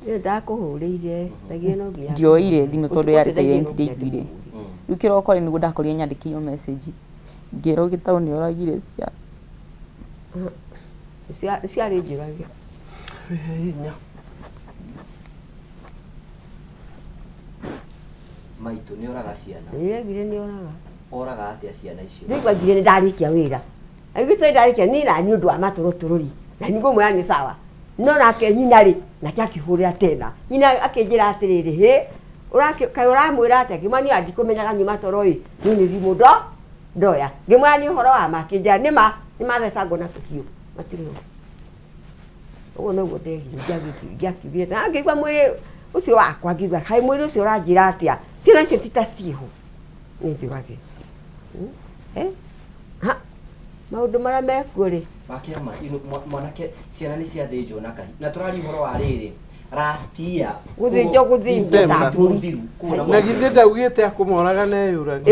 S3: ndakũhũrĩire thagie no nginya
S4: ndioire thimũ tondũ yarĩ silent ndĩiguire rĩu kĩroko rĩ nĩguo ndakorire nyandĩkĩirwo message ngĩrwo Gĩtaũ nĩ oragire
S3: ciarĩ njũrage
S2: hinya
S1: maitũ nĩ oraga ciana
S3: nĩregire nĩ
S1: oraga atĩa ciana icio
S3: rĩu ngire nĩ ndarĩkia wĩra agĩtwo ndarĩkia nĩ na nĩ ũndũ wa matorotoro na nĩ ngũmwĩra nĩ sawa no nake nyina rĩ nake akĩhũrĩra tena nyina akĩnjĩra atĩrĩrĩ kaĩ ũramwĩra atĩa ngĩmwĩra ndikũmenyaga nyuma toro nĩ thimũ ndoya ngĩmwĩra nĩ ũhoro wa makĩnjĩra nĩ matheca ngo na tũhiũ matirĩ ũguo noguo ngiakiugire na ngĩigua mwĩrĩ ũcio wakwa ngiuga kaĩ mwĩrĩ ũcio ũranjĩra atĩa ciana icio ti ta ciĩho nĩ njugage maũndũ marĩa mekuo rĩ
S1: wakĩama mwanake ciana nĩ ciathĩnjwo na tũrari ũhoro wa rĩrĩ last year
S3: gũthĩnjwo
S2: na githĩ ndaugĩte akũmoraga neyũrage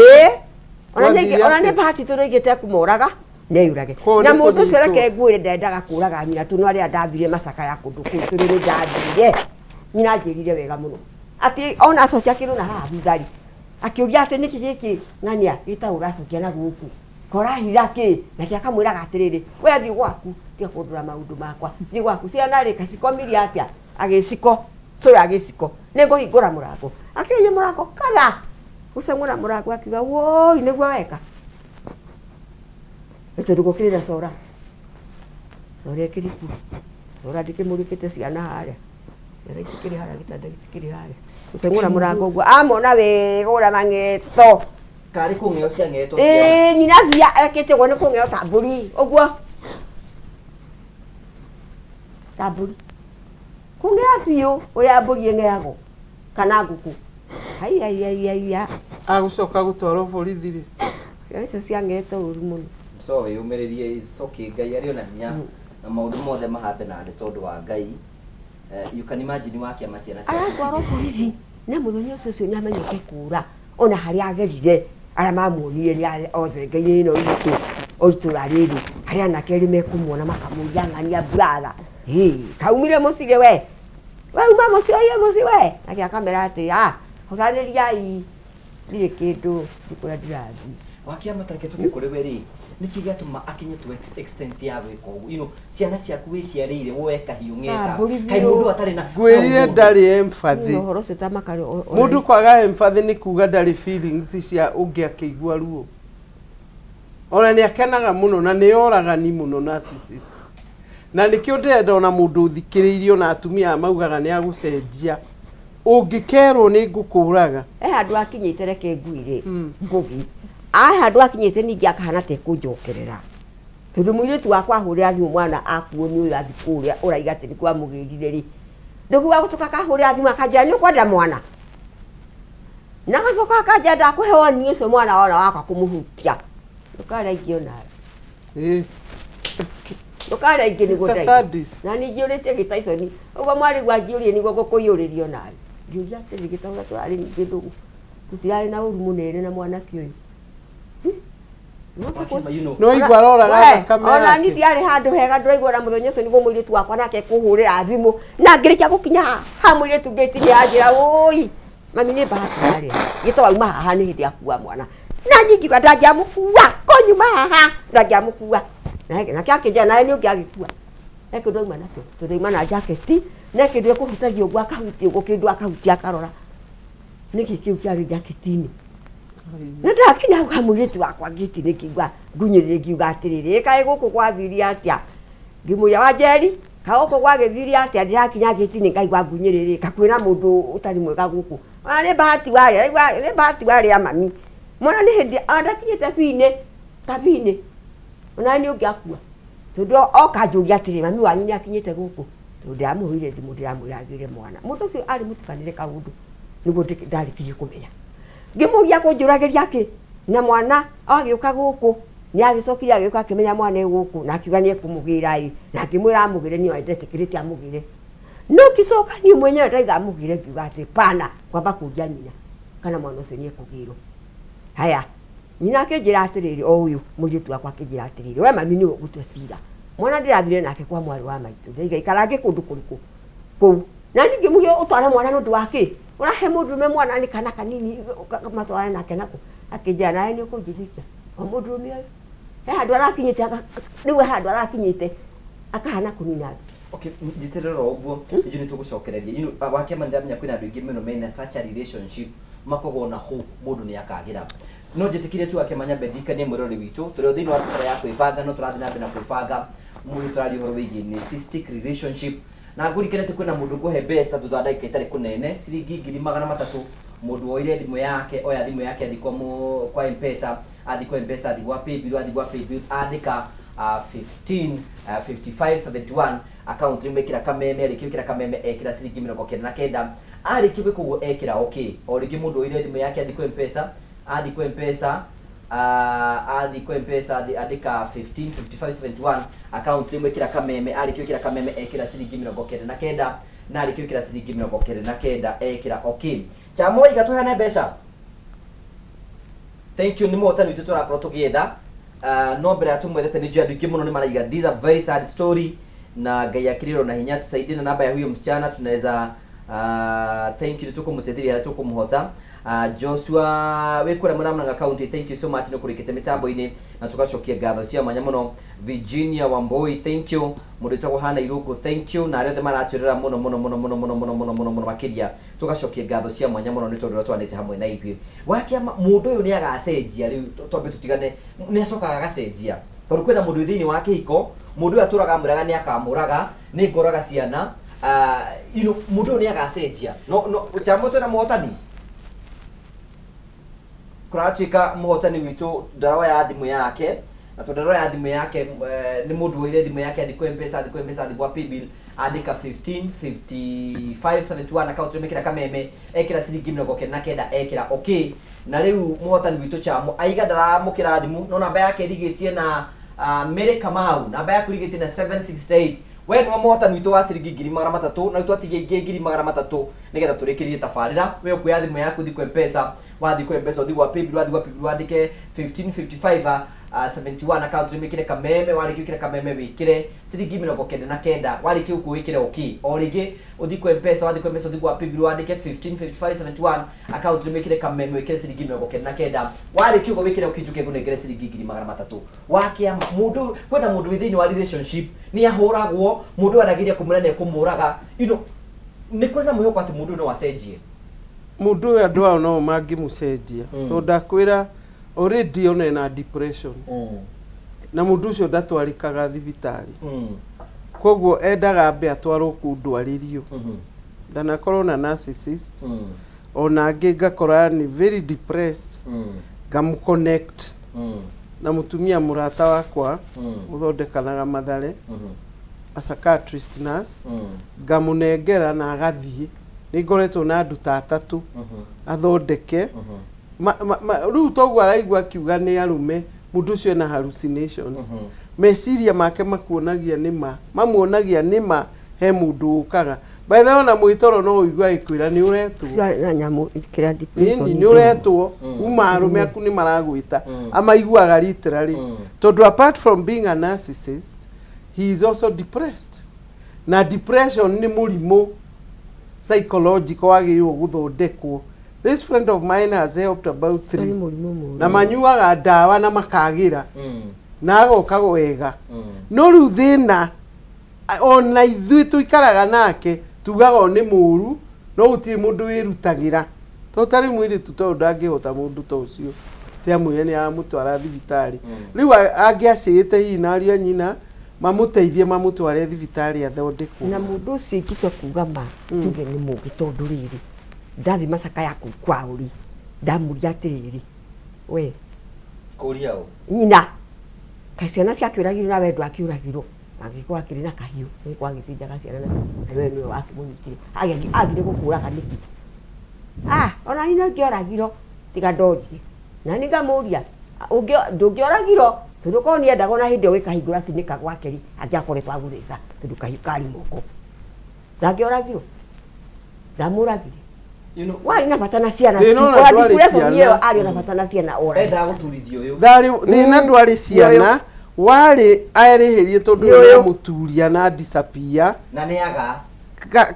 S3: ona nĩ bahati tũroigĩte akũmoraga neyũrage na mũndũ ũcio reke ngwĩre ndendaga kũraga nyina tũnũ arĩa ndathire macaka ya kũndũ kũu tũrĩrĩ ndathire nyina anjĩrire wega mũno atĩ ona acokia kĩndũ na haha thutha-rĩ akĩũria atĩ nĩkĩ gĩkĩ ng'ania Gĩtaũ ũracokia na gũkũ korahira kĩ nake akamwĩraga atĩrĩrĩ we thiĩ gwaku tiga kũndũra maũndũ makwa thiĩ gwaku ciana rĩ kacikomirie atĩa agĩciko coya agĩciko nĩ ngũhingũra mũrango akĩiye mũrango katha gũcemũra mũrango akiuga woi nĩguo weka ũcio ndũgũkĩrĩra cora ĩkĩriku cora ndĩkĩmũrĩkĩte ciana harĩa ciana itikĩrĩ harĩa gĩtanda gĩtikĩrĩ harĩa gũcemũra mũrango ũguo amona wega ũrĩa mang'eto
S1: karĩ kũng'eo cia ng'eto
S3: nyina thia ekĩte ũguo nĩ kũng'eo ta mbũri ũguo ta mbũri kũng'ea biũ ũrĩa mbũri ĩng'eagwo kana ngũkũ haiya
S2: agũcoka gũtwarwo borithi rĩ
S3: ciana icio ciang'eto ũru mũno
S1: so yũmĩrĩrie icokie Ngai arĩ ona hinya na maũndũ mothe mahambe narĩ tondũ wa Ngai you can imagine wakĩama ciana
S3: aratwarwo borithi na mũthenya ũcio nĩ amenyete kũra ona harĩa agerire arĩa mamuonire nĩ othe Ngai ĩno itũ o itũra rĩrĩ harĩa anake erĩ mekũmuona makamũria ng'ania brother kaumire mũciĩ we uma mũciĩ we nake akamera atĩ horanĩriai ndirĩ kĩndũ ndikũrĩa ndĩrathiĩ
S1: wakĩama tareke tũke kũrĩ we rĩ nĩkĩ gĩatũma akinye to extent ya gwĩka ũguo ciana ciaku wĩciarĩire woe kahiũ ng'eta kaĩ mũndũ atarĩ na
S2: ngwĩrire ndarĩ empathy
S3: ũhoro ũcio tamakari
S2: mũndũ kwaga empathy nĩ kuga ndarĩ feelings cia ũngĩ akĩigua ruo ona nĩ akenaga mũno na nĩ oragani mũno narcissist na nĩkĩo ndĩrenda ona mũndũ ũthikĩrĩirio na atumia maugaga nĩ agũcenjia ũngĩkerwo nĩ ngũkũraga
S3: handũ akinyĩte reke nguire ngũgi handũ akinyĩte ningĩ akahana ta ekũnjokerera tondũ mũirĩtu wakwa ahũrĩra thimũ mwana akuo nĩ ũyũ athi kũrĩa ũraiga atĩ nĩ kwamũgĩrire rĩ ndũkiuga gũcoka akahũrĩra thimũ akanjĩra nĩ ũkwenda mwana na agacoka akanjĩra ndakũhe woni ũcio mwana wona wakwa kũmũhutia ndũkarĩa ingĩ ona ndukare ingi ni gutei na ni njurite gitaiconi ugo mwari gwa njurie ni gogo kuyuririo nawe njuria ati gitaura twari ningi ndugu tutirari na uru munene na mwanaki uyu
S2: no igwaroraga kamera
S3: ona ni diari handu hega ndiraigua na muthenya ucio niguo muiritu wakwa nake kuhurira thimu na ngirikia gukinya ha muiritu ngeti ni anjira oi mami ni bahati gito auma haha ni hindi akua mwana na nyingi kwa ndangĩamũkua konyuma haha ndangĩamũkua na kĩakĩnja nawe nĩ ũngĩ agĩkua he kĩndũ auma nakĩo tondũ auma na jaketi na kĩndũ ekũhutagia ũguo akahutia ũguo kĩndũ akahutia akarora nĩkĩ kĩu kĩarĩ jaketi-inĩ nĩ ndakinya hau ha mũirĩtu wakwa ngĩti-inĩ ngĩigua ngunyĩrĩrĩ ngiuga atĩrĩrĩ kaĩ gũkũ gwathiria atĩa ngĩmũria wa Njeri kaĩ gũkũ gwagĩthiria atĩa ndĩrakinya ngĩti-inĩ ngaigua ngunyĩrĩrĩ kakwĩna mũndũ ũtarĩ mwega gũkũ nĩ bahati warĩa mami mwana nĩ hĩndĩ andakinyĩte kabine ona nĩ ũngĩ akua tondũ oka njũria atĩrĩ mami wanyu nĩ akinyĩte gũkũ tondũ ndĩramũhũrire thimũ ndĩramwĩra agĩre mwana mũndũ ũcio arĩ mũtukanĩre kaũndũ nĩguo ndarĩkirie kũmenya ngĩmũria kũnjũragĩria kĩ na mwana agĩũka gũkũ nĩ agĩcokire agĩũka akĩmenya mwana gũkũ na akiuga nĩ ekũmũgĩra na ngĩmwĩra amũgĩre niĩ ndetĩkĩrĩte amũgĩre no ngĩcoka niĩ mwenyewe ndaiga amũgĩre ngiuga atĩ pana kwamba kũnja nyina kana mwana ũcio nĩ ekũgĩrwo haya nyina akĩnjĩra atĩrĩrĩ o ũyũ mũirĩtu wakwa akĩnjĩra atĩrĩrĩ we mami nĩwe ũgũtua cira mwana ndĩrathire nake kwa mwarĩ wa maitũ ndaigaikarange kũndũ kũrĩkũ kũu na ningĩ mũgĩ ũtware mwana nĩ ũndũ wa kĩ ũrahe mũndũrũme mwana nĩ kana kanini matware nake nako akĩnjĩra nawe nĩ ũkũnjithĩkia o mũndũrũme ũyũ he handũ arakinyĩte rĩu handũ arakinyĩte akahana kũnina
S1: okay njiterera ũguo ĩnjũ nĩ tũgũcokereria wakĩama ndamenya kwĩna andũ aingĩ mũno mena such a relationship makoragwo na hope mũndũ nĩ akagĩra no njĩtĩkire tu akĩmanya Bendika nĩ mũrori witũ tũrĩ thĩinĩ wa tũbara ya kwĩbanga no tũrathiĩ na mbere na kwĩbanga mũndũ tũraria ũhoro wĩgiĩ narcissistic relationship na ngũrikanĩte kwĩna mũndũ kũhe mbeca thutha wa ndagĩka itarĩ kũnene ciringi 300 mũndũ woire thimũ yake oya thimũ yake athi kwa M-Pesa athi kwa M-Pesa athi gwa paybill andĩka 5571 account ĩmwe kameme arĩkĩra kameme ekĩra ciringi 99 arĩkĩ gwĩkwo ekĩra okay o rĩngĩ mũndũ woire thimũ yake athi kwa M-Pesa athi kwa M-Pesa andĩka 5571 account ĩmwe ĩkĩra kameme arĩkĩra kameme ekĩra ciringi 99 na arĩkĩra ciringi 99 ekĩra okay chamo igatũheane mbeca thank you nĩ mũhotani witũ tũrakorwo tũgĩetha no mbere ya tũmwethete nĩ njũĩ andũ aingĩ mũno nĩ maraiga this a very sad story na Ngai akĩrĩrwo na hinya tusaidie na namba ya huyo msichana tunaweza thank you tukumũteithĩria tukũmũhota Joshua wekora Murang'a County thank you so much no kurikete mitambo-inĩ na tugacokia ngatho cia mwanya mũno Virginia Wamboi thank you mũndũ hana Irũngũ thank you na arĩa othe maratwĩrĩra mũno makĩria tugacokia ngatho cia mwanya mũno nĩ tondũ twanĩte hamwe na ithuĩ wakĩama mũndũ ũyũ nĩ agacenjia rĩu twambe tũtigane nĩ acokaga agacenjia tondũ kwĩna mũndũ thĩinĩ wa kĩhiko mũndũ ũyũ atũraga mwĩraga nĩ akamũraga nĩ ngoraga ciana mũndũ ũyũ nĩ agacenjia no Chamo twĩna mũhotani kuratuika mũhotani witũ ndarawa ya thimũ yake na tondarawa ya thimũ yake nĩ mũndũ woire thimũ yake athi kwa M-Pesa athi kwa paybill andĩka 5571 account ĩmwe kameme ekĩra ciringi 99 ekĩra okay na rĩu mũhotani witũ Chamo aiga ndaramũkĩra thimũ no namba yake ĩrigĩtie na Mary Kamau namba yake ĩrigĩtie na 768 we nĩ mũhotani witũ wa ciringi 300 na twatigie ingĩ 300 nĩgetha tũrĩkĩrie tabarĩra we ũkuoya thimũ yaku thi kwa M-Pesa wathi kwa M-Pesa uthi gwa paybill wandike 155571 account ĩmwe kameme warĩkĩra kameme wĩkĩre ciringi 99 warĩkĩ ũkũ wĩkĩre okay o rĩngĩ uthi kwa M-Pesa wathi kwa M-Pesa uthi gwa paybill wandike 155571 account ĩmwe kameme wĩkĩre ciringi 99 warĩkĩ ũkũ wĩkĩre ũkĩnjuke ngũnengere ciringi 300 wakĩama mũndũ kwĩna mũndũ wĩthĩinĩ wa relationship nĩ ahũragwo mũndũ arageria kũmũrania kũmũraga nĩ kũrĩ na mwĩhoko atĩ mũndũ no acenjie
S2: mũndũ ũyũ andũ ao no mangĩmũcenjia tondũ ndakwĩra already ona ena depression na mũndũ ũcio ndatwarĩkaga thibitarĩ koguo endaga ambe atwarwo kũndwarĩrio ndanakorwo na narcissist ona angĩ ngakora nĩ very depressed ngamũconnect na mũtumia mũrata wakwa ũthondekanaga Mathare a psychiatrist nurse ngamũnengera na agathiĩ nĩ ngoretwo na andũ ta atatũ athondeke rĩu toguo araigua akiuga nĩ arũme mũndũ ũcio ena hallucinations meciria make makuonagia nima mamuonagia nima he mundu ukaga by the way na mwitoro no uigua ikwira ni uretwo
S3: na nyamu kira
S2: depression ni uretwo uma arume aku ni maragwita ama iguaga literally tondu apart from being a narcissist he is also depressed na depression ni murimu psychological wagirwo guthondekwo. This friend of mine has helped about 3 na manyuaga dawa na makagira na agoka wega no riu thina ona ithui tuikaraga nake tugaga ni muru no uti mundu wirutagira totari mwiri tuto ndangihota mundu to ucio te amwire ni amutwara thibitari riu angiacite hinaria nyina mamuteithie mamutware thibitari athondekwo
S3: na mundu ucio ikitwa kuga ma tuge ni mugi tondu riri ndathi macaka yaku kwauri ndamuria atiriri we
S1: kuria u
S3: nyina kaciana ciakiuragirwo na wendo akiuragirwo agikwa kiri na kahiu ni kwagithinjaga ciana na wewe ni wakimunyitire agire gukuraga niki ona ni ngioragirwo tiga ndonje na ni ngamuria ndungioragirwo tondu ko ni endago na hindi o gikahingura kinika gwakeri angiakoretwo aguthica tondu kahiu kari moko ndangioragirwo ndamuragire wari na batana ciana ari na batana ciana ora
S1: enda guturithio uyu
S2: thina ndwari ciana wari airihirie tondu ni muturia na disappear
S1: na ni aga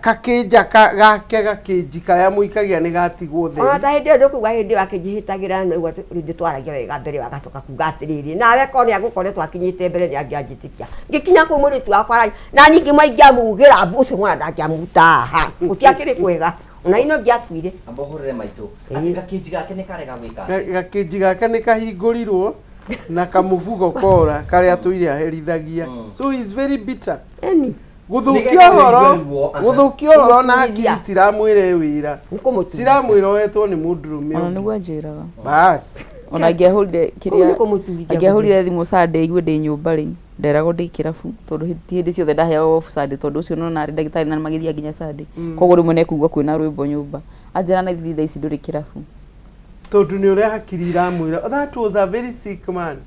S2: kakinja gake gakinji karia muikagia ni gatigwo theri
S3: ona ta hindi ndu kuga hindi akijihitagira no rindi twaragia wega mbere wagacoka kuga atiriri nawe ko ni agukoretwo akinyite mbere ni angianjitikia ngikinya ku muri tu akwara na ningi maigia mugira mbuce mwana ngiamutaha utiakiri kwega ona ino ngiakwire
S1: ambohorere maitu ati gakinji gake ni karega gwika
S2: gakinji gake ni kahingũrirwo na kamubugo kora karia tuire aherithagia so he is very bitter guthukia horo na akitira mwire wira ciramwira wetwo ni mundurume
S4: ona niguo njiraga
S2: bas
S4: ona ngiahurire kiria ngiahurire thimu Sunday igwe ndi nyumba ri nderagwo ndi kirabu tondu hindi ciothe ndaheagwo off Sunday tondu ucio no nari ndagitari na magithia nginya Sunday koguo rimwe nekugwa kwina rwimbo nyumba anjira na ithithi thaa ici nduri kirabu
S2: tondu ni uria hakiri iramwira that was a very sick man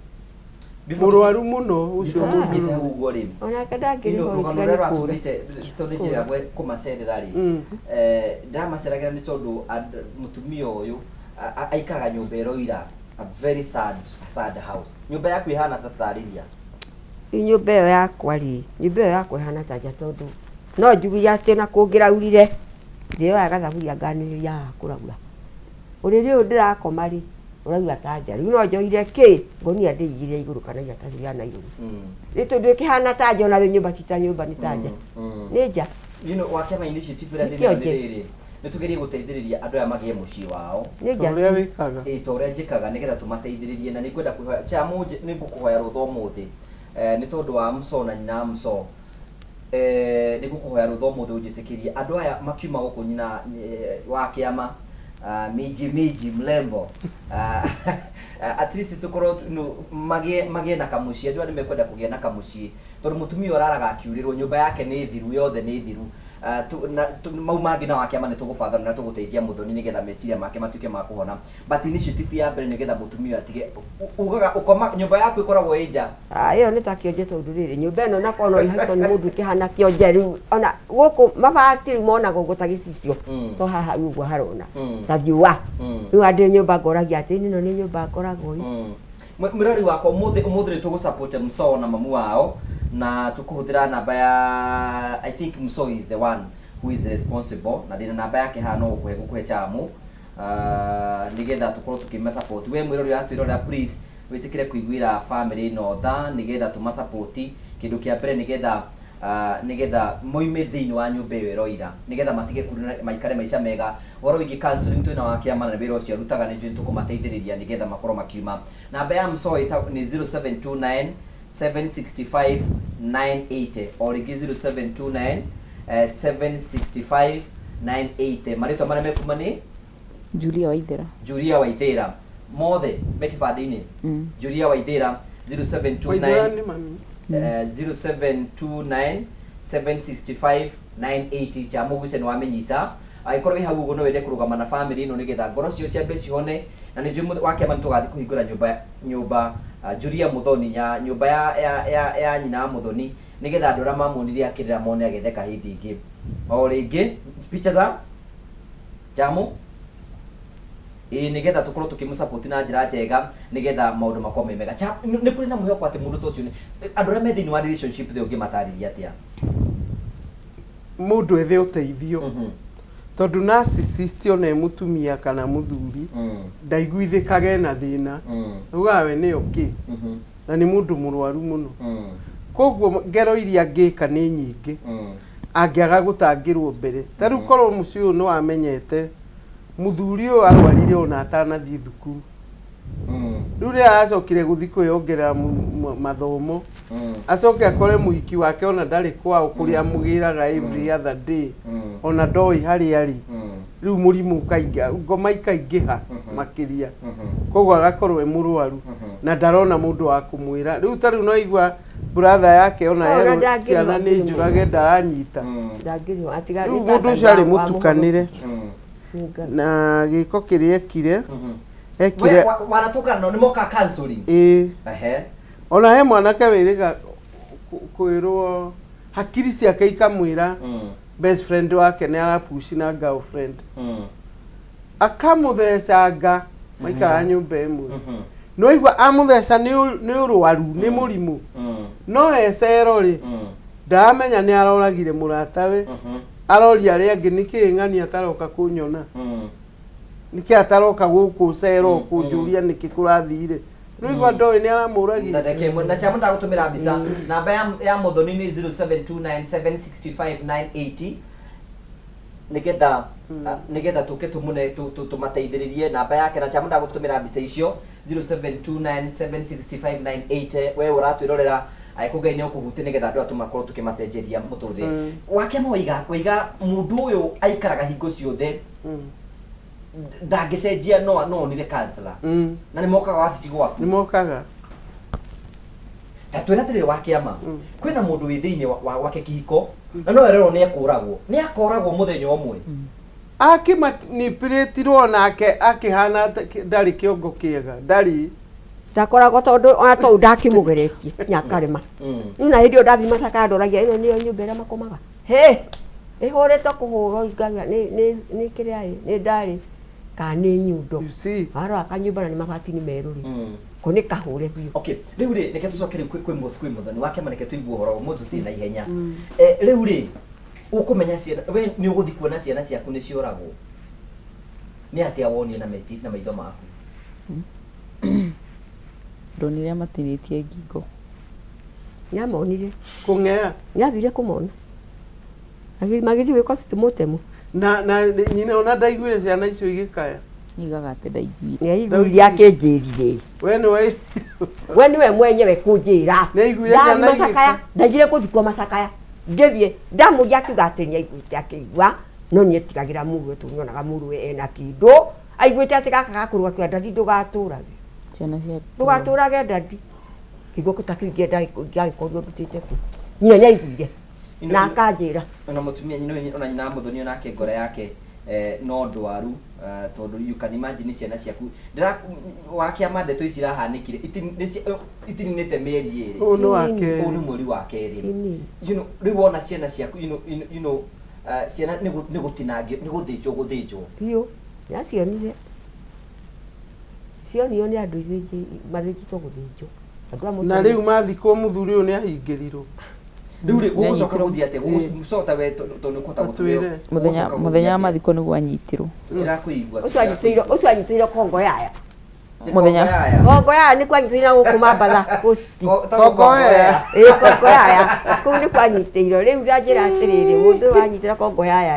S2: murwaru muno ucio
S1: mugite uguo ri
S3: ona kadangiri ho
S1: ngorora atubite tondu njira gwe kumacerera ri ndamaceragera ni tondu mutumia uyu aikaraga nyumba eroira a very sad house nyumba yaku ihana tatariria
S3: nyumba iyo yakwa ri nyumba iyo yakwa ihana taja tondu no njugi ati na kungiraurire ndio agathaburia nganiria kuragura uriri ndirakoma ri uragua tanja riu no njoire ki ngonia ndigire iguru kana yatari ya nairo rito ndu kihana tanja na nyumba tita nyumba ni tanja nija
S1: wakema initiative riri nitugerie guteithiriria andu aya magie mucii wao
S2: uria wikaga
S1: toria njikaga nigetha tumateithiririe na nikwenda kuhoya chamu ni ngukuhoya rutho muthi ni tondu wa mso na nyina mso ni ngukuhoya rutho muthi unjitikirie andu aya makiuma guku nyina wa kiama miji mlembo at least tukorwo magie na kamucii andu aya nimekwenda kugia na kamucii tondu mutumia uraraga akiurirwo nyumba yake ni thiru yothe ni thiru maumangi na wake amane tugubanga na tuguteithia muthoni nigetha meciria make matuke ma kuhona but initiative ya mbere nigetha mutumia atige ugaga ukoma nyumba yaku ikoragwo ija
S3: iyo ni takionje tondu riri nyumba ino na kono ihako ni mundu kihana kionje riu ona guku mabati mona goguta gicicio to haha uguo harona tabiwa riu ande nyumba ngoragia ati nino ni nyumba ngoragwo
S1: mirari wakwa umuthi tugusupport mso na mamu wao na tukuhuthira namba ya I think Mso is the one who is responsible na dina namba yake hano gukuhe chamu nigetha tukorwo tukima support we mwirori atwirora please witikire kuiguira family no tha nigetha tuma support kindu kia mbere nigetha moime thini wa nyumba iyo eroira nigetha matige kurina maikare maisha mega woro wingi counseling twina wa kiama na wira ucio rutaga ni njui tukumateithiriria nigetha makorwo makiuma namba ya Mso ni 0729 765 980 or 0729 765 980 marito mara mekumani Julia Waithera mothe mekifadini Julia Waithera 0729 0729 765 980 cha muguse no amenyita aikorwo hau ugo no wende kurugama na family no nigetha ngoro cio cia mbeci hone na ni njui wake man tugathi kuhingura nyumba Julia Muthoni ya nyumba ya nyina Muthoni nigetha andå arä a mamuonirie akä rä ra mone agetheka hindi ingä o rä ngä picha za jamu nigetha tå korwo tå kä må support na njä ra njega nigetha maå ndå makorwo me mega nä kå rä na mwä hoko atä må ndå ta å cio andå arä a me thä inä wa relationship thä å ngä matarä atä a
S2: må ndå ethe å teithio tondå narcissist ona må tumia kana må thuri ndaiguithä kage na thä na ugaga we nä okä na nä må ndå må rwaru må no koguo ngero iria ngä ka nä nyingä angĩaga gũtangĩrwo mbere ta rĩu korwo mũciĩ ũyũ nĩ wamenyete mũthuri ũyũ arwarire ona atanathiĩ thukuru rĩu rĩrĩa aracokire gũthiĩ kwĩongerera mathomo acoke akore mũhiki wake ona ndarĩ kwao kũrĩa amũgĩraga every other day ona ndoĩ harĩa arĩ rĩu mũrimũ ngoma ikaingĩha makĩria koguo agakorwo e mũrwaru na ndarona mũndũ wa kũmwĩra rĩu ta rĩu no igua brother yake ona yero ciana nĩ njũrage ndaranyita rĩu mũndũ ũcio arĩ mũtukanĩre na gĩko kĩrĩa ekire
S1: wanatokana no nĩ moka counseling
S2: ona he mwanake wĩrĩga kwĩrwo hakiri ciake ikamwĩra best friend wake nĩ arapushi na girlfriend akamũthecanga maikara nyũmba ĩmwe no igua amũtheca nĩ ũrwaru nĩ mũrimũ no ecero rĩ ndaramenya nĩ aroragire mũratawe aroria arĩa angĩ nĩkĩ ng'ani ataroka kũnyona nĩkĩ ataroka gũkũ cero kũnjũria nĩkĩ kũrathire rĩu igua ndoĩ nĩ aramũragire
S1: ndake na chama ndagũtũmĩra mbica namba ya Muthoni nĩ 0729765980 nigetha tũke tũmune tũmateithĩrĩrie namba yake na chama ndagũtũmĩra mbica icio 0729765980 we ũratwĩrorera aikũgai nĩ ũkũhuti nigetha andũ atũmakorwo tũkĩmacenjeria mũtũrĩre wake waiga mũndũ ũyũ aikaraga hingo ciothe ndangĩcenjia no onire counselor na nĩ mokaga wabici gwaku
S2: nĩ mokaga
S1: ta twena tĩrĩ wa kĩama kwĩna mũndũ wĩ thĩinĩ wake kĩhiko na no ererwo nĩ akoragwo mũthenya ũmwe
S2: akĩmanipulatirwo nake akĩhana ndarĩ kĩongo kĩega ndarĩ
S3: ndakoragwo tondũ ona tondũ ndakĩmũgeretie nyakarema na hĩndĩ ĩyo ndathi macaka ndoragia ĩno nĩyo nyũmba ĩrĩa makomaga ĩhũrĩtwo kũhũrwo ingavia nĩ kĩrĩa nĩ ndarĩ kana nĩ nyundo arora kanyũmba na nĩ mabati-inĩ merũ ko nĩ kahũre biũ
S1: rĩu rĩ reke tũcoke rĩu kwĩ Muthoni wa kĩama reke tũigue ũhoro mũndũ tĩ na ihenya rĩu rĩ ũkũmenya ciana we nĩ ũgũthiĩ kuona ciana ciaku nĩ cioragwo nĩ atĩa wonire na maitho maku
S4: ndonire matinĩtie ngingo
S3: nĩamonire
S2: kũng'ea
S3: nĩathire kũmona magĩthiĩ gwĩka citimũtemu
S2: na nyina ona ndaiguire ciana icio igĩkaya
S4: nigaga atĩ ndaiguire
S3: nĩaiguire akĩnjĩrire we nĩwe mwenyewe kũnjĩra ndathi macakaya ndaigire gũthikwo macakaya ngĩthiĩ ndamũria akiuga atĩ nĩaiguĩte akĩigua no niĩ tigagĩra mũrũwe tũnyonaga mũrũwe ena kĩndũ aiguĩte atĩ gaka gakũrũa kĩa ndandi ndũgatũrage
S4: ciana cia
S3: ndũgatũrage ndandi kĩguo gũtakĩingĩ ngagĩkorio ndutĩte ku nyina nĩaiguire na akanjĩra
S1: ona mũtumia ona nyina Muthoni onake ngoro yake no ndwaru tondũ you can imagine ciana ciaku wa kĩama ndeto ici irahanĩkire itininĩte mĩeri ĩrĩ ũũ nĩ mweri wa kerĩ rĩu wona ciana ciaku ciana nĩ gũtinangio nĩ gũthĩnjwo
S3: biũ nĩacionire cionio nĩ andũ ithuĩ mathĩnjĩtwo gũthĩnjwo
S2: na rĩu mathikwo mũthuri ũyũ nĩ ahingĩrirwo
S1: rĩu rĩ gũgũcoka gũthiĩ atĩa gũcota we tondũ nĩ kũhota gũtwĩra
S4: mũthenya wa mathiko nĩguo anyitirwo
S1: ndĩrakũigua
S3: ũcio anyitĩirwo kongo yaya
S4: mũthenya
S3: kongo yaya nĩ kwanyitĩirwo gũkũ mambatha
S2: kongo yaya
S3: kongo yaya kũu nĩ kwanyitĩirwo rĩu ndanjĩra atĩrĩrĩ mũndũ wanyitĩra kongo yaya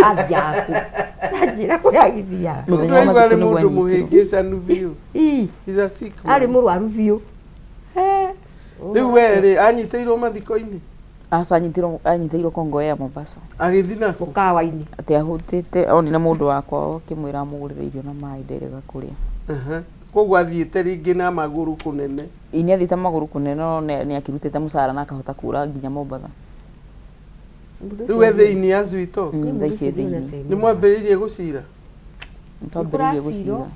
S3: athiaga kũ ndanjĩra kũrĩa agĩthiaga
S4: mũthenya wa mathiko nĩguo
S2: mũndũ mũhĩngĩcanu biũ
S3: arĩ mũrwaru biũ
S2: rĩu we anyitĩirwo mathiko-inĩ
S4: anyitĩirwo kongo ya Mombasa
S2: agĩthiĩ nakũ
S3: mũkawa-inĩ
S4: atĩ ahũtĩte onire mũndũ wakwa akĩmwĩra amũgũrĩre irio na maĩ nderega kũrĩa
S2: koguo athiĩte rĩngĩ na magũrũ kũnene
S4: nĩ athiĩte magũrũ kũnene no nĩ akĩrutĩte mũcara na akahota kũra nginya Mombasa
S2: rĩu e thĩinĩ ya Zwito
S4: thaa ici thĩinĩ
S2: nĩ mwambĩrĩirie gũcira
S4: twambĩrĩirie gũcira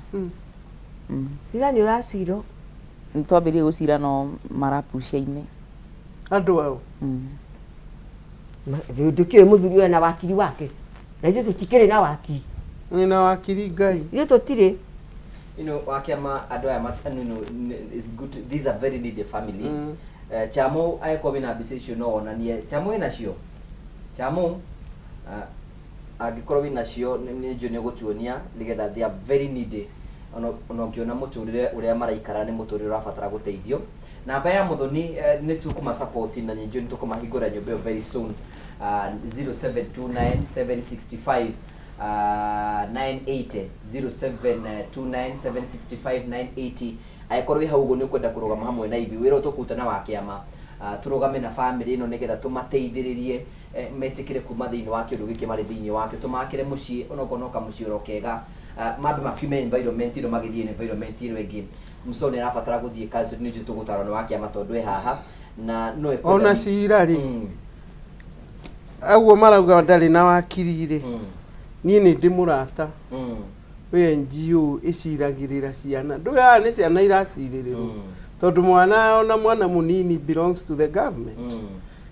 S3: ira nĩ ũracirwo
S4: Nitwambirie gucira no marapucia ime.
S2: Andu au.
S3: Ndukire muthuri we na wakiri wake. Na ithuĩ tũtikĩrĩ na wakiri.
S2: Wĩna wakiri Ngai.
S3: Ithuĩ tũtirĩ.
S1: You know, wakiama andu aya is good. These are very needy family. Chamo ayeko wina bisesio no onanie. Chamo wina cio. Chamo agikorwo wina cio ni njo ni gutuonia nigetha they are very needy. Ono ngiona muturire uria maraikara ni muturire urabatara guteithio. Namba ya muthoni ni tukuma support na njo ni tukumahingura nyumba very soon. 0729 980 0729765980 aikorwo hau ugo ni kwenda kurugama hamwe na ibi wira tukutana wa kiama turugame na family ino nigetha tumateithiririe metikire kuma thiini wa kindu giki mari thiini wake tumakire mucii onokonoka mucii urokega mabe makiume environment ino magithie environment ino ingi musone arabatara guthie council ni tugutarana wa kiama tondu haha na no
S2: ona cirari aguo marauga ndari na wakirire niĩ nĩ ndĩmũrata wĩ NGO ĩciragĩrĩra ciana ndũya nĩ ciana iracirĩrĩrwo tondũ mwana ona mwana mũnini belongs to the government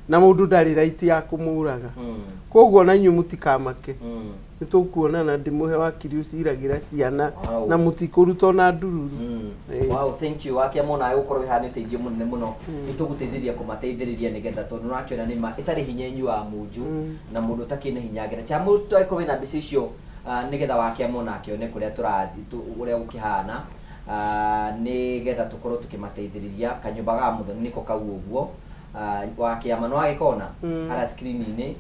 S2: na mũndũ ndarĩ right ya kũmũraga koguo na inyuĩ mũtikamake nĩ tũkuona na ndĩmũhe wakiri ũciragĩra ciana na mũtikũrutwo na ndururu.
S1: Wow, thank you. Wakia mona ukorwo hana teithio munene muno nituguteithĩria kumateithĩrĩria nigetha tondu nakiona nima itari hinya inyu wa munju na mundu takine hinya ngera cha mutu aiko na mbica icio nigetha wakia mona akione kuria turathi uria gukihana nigetha tukorwo tukimateithĩrĩria kanyumba ga muthoni niko kau uguo wakia mano agikona ara screen-ini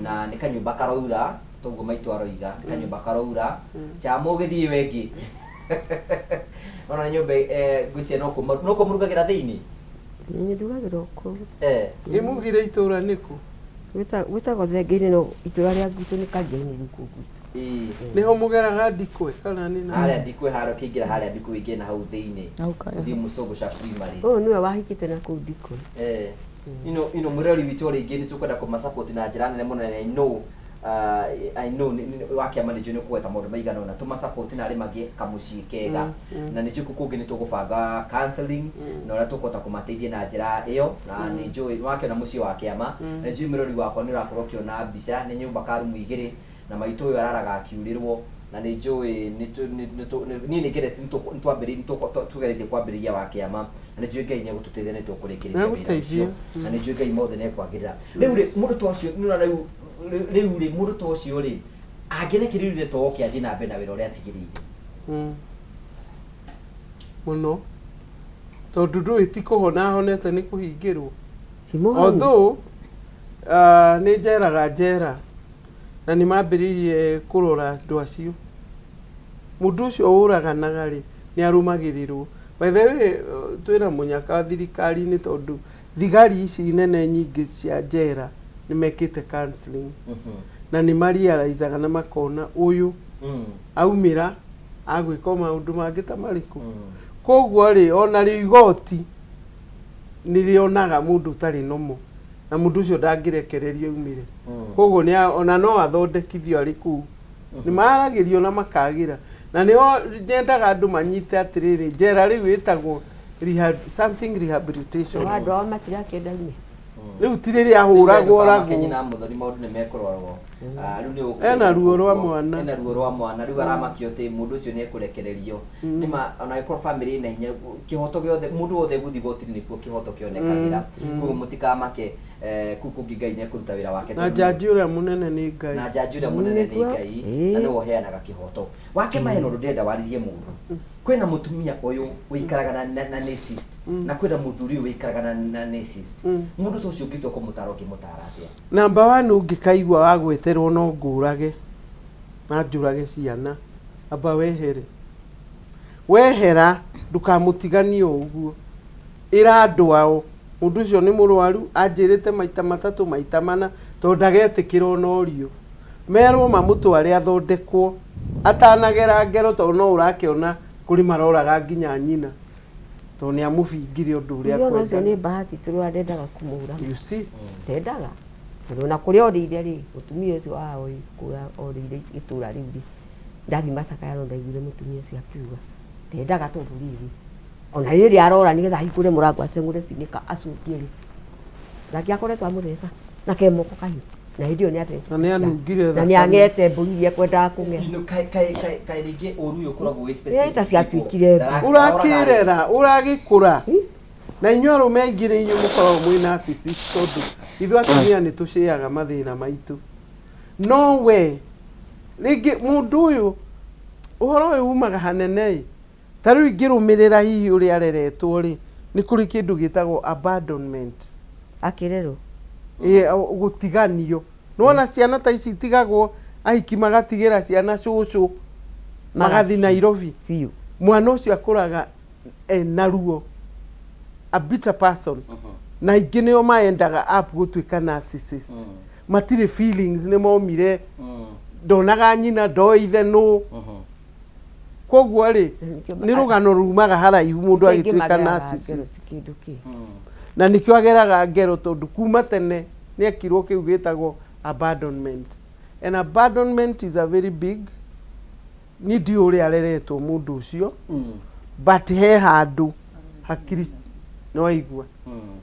S1: na ni kanyumba karoura toguo maitu aroiga kanyumba karoura cha mugithie wengi ona nyumba gwĩcia no kũmurugagira thiini
S3: ni ndugagira ko
S2: imugire itura niku
S3: gwĩtagwo Thengeinĩ no itura rĩa gwitũ nĩ Kanjĩ-inĩ gũkũ gwitũ
S2: niho mugeraga Ndikwe kana nĩ
S1: haria Ndikwe haro kĩingĩra haria Ndikwe ingĩ na hau thiini thi Musogo sha primary
S3: niwe wahikĩte na kũu Ndikwe
S1: ino mureri witũ rĩngĩ nĩ tũkwenda kũmasupport na njĩra nene mũno I know wakia manager ni kuweta maundu maigana na tuma support na arimagie kamucii kega na ni chuku kungi ni tugubanga counseling na ora tukota kumateithia na njira iyo na ni njui wakia na mucii wa kiama na njui mirori wakwa ni urakorwo kiona mbica ni nyumba karumu igiri na maitu uyu araraga akiurirwo na ni njui ni ngere twambiri tugeretie kwambiriria wa kiama na njui Ngai ni gututeithia ni tukurekereria na ni njui Ngai mothe ni kwagirira riu mundu tocio ni riu ri mundu tocio ri angerekererie toke athi na mbere na wira uria atigiriire
S2: muno tondu ndu itikuhona honete ni kuhingirwo although ni njeraga njera na ni mambiririe kurora ndu acio mundu ucio uraganaga ri ni arumagirirwo by the way twina munyaka thirikari ni tondu thigari ici nene nyingi cia njera ni mekite counseling na ni marializaga na makona uyu aumira agwika maundu mangi ta mariku koguo ri ona ri igoti nirionaga mundu tari nomo na mundu ucio ndangirekererio umire koguo ni ona no athondekithio ari ku ni maragirio na makagira na ni nyendaga andu manyite atiriri njera riu itagwo something rehabilitation
S3: andu ao matirakenda ime
S2: riu tiriri ahuragwo ragu
S1: kenyina muthoni maundu ni mekororwo riu ni
S2: ena ruo rwa mwana
S1: riu aramakio te mundu ucio ni ekurekererio nima ona ikoro family na hinya kihoto giothe mundu wothe guthi gotiri nikuo kihoto kionekagira kuo mutikamake kuku Ngai ni ekuruta wira wake
S2: na jaji uria munene ni Ngai
S1: na no heanaga kihoto wake maheno ndenda waririe mundu kwina mutumia uyu wikaraga na narcissist na kwina muthuri wikaraga na narcissist mundu to cio ngitwo kumutara ukimutara atia
S2: number 1 ungikaigwa wagweterwo no ngurage na njurage ciana aba wehera ndukamutiganie uguo ira andu ao mundu ucio ni murwaru anjirite maita matatu maita mana to ndagetikirwo no rio merwo mamutware athondekwo atanagera ngero to no urakiona kuri maroraga nginya nyina to ni amubingire undu uria
S3: kwenda ucio ni bahati turwa ndendaga kumura
S2: you see
S3: ndendaga na kuri orire ri mutumia ucio wao kura orire itura riu ri ndari macaka yaro ndaigire mutumia ucio akiuga ndendaga tondu riri ona rĩrĩa arora nĩgetha hingũre mũrango aceng'ũre cinika acungie rĩ nake akoretwo amũtheca na kemoko kahiũ na hĩndĩ ĩyo nĩathecwo
S2: na nĩanungire
S3: na nĩang'ete mbũri iria ekwendaga kũng'e
S1: kaĩ rĩngĩ ũru ũyũ ũkoragwo wĩ specific
S3: ta ciatuĩkire
S2: ũrakĩrera ũragĩkũra na inyuĩ arũme aingĩ nĩ inyuĩ mũkoragwo mwĩ narcissist tondũ ithuĩ atumia nĩ tũcĩaga mathĩna maitũ no we rĩngĩ mũndũ ũyũ ũhoro ũyũ umaga hanene ta rĩu ingĩrũmĩrĩra hihi ũrĩa areretwo rĩ nĩ kũrĩ kĩndũ gĩtagwo abandonment
S3: akĩrerwo
S2: gũtiganio nĩwona ciana ta ici itigagwo ahiki magatigĩra ciana cũcũ magathi Nairobi mwana ũcio akũraga na ruo a bitter person na ingĩ nĩo maendaga up gũtuĩka narcissist matirĩ feelings nĩ momire ndonaga nyina ndoithe nũ koguo rĩ nĩ rũgano rumaga haraihu mũndũ agĩtuĩka narcissist na nĩkĩo ageraga ngero tondũ kuma tene nĩ ekirwo kĩu gĩtagwo abandonment and abandonment is a very big nĩ ndiũ ũrĩa areretwo mũndũ ũcio but he handũ hakiri no aigua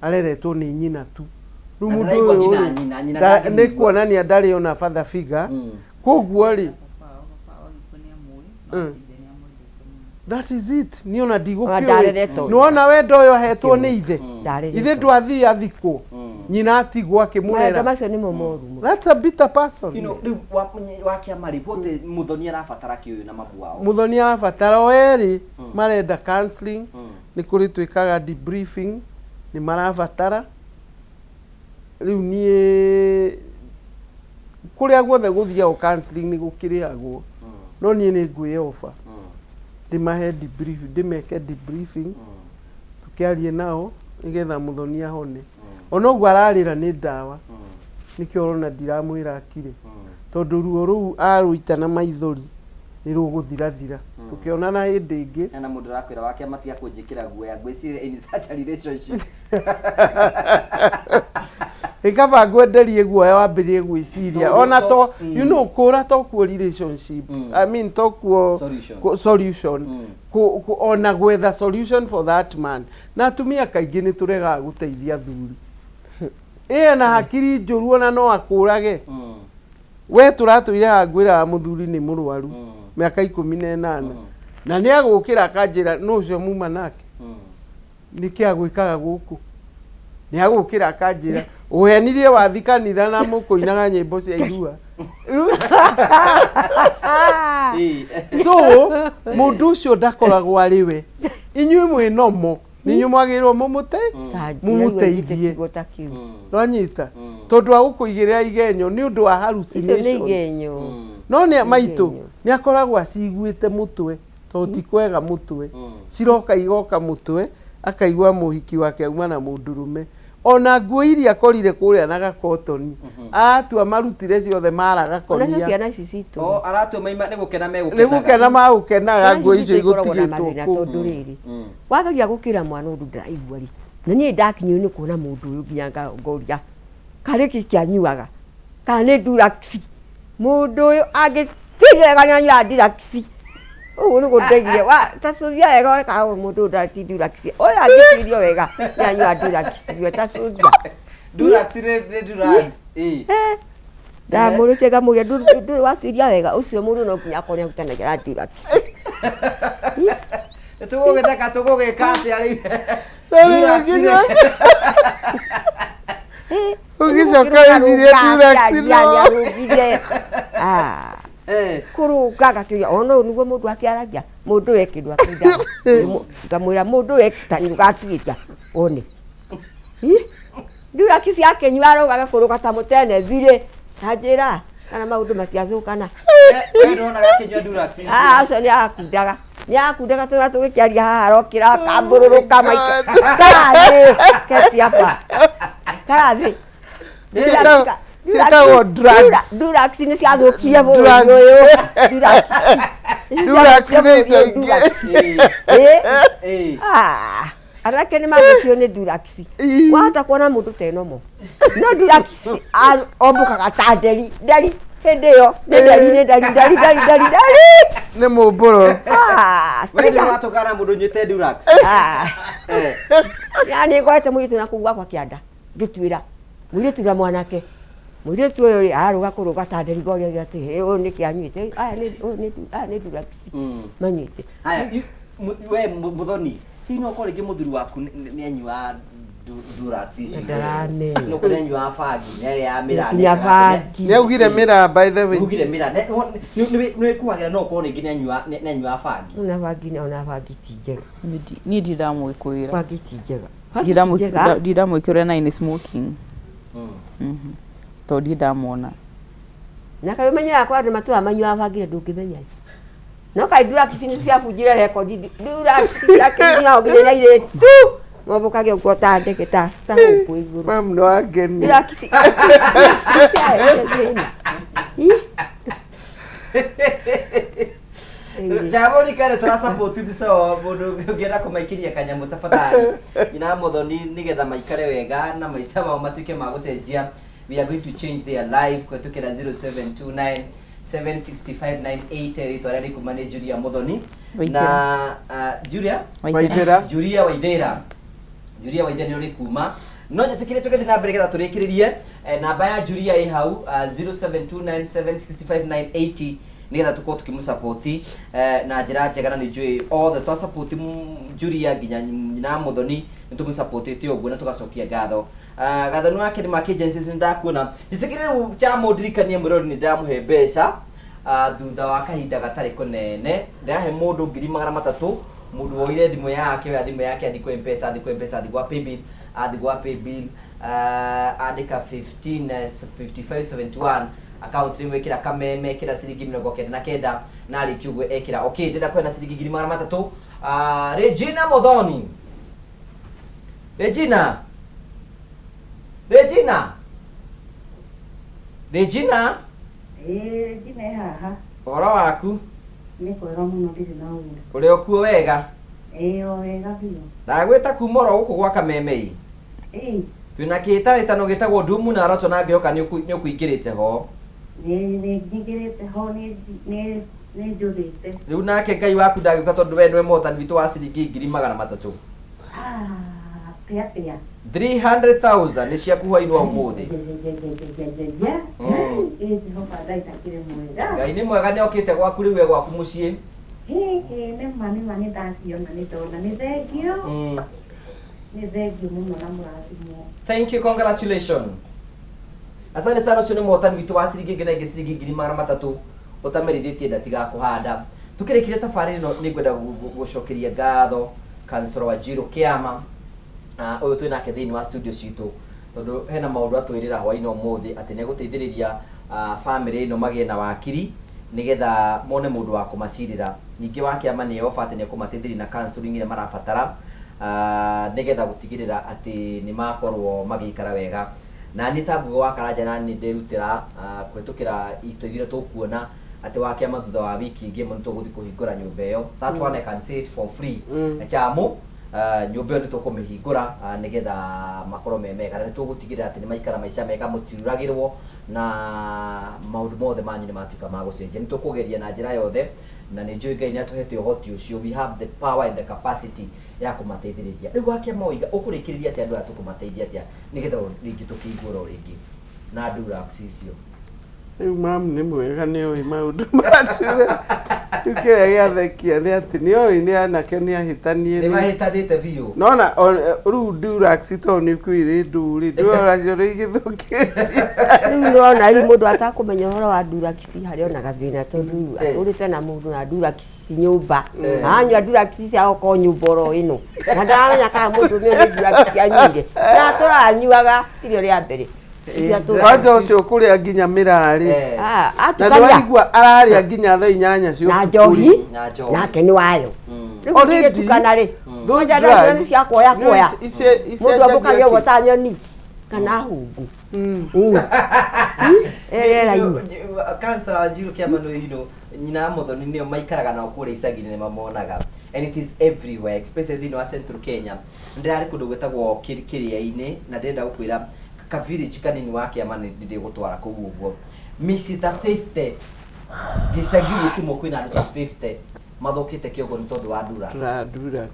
S2: areretwo nĩ nyina tu rĩu mũndũ ũyũ nĩ kuonania ndarĩ ona father figure koguo rĩ that is it ni ona ndigũkĩũĩ nĩwona wendo ũyũ ahetwo nĩ ithe ithe ndwathiĩ athikwo nyina atigwo akĩmũrera
S3: macio nĩ momoru
S2: that's a bitter person
S1: rĩu wakĩama rĩ gũtĩ mũthoni arabatara kĩũyũ na mamu wao
S2: mũthoni arabatara o erĩ marenda counseling nĩ kũrĩ twĩkaga debriefing nĩ marabatara rĩu niĩ kũrĩa guothe gũthiago counseling nĩ gũkĩrĩagwo no niĩ nĩ ngwĩye offer ndĩmahe ndĩmeke debriefing tũkĩarie nao nĩgetha mũthoni ahone ona ũguo ararĩra nĩ ndawa nĩkĩo ũrona ndiramwĩra akire tondũ ruo rũu arũita na maithori nĩ rũgũthirathira tũkĩonana hĩndĩ ĩngĩ
S1: na mũndũ arakwĩra wake matiga kũnjĩkĩra guoya ngwĩciria in such a relationship
S2: ikaba ngwenderie guoya wambĩrĩrie gwĩciria ona to you know kũra to kuo relationship I mean to kuo solution ona gwetha solution for that man na atumia kaingĩ nĩ tũregaga gũteithia athuri na hakiri njũru ona no akũrage we tũratũire hangwĩra mũthuri nĩ mũrwaru mĩaka 18 na nĩ agũkĩra akanjĩra no ũcio muma nake nĩkĩ agwĩkaga gũkũ nĩ agũkĩra akanjĩra ũhenirie wathi kanitha na mũkũinaga nyĩmbo cia irua so mũndũ ũcio ndakoragwo arĩ we inyuĩ mwĩ nomo nĩnyuĩ mwagĩrĩirwo mũmũteithie rwanyita tondũ agũkũigĩrĩra igenyo nĩ ũndũ wa hallucination no nĩ maitũ nĩ akoragwo aciguĩte mũtwe tondũ ti kwega mũtwe ciroka igoka mũtwe akaigua mũhiki wake auma na mũndũrũme ona nguo iria akorire kũrĩa na gakotoni aratua marutire ciothe maragakonia
S1: aratua maima nĩ gũkena
S2: magũkenaga nguo icio igũtigĩtwo
S3: tondũ rĩrĩ wageria gũkĩra mwana ũndũ ndĩraigua rĩ na niĩ ndakinyio nĩ kuona mũndũ ũyũ nginya ngoria karĩ kĩanyuaga kana nĩ nduraxi mũndũ ũyũ angĩtigega nĩ anyua nduraxi ũguo nĩ gũndeithia tacũthia wega reka mũndũ ndati nduraxi ũyũ angĩtirio wega nĩ anyua nduraxi we tacũthia
S1: nduraxi nĩ
S3: ndamũrĩte ngamũria ndũrĩ watiria wega ũcio mũndũ no nginya akorwo nĩagũtenagira nduraxi
S1: tũgũgĩtheka tũgũgĩka atĩa rĩu
S2: ũgĩcoka wĩcirie nduraxi
S3: kuruga gatuya ona niguo mũndũ akĩaragia mũndũ we kĩndũ akĩnda ngamwĩra mũndũ we tani gatigia one nduraxi akenyua arogaga kũrũga ta mũtene thirĩ anjĩra kana maũndũ matiathũkana
S1: ndona gakinyua nduraxi
S3: acio nĩ akundaga tũgĩkĩaria haha arokĩra akambũrũrũka maika karathĩ ketiaba karathĩ
S2: ciĩtagwo
S3: nduraxi nĩ ciathũkie bũrũri ũyũ
S2: nduraxi nĩ indo ingĩ
S3: anake nĩ mathũkio nĩ nduraxi wahota kuona mũndũ tenomo no nduraxi ombũkaga ta nderi Hedeyo, ndari.
S2: Nĩ mũmbũro.
S1: Wewe ndio watokana mũndũ nyite Durax.
S3: Yani ngoete mũirĩtu na kugwa kwa kĩanda. Ngĩtuĩra. Mũirĩtu na mwanake. Mũirĩtu ũyũ aruga kũruga ta nderigoria gĩatĩ. Ũyũ nĩ kĩanyuĩte. Aya nĩ Durax. Manyuĩte.
S1: Aya, we Muthoni, hino kore ngi muthuri waku nĩ anyua Durax icio.
S3: Ndarane.
S1: No kore anyua bangi, nĩ ya mĩra.
S2: Nĩ augire mĩra by the way.
S1: Ugire mĩra. Nĩ kuagira no kore ngi nĩ anyua bangi.
S3: Ona bangi ti njega.
S4: Niĩ ndiramwĩkũĩra.
S3: Bangi ti njega.
S4: Ndiramwĩkũĩra na in smoking. Tondũ ndamwona.
S3: Na kaĩ menyaga kwa andũ matua manyua bangi na ndũngĩmenya. No kai Durax ni cia bujire record Durax yake ni ao gine ile tu mabukage ukota ndeke ta huko iguru
S2: mam no ageni
S3: Durax
S1: Jabori kare tura support biso mundu ngienda kumaikiria kanyamu tafadhali ina Muthoni nigetha maikare wega na maica mao matuike ma gucenjia. We are going to change their life kwa tukira 0729 76598 itwarari kumane Julia Muthoni na Julia Waithera ni uri kuma no nyetikire tugethi na mbere getha turikiririe namba ya Julia i hau 0729765980 nigetha tukorwo tukimusupport na njira njega na njui all the to support Julia nginya nyina Muthoni nitumusupport uguo na tugacokia ngatho gathanu wake ni mark agencies ndakuona njitikire cha modirikania mwirori ni ndamuhe mbeca thutha wa kahinda gatari kunene ndahe mundu 300 mundu woire thimu yake andikwa M-Pesa andikwa paybill andika 155571 account rimwe kira kameme kira ciringi 99 na ari kiugwe ekira okay ndenda kwena ciringi 300 Regina Muthoni Regina
S21: Regina haha.
S1: Ora waku?
S21: Nĩ kwega mũno ndĩrĩ na ũru.
S1: Uri okuo wega?
S21: O wega biũ.
S1: Ndagwĩta kumoro gũkũ gwa Kamemei. Twĩna kĩhĩtahĩtano gĩtagwo Ndumu na Roto na ngĩhoka nĩ ũkũingĩrĩte ho.
S21: Nĩ ngĩingĩrĩte ho nĩ njũrĩte.
S1: Rĩu nake Ngai waku ndagĩũka tondũ we nĩwe mũhotani witũ wa ciringi 300.
S21: Pia.
S1: 300,000 nĩ ciakuhainwo ũmũthĩ. Ngai nĩ mwega nĩ okĩte gwaku rĩu we gwaku mũciĩ.
S21: Nĩ mani ndaciona nĩ tondũ nĩ thengio. Nĩ thengio mũno na mũrathimwo.
S1: Thank you, congratulations. Asante sana ucio nĩ mũhotani witũ wa ciringi ngina ingĩ ciringi 300 ũtamerithĩtie ndatigakũhanda. Tũkĩrĩkire tabarĩra ĩno nĩ ngwenda gũcokeria ngatho Councillor Wanjiru Kĩama uyu twina ke thiini wa studio citu tondu hena maundu atwirira hwaini umuthi ati ne guteithiriria family ino magie na wakiri nigetha mone mundu wa kumacirira ningi wa Kĩama ni offer ati ne kumateithĩrĩria na counseling ire marabatara nigetha gutigirira ati ni makorwo magikara wega na ni tabu wa Karanja na ni ndirutira kwetukira itoithire tukuona ati wa Kĩama thutha wa wiki ingi muntu guthi kuhingura nyumba iyo that one I can say it for free chamu nyumba nĩ tũkũmĩhingũra nigetha makorwo memega na nĩ tũgũtigĩrĩra atĩ nĩ maikara maica mega mũtiragĩrwo na maũndũ mothe manyu nĩ matuĩka ma gũcenjia nĩ tũkũgeria na njĩra yothe na nĩ njũĩ Ngai nĩ atũhete ũhoti ũcio we have the power and the capacity ya kũmateithĩrĩria rĩu wa Kĩama oiga ũkũrĩkĩrĩria atĩ andũ aya tũkũmateithia atĩa nigetha rĩngĩ tũkĩhingũra rĩngĩ na Durax icio
S2: rĩu mam nĩ mwega nĩ oĩ maũndũ macio kĩrĩa gĩathekia nĩ atĩ nĩ oĩ nĩ anake nĩ ahĩtanie
S1: nĩ mahĩtanĩte biũ
S2: nona rĩu Durax tondũ nĩ kwĩrĩ ndũrĩ ndwara cio igĩthũkĩtie
S3: rĩu nona rĩu mũndũ atakũmenya ũhoro wa Durax harĩ ona gathĩna tondũ ũrĩte na mũndũ na Durax nyumba anyua Durax cia oko nyumba oro ĩno na ndaramenya kana mũndũ nĩ Durax anyuire na tũranyuaga irio rĩa mbere
S2: Kwanza ucio kuria nginya mirari. Na ndwaigua araria nginya thaa 8 cio.
S3: Na njohi. Nake ni wayo. Riu tukana ri. Those drugs cia kuoya. Mundu abukagia gota nyoni kana hungu.
S1: Councillor Wanjiru Kĩama no nyina Muthoni nĩo maikaraga nao kũrĩa icagi-inĩ nĩ mamonaga and it is everywhere especially thĩinĩ wa Central Kenya. Ndirarĩ kũndũ gwĩtagwo Kĩrĩa-inĩ na ndĩrenda gũkwĩra ka village kanini wa Kĩama nĩ ndĩgũtwara kũu ũguo Mr 50 gicagi gutumo kwina andu ta 50 mathokite kiongo ni tondu wa Durax.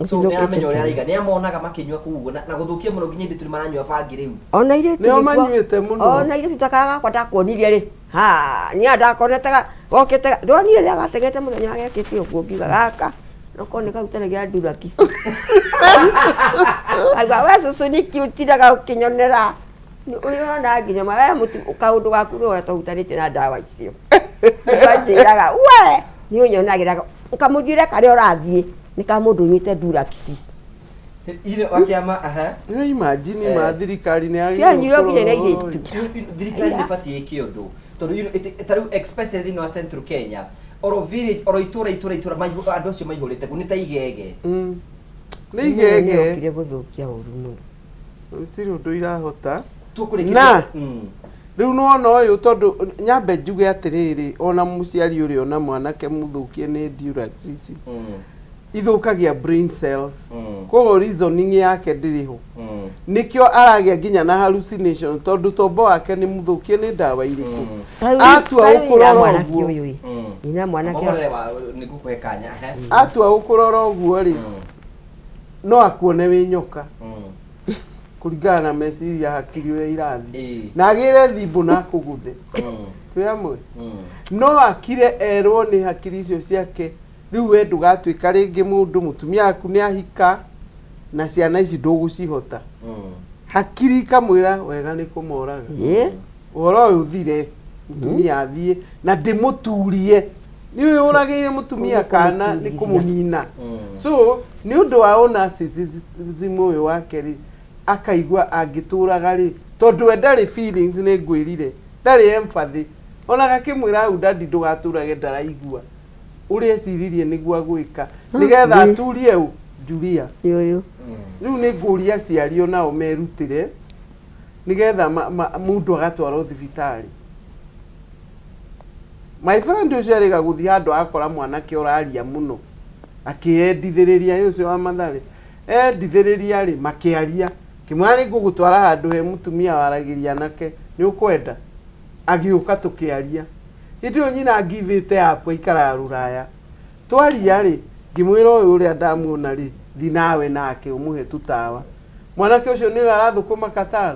S1: So ni amenya uria ariga ni amonaga makinywa kuguo na guthukia muno nginya tuli maranywa bangi riu.
S2: Ona ile nio manyuite muno.
S3: Ona ile tutakaga kwenda kuonirie ri. Ha, ni adakonetaga okete ndonire ria gatengete muthenya agekite uguo ngiga gaka. Noko ni kautana gia Durax. Agwa we susu ni kiutiraga ukinyonera. Uyo na nginya mawe mutu kaundu gaku ro tautanite na dawa icio. Ngajiraga we ni unyonagiraga nkamujire kare orathie ni ka mundu nyite Durax.
S1: Ile wakiama aha.
S2: Ni imagine ma thirikari ni agi.
S3: Cia nyiro nginya na ige.
S1: Thirikari ni batie kiondu. Tondu taru express thini wa Central Kenya. Oro village oro itura mayu andu acio maihurite ku ni ta igege.
S2: Ni igege.
S3: Kire guthukia uru no.
S2: Tiri undu irahota.
S1: Tukurikira.
S2: Riu nona uyu tondu nyambe njuge atiriri ona muciari uri ona mwanake muthukie ni Durax ici. Ithukagia brain cells. Koguo reasoning yake ndiriho. Nikio aragia nginya na hallucination tondu tombo wake ni muthukie ni dawa iriku. Atua ukurora uguo.
S3: Ina mwanake
S1: ni gukwekanya he.
S2: Atua ukurora uguo ri. No akuone wi nyoka. Kuringana na meciria hakiri uria irathi na agire thimbu na kuguthe twi amwe no akire erwo ni hakiri icio ciake riu we ndugatuika ringi mundu mutumia aku ni ahika na ciana ici ndugucihota hakiri kamwira wega ni kumoraga oro uthire mutumia athie na ndimuturie ni uyu uragire mutumia kana ni kumunina so ni undu wa narcissism uyu wake ri akaigua angituraga ri tondu we ndari feelings ni ngwirire ndari empathy ona gakimwira u ndadi ndugaturage ndaraigua uria ciririe niguo agwika nigetha aturie u Julia
S3: yoyo
S2: riu ni nguria ciario nao merutire nigetha mundu agatwarwo thibitari my friend ucio ariga guthi handu akora mwanake uraria muno akiendithiriria ucio wa Mathare endithiriria ri makiaria kimwari ngugutwara handu he mutumia waragiria nake ni ukwenda agiuka tukiaria ndio nyina ngivite hapo ikara ruraya twaria ri ngimwira uyu uria ndamuona ri thi nawe nake umuhe tutawa mwanake ucio ni arathukuma Qatar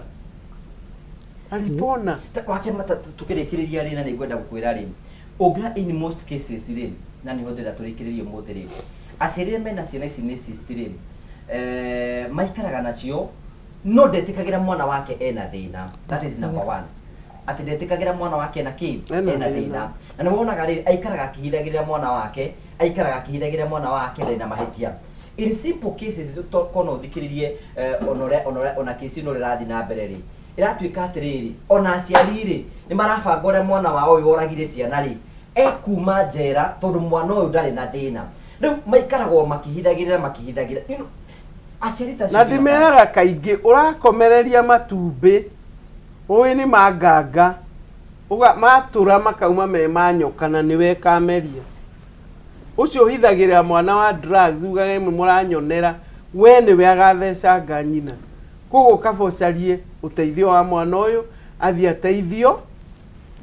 S2: alipona
S1: wakemata tukirikiriria ri na ni ngwenda gukwira ri ogra in most cases ri na ni hodera turikiririe muthi ri acirire mena ciana ici ni sistire maikaraga nacio no ndetikagira mwana wake ena thina. That is number 1. Ati ndetikagira mwana wake ena ki ena thina na ni wonaga ri aikaraga akihithagirira mwana wake aikaraga akihithagirira mwana wake na mahitia. In simple cases kono thikiririe ona kesi no rirathi na mbere ri iratuika atiriri ona aciari ri ni marabanga uria mwana wao uyu oragire ciana ri ekuma njera tondu mwana uyu ndari na thina riu maikaragwo makihithagirira
S2: na ndimeraga kaingi urakomereria matumbi uyu ni manganga matura makauma me manyoka na niwe kameria ucio hithagirira mwana wa drugs ugage muranyonera we niwe agathecanga nyina koguo kabocarie uteithio wa mwana uyu athia teithio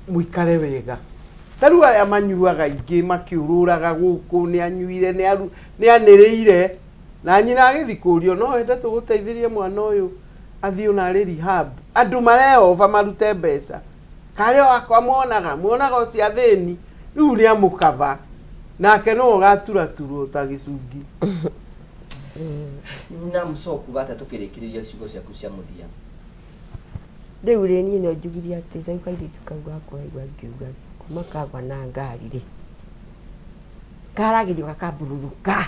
S2: muikare wega taru aya manyuaga ingi makiururaga guku ni anyuire ni anirire na nyina agithikurio no wende tuguteithirie mwana uyu athio na rehab andu mareova marute mbeca kario akwa muonaga ucia thini riu ni amukava nake no gatura turu ta gicungi
S1: na msoku bata tukirikiriria ciugo ciaku cia muthia
S3: riu ri ni no njugiria ati kairi tukauga kwaigua ngiuga kumakagwa na ngari ri karagirio gakabururuka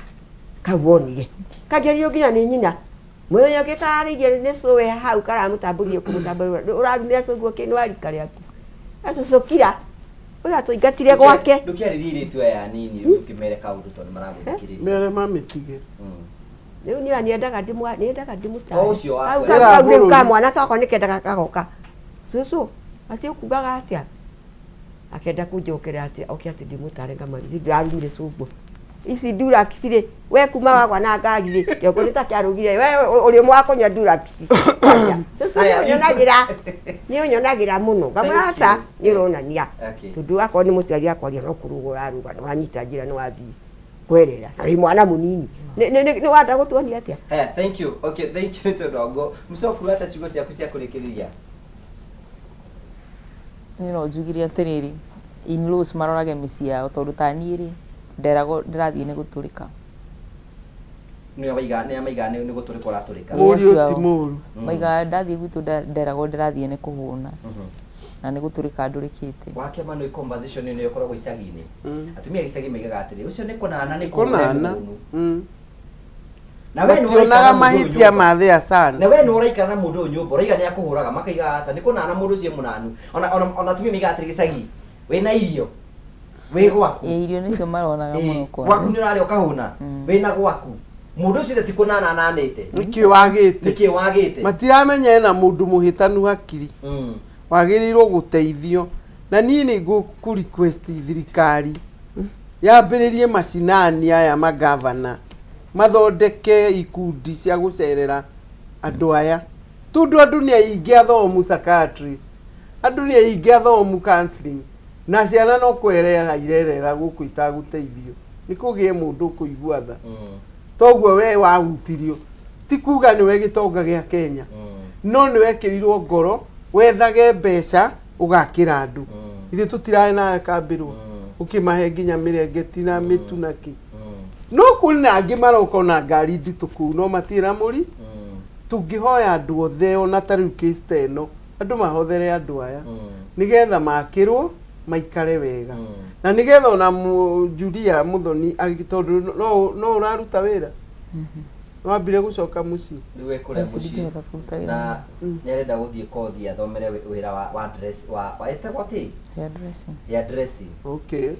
S3: kawonire kagerio nginya ni nyina muthenya gitaririe ni sowe hau karamutamburie kumutamburia urarumira coguo kinu arikari aku acocokira uratuingatire gwake
S1: ndukiariririe tu aya nini ndukimere kaundu tondu maraguthikiriria
S2: mere mamitige
S3: riu ni aniendaga ndimutare
S1: ucio
S3: au ka mwana kako nikendaga kagoka susu ati ukugaga atia akenda kunjokera ati oki ati ndimutare ngamari ndirarumire coguo ici Durax rĩ we kuma wagwa na ngari rĩ kĩongo nĩ ta kĩarũgire we ũrĩ mwakonya Durax nĩ ũnyonagĩra mũno ngamũrata nĩ ũronania tondũ akorwo nĩ mũciari akwaria no kũruga ũraruga nĩ wanyita njĩra nĩ wathiĩ kwerera na wĩ mwana mũnini nĩ wanda gũtuonia atĩa
S1: thank you okay thank you Tongo mcoku hata ciugo ciaku cia kũrĩkĩrĩria
S4: nĩ no njugire atĩrĩrĩ in-laws marorage mĩciĩ yao tondũ ta niĩ rĩ nderago ndĩrathiĩ nĩ gũtũrĩka
S1: nĩ gũtũrĩka ũratũrĩka
S4: maiga ndathiĩ gwitũ nderago ndĩrathiĩ nĩ kũhũna na nĩ gũtũrĩka ndũrĩkĩte
S1: wakĩama nĩ conversation nĩ ĩkoragwo icagi-inĩ atumia gĩcagi maigaga atĩrĩ ũcio nĩ kũnana nĩ kũnana
S2: na we nĩ ũraikara mahĩtia ma thea sana
S1: na we nĩ ũraikara na mũndũ ũyũ nyũmba ũraiga nĩ akũhũraga makaiga aca nĩ kũnana mũndũ ũcio mũnanu ona atumia maigaga atĩrĩ gĩcagi wĩna irio wĩ gwaku
S4: irio nĩcio maronaga mũno kwa
S1: gwaku nĩ ũrarĩa ũkahũna wĩna gwaku mũndũ ũcio ti kũnana nanĩte
S2: nĩkĩ wagĩte matiramenya ena mũndũ mũhĩtanu hakiri wagĩrĩirwo gũteithio na niĩ nĩ ngũrequest thirikari yambĩrĩrie macinani aya magavana mathondeke ikundi cia gũcerera andũ aya tondũ andũ nĩ aingĩ athomu psychiatrist andũ nĩ aingĩ athomu counseling na ciana no kwerera irerera gũkũ itagũteithio nĩ kũgĩe mũndũ kũigua tha toguo we wahutirio ti kuga nĩwe gĩtonga gĩa Kenya no nĩ wekĩrirwo ngoro wethage mbeca ũgakĩra andũ ithuĩ tũtiraĩ nawe kambĩrwo ũkĩmahe nginya mĩrengeti na mĩtu na kĩ no kũrĩ na angĩ maroka na ngari nditũ kũu no matira mũri tũngĩhoya andũ othe ona ta rĩu case ta ĩno andũ mahothere andũ aya nĩgetha makĩrwo maikare wega na nĩgetha ona Julia Muthoni tondũ no ũraruta wĩra wambire gũcoka mũciĩ
S1: na nĩarenda gũthiĩ kothi athomere wĩra wa dress wa etagwo atĩ ya dressing
S2: okay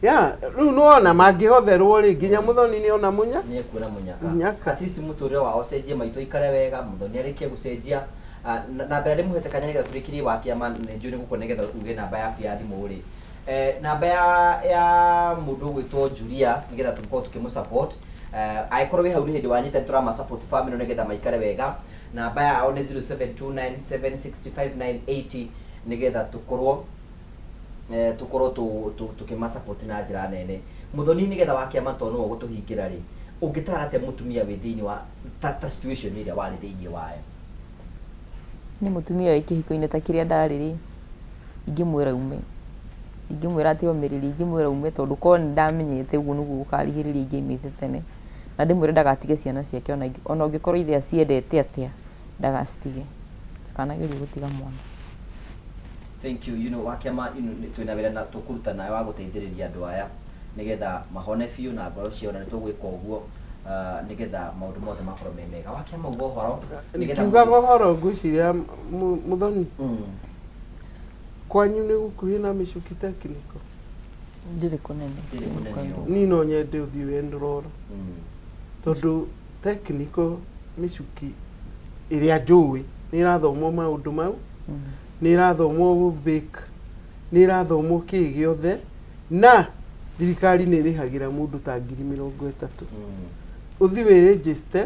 S2: rĩu nĩwona mangĩhotherwo rĩ nginya Muthoni nĩ ona munya
S1: nĩekuona munyaka at least mũtũrĩre wao ũcenjie maitũ ikare wega Muthoni arĩkie gũcenjia na mbere ndĩmũhete kanya nĩgetha tũrĩkirie wakĩama nĩnjũĩ nĩ gũkũ nĩgetha uge namba yaku ya thimũ rĩ namba ya mũndũ ũgwĩtwo Julia nĩgetha tũkorwo tũkĩmũsupport angĩkorwo wĩ hau nĩ hĩndĩ wanyita nĩtũramasupport family nĩgetha maikare wega namba yao nĩ 0729765980 nĩgetha tũkorwo tũkĩmasupport na njĩra nene Muthoni nĩgetha wakĩama tondũ nĩwe ũgũtũhingĩra rĩ ũngĩtara atĩa mũtumia wĩ thĩinĩ wa ta situation ĩrĩa warĩ thĩinĩ wayo
S4: nĩ mũtumia wĩ kĩhiko-inĩ ta kĩrĩa ndarĩ rĩ ingĩmwĩra ume ingĩmwĩra atĩ omĩrĩri ingĩmwĩra ume tondũ korwo nĩ ndamenyete ũguo nĩguo gũkarigĩrĩria ingĩmĩte tene na ndĩmwĩre ndagatige ciana ciake ona ũngĩkorwo ithe aciendete atĩa ndagacitige ndakanagerie gũtiga mwana
S1: thank you wakĩama twĩna wĩra na tũkũruta nawe wa gũteithĩrĩria andũ aya nĩgetha mahone biũ na ngoro ciao na nĩtũgwĩka ũguo nĩgetha maũndũ mothe makorwo me mega wakĩama uga ũhoro
S2: nĩkiugaga ũhoro ngwĩciria Muthoni kwanyu nĩ gũkuhĩ na Mĩcuki Technical
S4: ndĩrĩ kũnene
S2: niĩ no nyende ũthiĩ wendororo tondũ technical Mĩcuki ĩrĩa njũĩ nĩ ĩrathomwo maũndũ mau nĩ ĩrathomwo bake nĩ ĩrathomwo kĩ gĩothe na thirikari nĩ ĩrĩhagĩra mũndũ ta 30,000 ũthiĩ wĩrĩnjĩste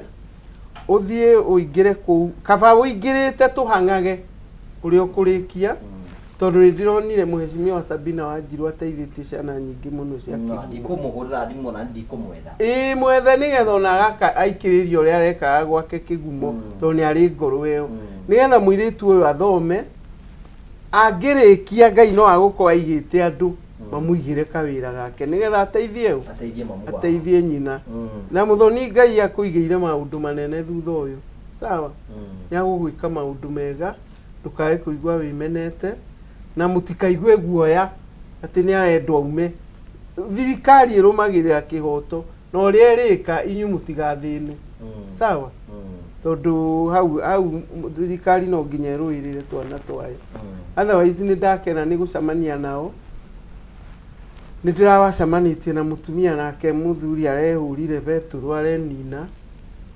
S2: ũthiĩ ũingĩre kũu kaba ũingĩrĩte tũhang'age ũrĩa ũkũrĩkia tondũ nĩ ndĩronire Mheshimiwa wa Sabina Wanjiru ateithĩtie ciana nyingĩ mũno cia
S1: ndikũmũhũrĩra thimũ na ndikũmwetha
S2: mwethe nĩgetha ona gaka aikĩrĩrie ũrĩa arekaga gwake kĩgumo tondũ nĩ arĩ ngoro ĩyo nĩgetha mũirĩtu ũyũ athome angĩrĩkia Ngai no agũkorwo aigĩte andũ mamũigĩre kawĩra gake nĩgetha ateithie nyina na Muthoni Ngai akũigĩire maũndũ manene thutha ũyũ sawa nĩ agũgwĩka maũndũ mega ndũkae kũigua wĩmenete na mũtikaigue guoya atĩ nĩ arendwo ume thirikari ĩrũmagĩrĩra kĩhoto na ũrĩa ĩrĩka inyuĩ mũtigathĩne sawa tondũ hau thirikari no nginya ĩrũĩrĩre twana twayo otherwise nĩ ndakena nĩ gũcemania nao nĩ ndĩrawacemanĩtie na mũtumia nake mũthuri arehũrire betũrũ arenina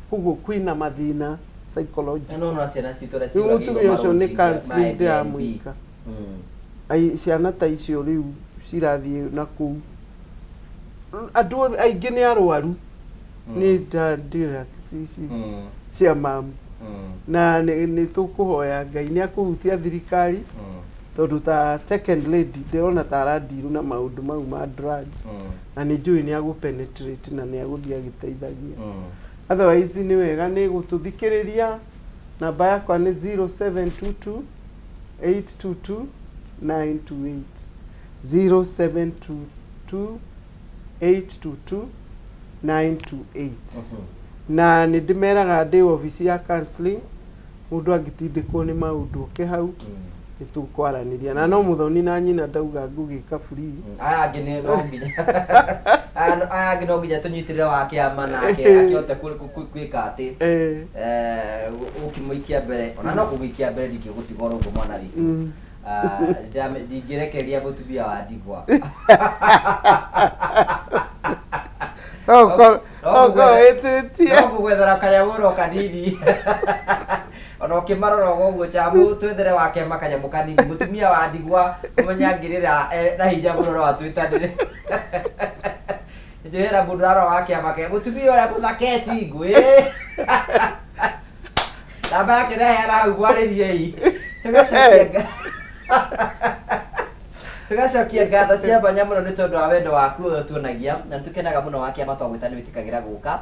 S2: koguo kwĩna mathĩna psychology mũtumia ũcio nĩ counseling ndĩramwĩka ciana ta icio rĩu cirathiĩ na kũu andũ aingĩ nĩ arwaru nĩ ndandĩra cia mamu na nĩ tũkũhoya Ngai nĩ akũhutia thirikari tondũ ta second lady ndĩrona ta arandiru na maũndũ mau ma drugs na nĩ njũĩ nĩ agũpenetrate na nĩ agũthiĩ agĩteithagia otherwise nĩ wega nĩ gũtũthikĩrĩria namba yakwa nĩ 0722 822 928 0722 822 928 na nĩ ndĩmeraga ndĩ obici ya counseling mũndũ angĩtindĩkwo nĩ maũndũ oke hau nĩ tũkwaranĩria na no mũthoni na nyina ndauga ngũgĩka free
S1: aya angĩ no nginya tũnyitĩrĩre wa kĩama nake akĩhote gwĩka atĩ ũkĩmũikia mbere ona no kũgĩikia mbere ndingĩgũtiga ũguo mwana witũ ndingĩrekereria mũtumia wa ndigwa no kũgwethera kanyamũro kanini ona ũkĩmarora ũguo chamu twethere wa kĩama kanyamũ kanini mũtumia wa ndigwa ũmenyangĩrĩra na hinya mũno no atwĩtanĩre njohera mũndũ arora wa kĩama kĩa mũtumia ũrĩa mũthakeci ngwĩ namba yake nehera hau gwarĩriei tugacokia ngatho cia mwanya mũno nĩ tondũ wa wendo waku ũyũ tuonagia na nĩtũkenaga mũno wa kĩama twagwĩta nĩ wĩtĩkagĩra gũka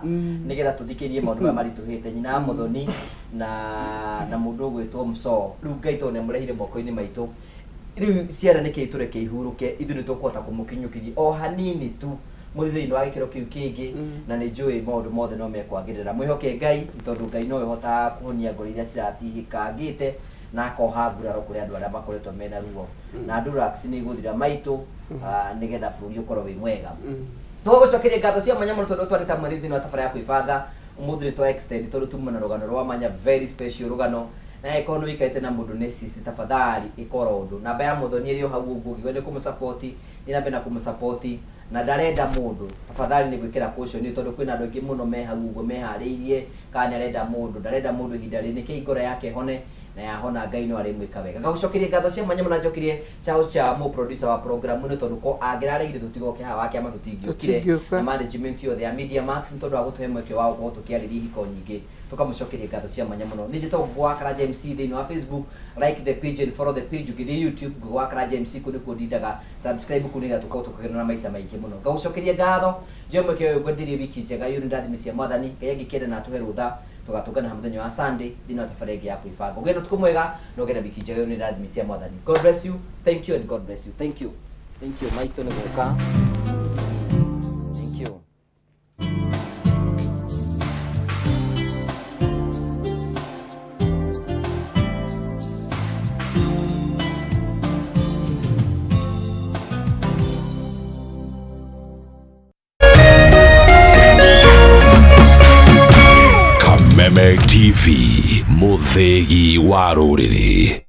S1: nĩgetha tũthikĩrie maũndũ marĩa maritũhĩte nyina wa mũthoni na mũndũ ũgwĩtwo Msoo rĩu Ngai tondũ nĩamũrehire moko-inĩ maitũ rĩu ciana nĩkĩĩ tũreke ihurũke ithuĩ nĩtũkũhota kũmũkinyũkithia o hanini tu mũthithĩ-inĩ wa gĩkĩro kĩu kĩngĩ na nĩ njũĩ maũndũ mothe no mekwagĩrĩra mwĩhoke Ngai tondũ Ngai no ũhotaga kũhonia ngoro iria ciratihĩkangĩte na akoha nguraro kũrĩ andũ arĩa makoretwo mena ruo na Durax nĩ igũthira maitũ nĩgetha bũrũri ũkorwo wĩ mwega tũgũcokeria ngatho cia mwanya mũno tondũ twarĩ ta mweri thĩinĩ wa thabara ya kwĩbanga ũmũthĩ nĩ twa extend tondũ tuma na rũgano rwa mwanya very special rũgano na ĩkorwo nĩ wĩikarĩte na mũndũ nĩ tafadhali ĩkorwo ũndũ namba ya mũthoni ĩrĩ o hau ũguo ũngĩenda kũmũsupport nĩ namba na kũmũsupport na ndarenda mũndũ tafadhali nĩ gwĩkĩra caution tondũ kwĩna andũ aingĩ mũno me hau ũguo meharĩirie kana ndarenda mũndũ ihinda rĩrĩ nĩkĩ ngoro yake hone na yahona Ngai no arĩmwĩka wega gagucokeria ngatho cia mwanya mũno njokirie Charles Chamo producer wa program nĩ tondũ ko angĩraregire tũtigoke haha wake ama tũtingĩokire na management yothe ya Media Max nĩ tondũ wa gũtũhe mweke wa gũkorwo tũkĩarĩria ihiko nyingĩ tũkamũcokeria ngatho cia mwanya mũno nĩ njĩtagwo Ngũgwa Karanja MC thĩinĩ wa Facebook like the page and follow the page ũgĩthiĩ YouTube Ngũgwa Karanja MC kũu nĩkuo ndindaga subscribe kũu nĩgetha tũkorwo tũkĩgĩrana maita maingĩ mũno gagucokeria ngatho njoe mweke ũyũ ngwendirie wiki njega yũrĩ ndathimi cia Mwathani Ngai angĩkenda na atũhe rũtha tugatũngana hamwe mũthenya wa Sunday thĩinĩ wa thabarĩ ĩngĩ ya kwĩbanga ũgĩe na ũtukũ mwega na ũgĩe na wiki njega nĩ ndathimi cia Mwathani God bless you thank you and God bless you thank you maitũ nĩ gũka thank you
S5: Meme TV, mũthĩgi wa rũrĩrĩ.